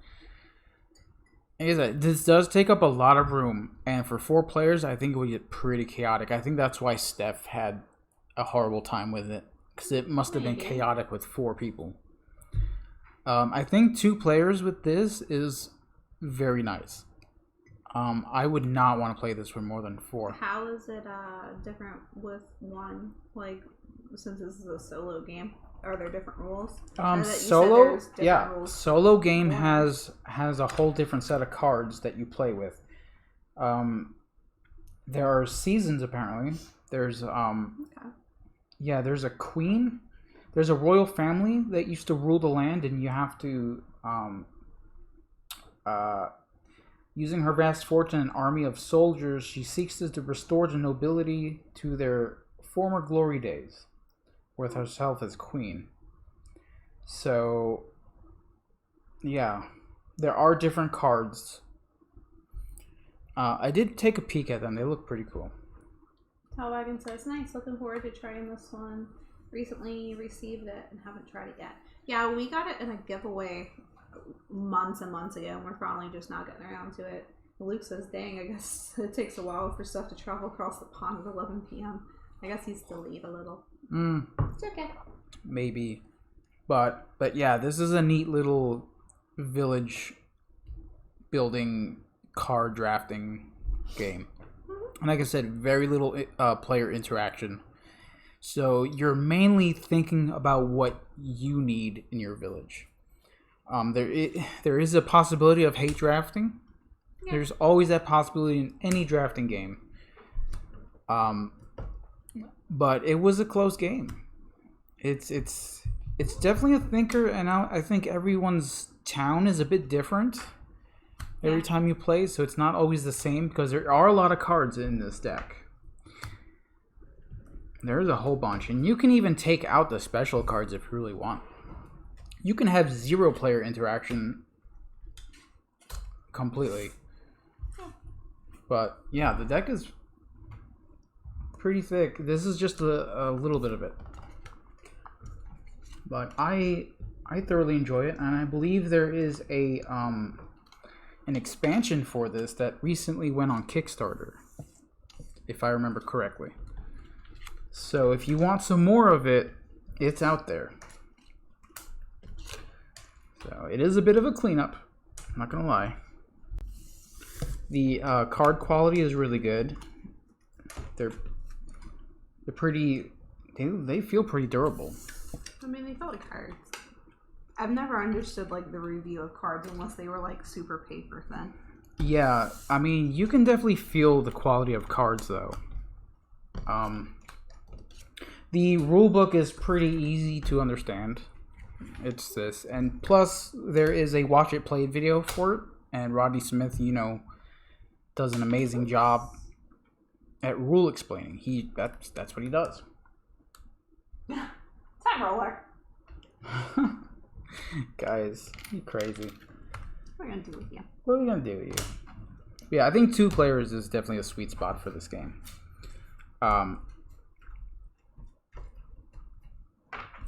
like I said, this does take up a lot of room, and for 4 players, I think it would get pretty chaotic. I think that's why Steph had a horrible time with it, because it must have been Maybe. chaotic with 4 people. I think 2 players with this is very nice. I would not want to play this with more than 4. How is it different with one? Like, since this is a solo game, are there different rules? Solo, Rules. solo game has a whole different set of cards that you play with. There are seasons apparently. There's there's a queen. There's a royal family that used to rule the land, and you have to using her vast fortune and army of soldiers, she seeks to restore the nobility to their former glory days, with herself as queen. So, yeah, there are different cards. I did take a peek at them. They look pretty cool. Talwagon says, nice, looking forward to trying this one. Recently received it and haven't tried it yet. Yeah, we got it in a giveaway months and months ago, and we're finally just not getting around to it. Luke says, dang, I guess it takes a while for stuff to travel across the pond at 11 p.m. I guess he's delayed a little. It's okay. Maybe. But yeah, this is a neat little village building card drafting game. And like I said, very little player interaction. So you're mainly thinking about what you need in your village. There is a possibility of hate drafting. Yeah. There's always that possibility in any drafting game. But it was a close game. It's definitely a thinker, and I think everyone's town is a bit different every time you play, so it's not always the same because there are a lot of cards in this deck. There's a whole bunch, and you can even take out the special cards if you really want. You can have 0 player interaction completely. But yeah, the deck is pretty thick. This is just a little bit of it. But I thoroughly enjoy it, and I believe there is an expansion for this that recently went on Kickstarter, if I remember correctly. So if you want some more of it, it's out there. So it is a bit of a cleanup, I'm not gonna lie. The card quality is really good. They're pretty. They feel pretty durable. I mean, they feel like cards. I've never understood like the review of cards unless they were like super paper thin. Yeah, I mean, you can definitely feel the quality of cards though. The rulebook is pretty easy to understand. It's this, and plus there is a watch it played video for it, and Rodney Smith, does an amazing job at rule explaining. That's what he does. Time roller. Guys, you crazy. What are we gonna do with you? What are we gonna do with you? Yeah, I think 2 players is definitely a sweet spot for this game.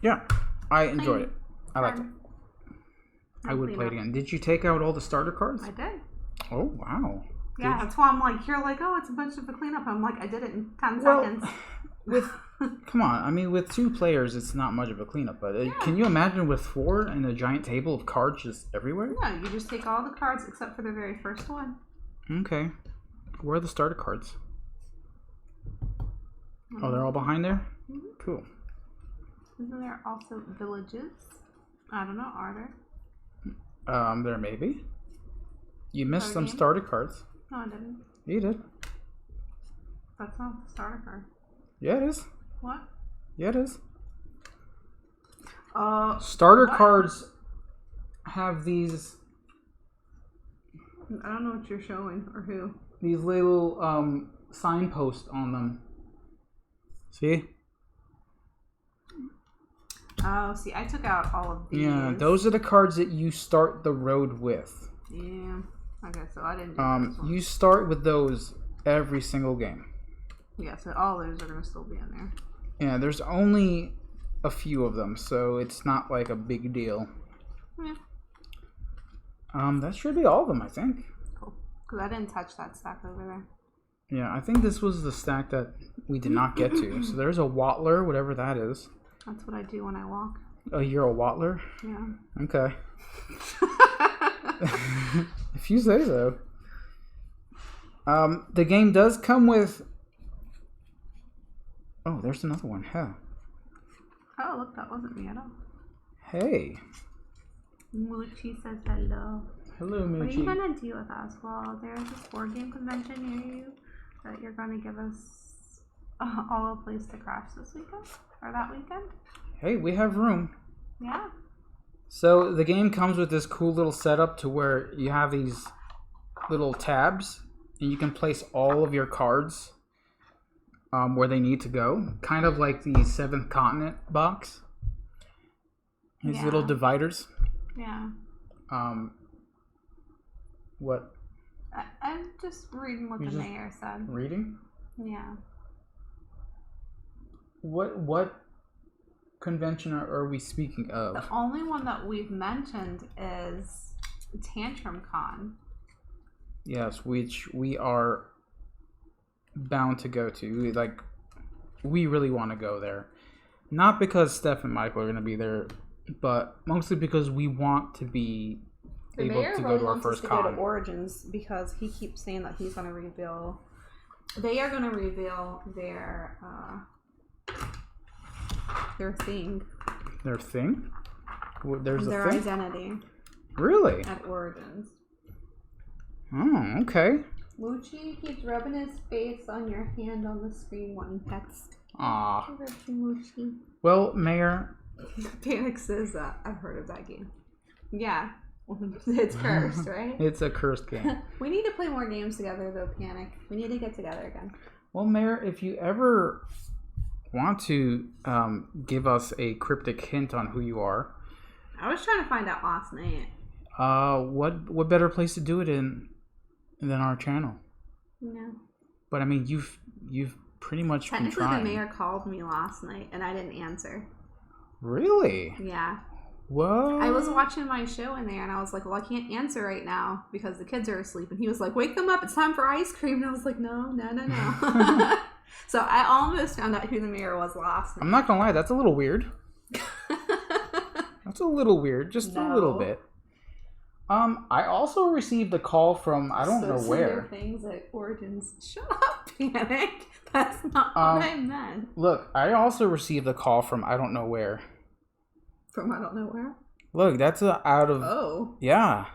Yeah, I enjoyed it. I liked it. I would play it again. Did you take out all the starter cards? I did. Oh, wow. Yeah, that's why I'm like, you're like, oh, it's a bunch of a cleanup. I'm like, I did it in 10 seconds. Come on, I mean, with 2 players, it's not much of a cleanup. But can you imagine with 4 and a giant table of cards just everywhere? No, you just take all the cards except for the very first one. Okay. Where are the starter cards? Oh, they're all behind there? Mm-hmm. Cool. Isn't there also villages? I don't know, are there? There may be. You missed some starter cards. No, I didn't. You did. That's not the starter card. Yeah, it is. What? Yeah, it is. Starter cards have these. I don't know what you're showing or who. These little signposts on them. See? Oh, see, I took out all of these. Yeah, those are the cards that you start the road with. Yeah. Okay, so I didn't do this one. You start with those every single game. Yeah, so all those are going to still be in there. Yeah, there's only a few of them, so it's not like a big deal. Yeah. That should be all of them, I think. Cool. Because I didn't touch that stack over there. Yeah, I think this was the stack that we did not get to. So there's a Wattler, whatever that is. That's what I do when I walk. Oh, you're a Wattler? Yeah. Okay. If you say so. The game does come with. Oh, there's another one. Huh. Oh, look, that wasn't me at all. Hey. Moochie says hello. Hello, What are you Moochie. gonna do with us? Well, there's this board game convention near you that you're gonna give us all a place to crash this weekend or that weekend. Hey, we have room. Yeah. So the game comes with this cool little setup to where you have these little tabs and you can place all of your cards where they need to go. Kind of like the Seventh Continent box. These little dividers. Yeah. What? I'm just reading what You're the just mayor said. Reading? Yeah. What convention are we speaking of? The only one that we've mentioned is Tantrum Con. Yes, which we are bound to go to. We really want to go there. Not because Steph and Michael are going to be there, but mostly because we want to be able to go to our first con. Go to Origins because he keeps saying that he's going to reveal. They are going to reveal their thing. Their thing? There's their a thing? identity. Really? At Origins. Oh, okay. Moochie keeps rubbing his face on your hand on the screen when he texts. Aw. Moochie. Well, Mayor. Panic says that. I've heard of that game. Yeah. It's cursed, right? It's a cursed game. We need to play more games together, though, Panic. We need to get together again. Well, Mayor, if you ever want to give us a cryptic hint on who you are, I was trying to find out last night. what better place to do it in than our channel? No. But I mean, you've pretty much been Technically, trying. the mayor called me last night, and I didn't answer. Really? Yeah. Whoa. I was watching my show in there, and I was like, well, I can't answer right now because the kids are asleep. And he was like, wake them up. It's time for ice cream. And I was like, no. So I almost found out who the mayor was last night. I'm not gonna lie, that's a little weird. That's a little weird, just a little bit. I also received a call from I don't know where. Things at Origins. Shut up, Panic. That's not what I meant. Look, I also received a call from I don't know where. From I don't know where. Look, that's a out of. Oh. Yeah.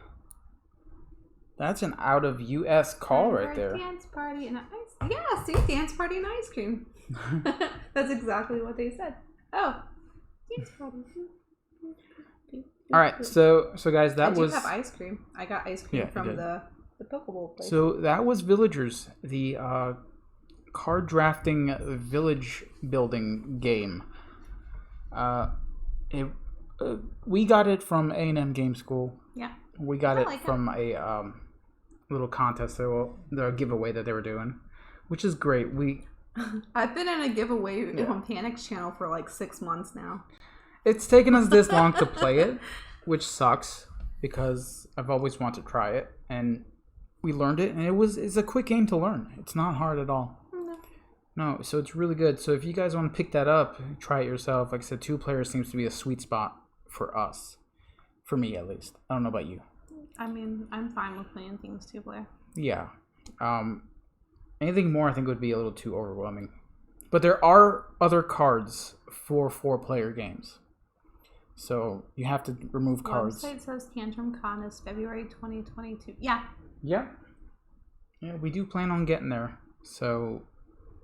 That's an out of U.S. call right there. Dance party and ice. Yeah, see, dance party and ice cream. That's exactly what they said. Oh, dance party. All right, so guys, that was. I do have ice cream. I got ice cream from the Pokeball place. So that was Villagers, the card drafting village building game. We got it from A&M Game School. Yeah. We got it from a little contest, the giveaway that they were doing, which is great. I've been in a giveaway on Panic's channel for like 6 months now. It's taken us this long to play it, which sucks because I've always wanted to try it, and we learned it, and it's a quick game to learn. It's not hard at all. No, so it's really good. So if you guys want to pick that up, try it yourself. Like I said, 2 players seems to be a sweet spot for us. For me, at least. I don't know about you. I mean, I'm fine with playing things 2-player. Yeah. Anything more, I think, would be a little too overwhelming. But there are other cards for 4-player games. So you have to remove cards. The website says Tantrum Con is February 2022. Yeah. Yeah. Yeah, we do plan on getting there. So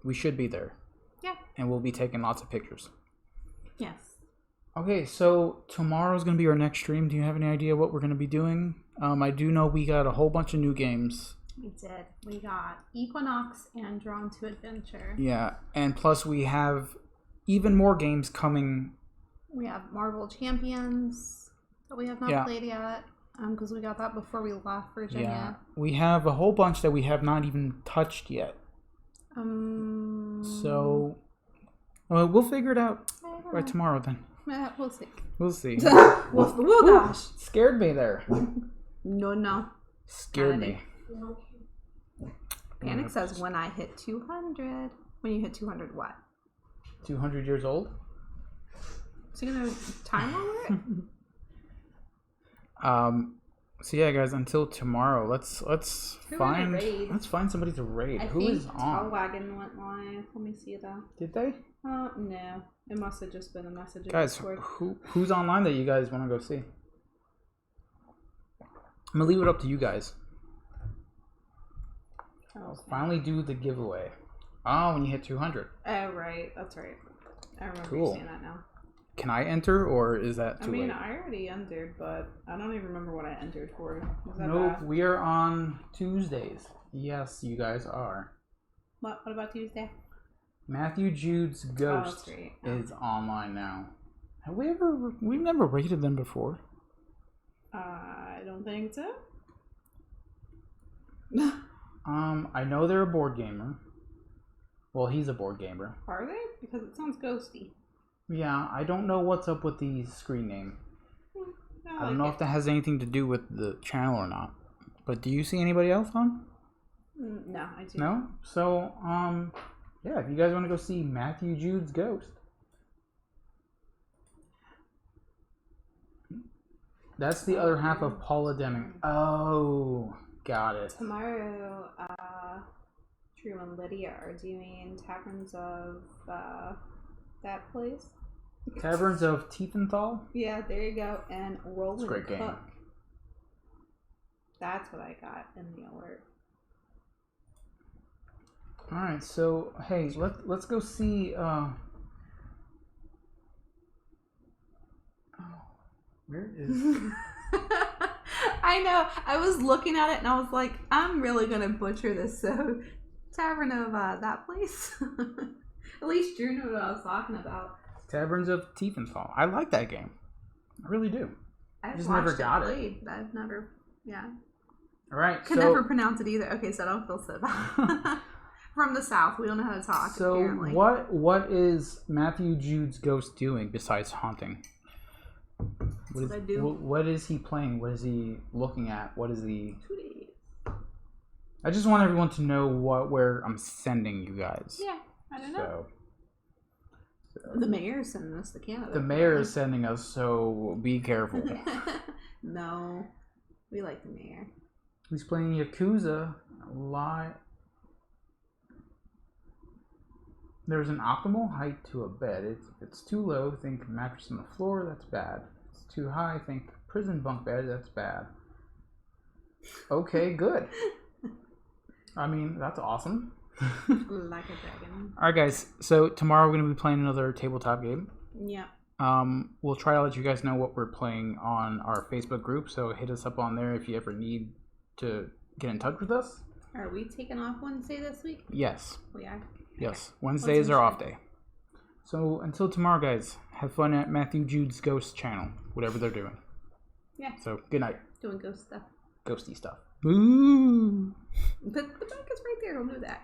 we should be there. Yeah. And we'll be taking lots of pictures. Yes. Okay, so tomorrow's going to be our next stream. Do you have any idea what we're going to be doing? I do know we got a whole bunch of new games. We did. We got Equinox and Drawn to Adventure. Yeah, and plus we have even more games coming. We have Marvel Champions that we have not played yet because we got that before we left Virginia. Yeah, we have a whole bunch that we have not even touched yet. So we'll figure it out by tomorrow then. We'll see. We'll see. Gosh. Scared me there. No. Scared me. Panic says when I hit 200. When you hit 200 what? 200 years old? Is he going to time over it? So yeah, guys. Until tomorrow, let's Who are find gonna raid? let's find somebody to raid. I Who think is on? Wagon went live. Let me see though. Did they? No. It must have just been a message. in Guys, Discord. who's online that you guys want to go see? I'm gonna leave it up to you guys. Oh, Finally do the giveaway. Oh, when you hit 200. oh, right. That's right. I remember Cool. saying that now. Can I enter, or is that too late? I already entered, but I don't even remember what I entered for. Was that Nope, bad? we are on Tuesdays. Yes, you guys are. What about Tuesday? Matthew Jude's Ghost that's right. is online now. Have we ever? We've never rated them before. I don't think so. I know they're a board gamer. Well, he's a board gamer. Are they? Because it sounds ghosty. Yeah, I don't know what's up with the screen name. I don't know if that. that has anything to do with the channel or not. But do you see anybody else on? No, I do. No? So, yeah, if you guys want to go see Matthew Jude's Ghost. That's the other half of Paula Deming. Oh, got it. Tomorrow, Drew and Lydia are doing Taverns of that place. Taverns of Tiefenthal? Yeah, there you go. And Roll It's a and great game. Cook. That's what I got in the alert. Alright, so, hey, let's go see, where is... I know. I was looking at it and I was like, I'm really gonna butcher this. So, Tavern of that place. At least Drew knew what I was talking about. Taverns of Tiefenthal. I like that game. I really do. I've Just never watched got it. played, but I've never, Alright, can never pronounce it either. Okay, so I don't feel so bad. From the South, we don't know how to talk. So apparently. what is Matthew Jude's Ghost doing besides haunting? What I do. What is he playing? What is he looking at? What is he? 2 days. I just want everyone to know where I'm sending you guys. Yeah, I don't know. So The mayor's sending us to Canada. the mayor is sending us, so be careful. No, we like the mayor. He's playing Yakuza live. There's an optimal height to a bed. If it's too low, think mattress on the floor, that's bad. If it's too high, think prison bunk bed, that's bad. Okay, good. I mean, that's awesome. Like a dragon. Alright guys, so tomorrow we're going to be playing another tabletop game. Yeah. We'll try to let you guys know what we're playing on our Facebook group, so hit us up on there if you ever need to get in touch with us. Are we taking off Wednesday this week? Yes. We are. Yes, Wednesday is our off day. So until tomorrow, guys, have fun at Matthew Jude's Ghost channel, whatever they're doing. Yeah. So good night. Doing ghost stuff. Ghosty stuff. Ooh. But the mic is right there. Don't do that.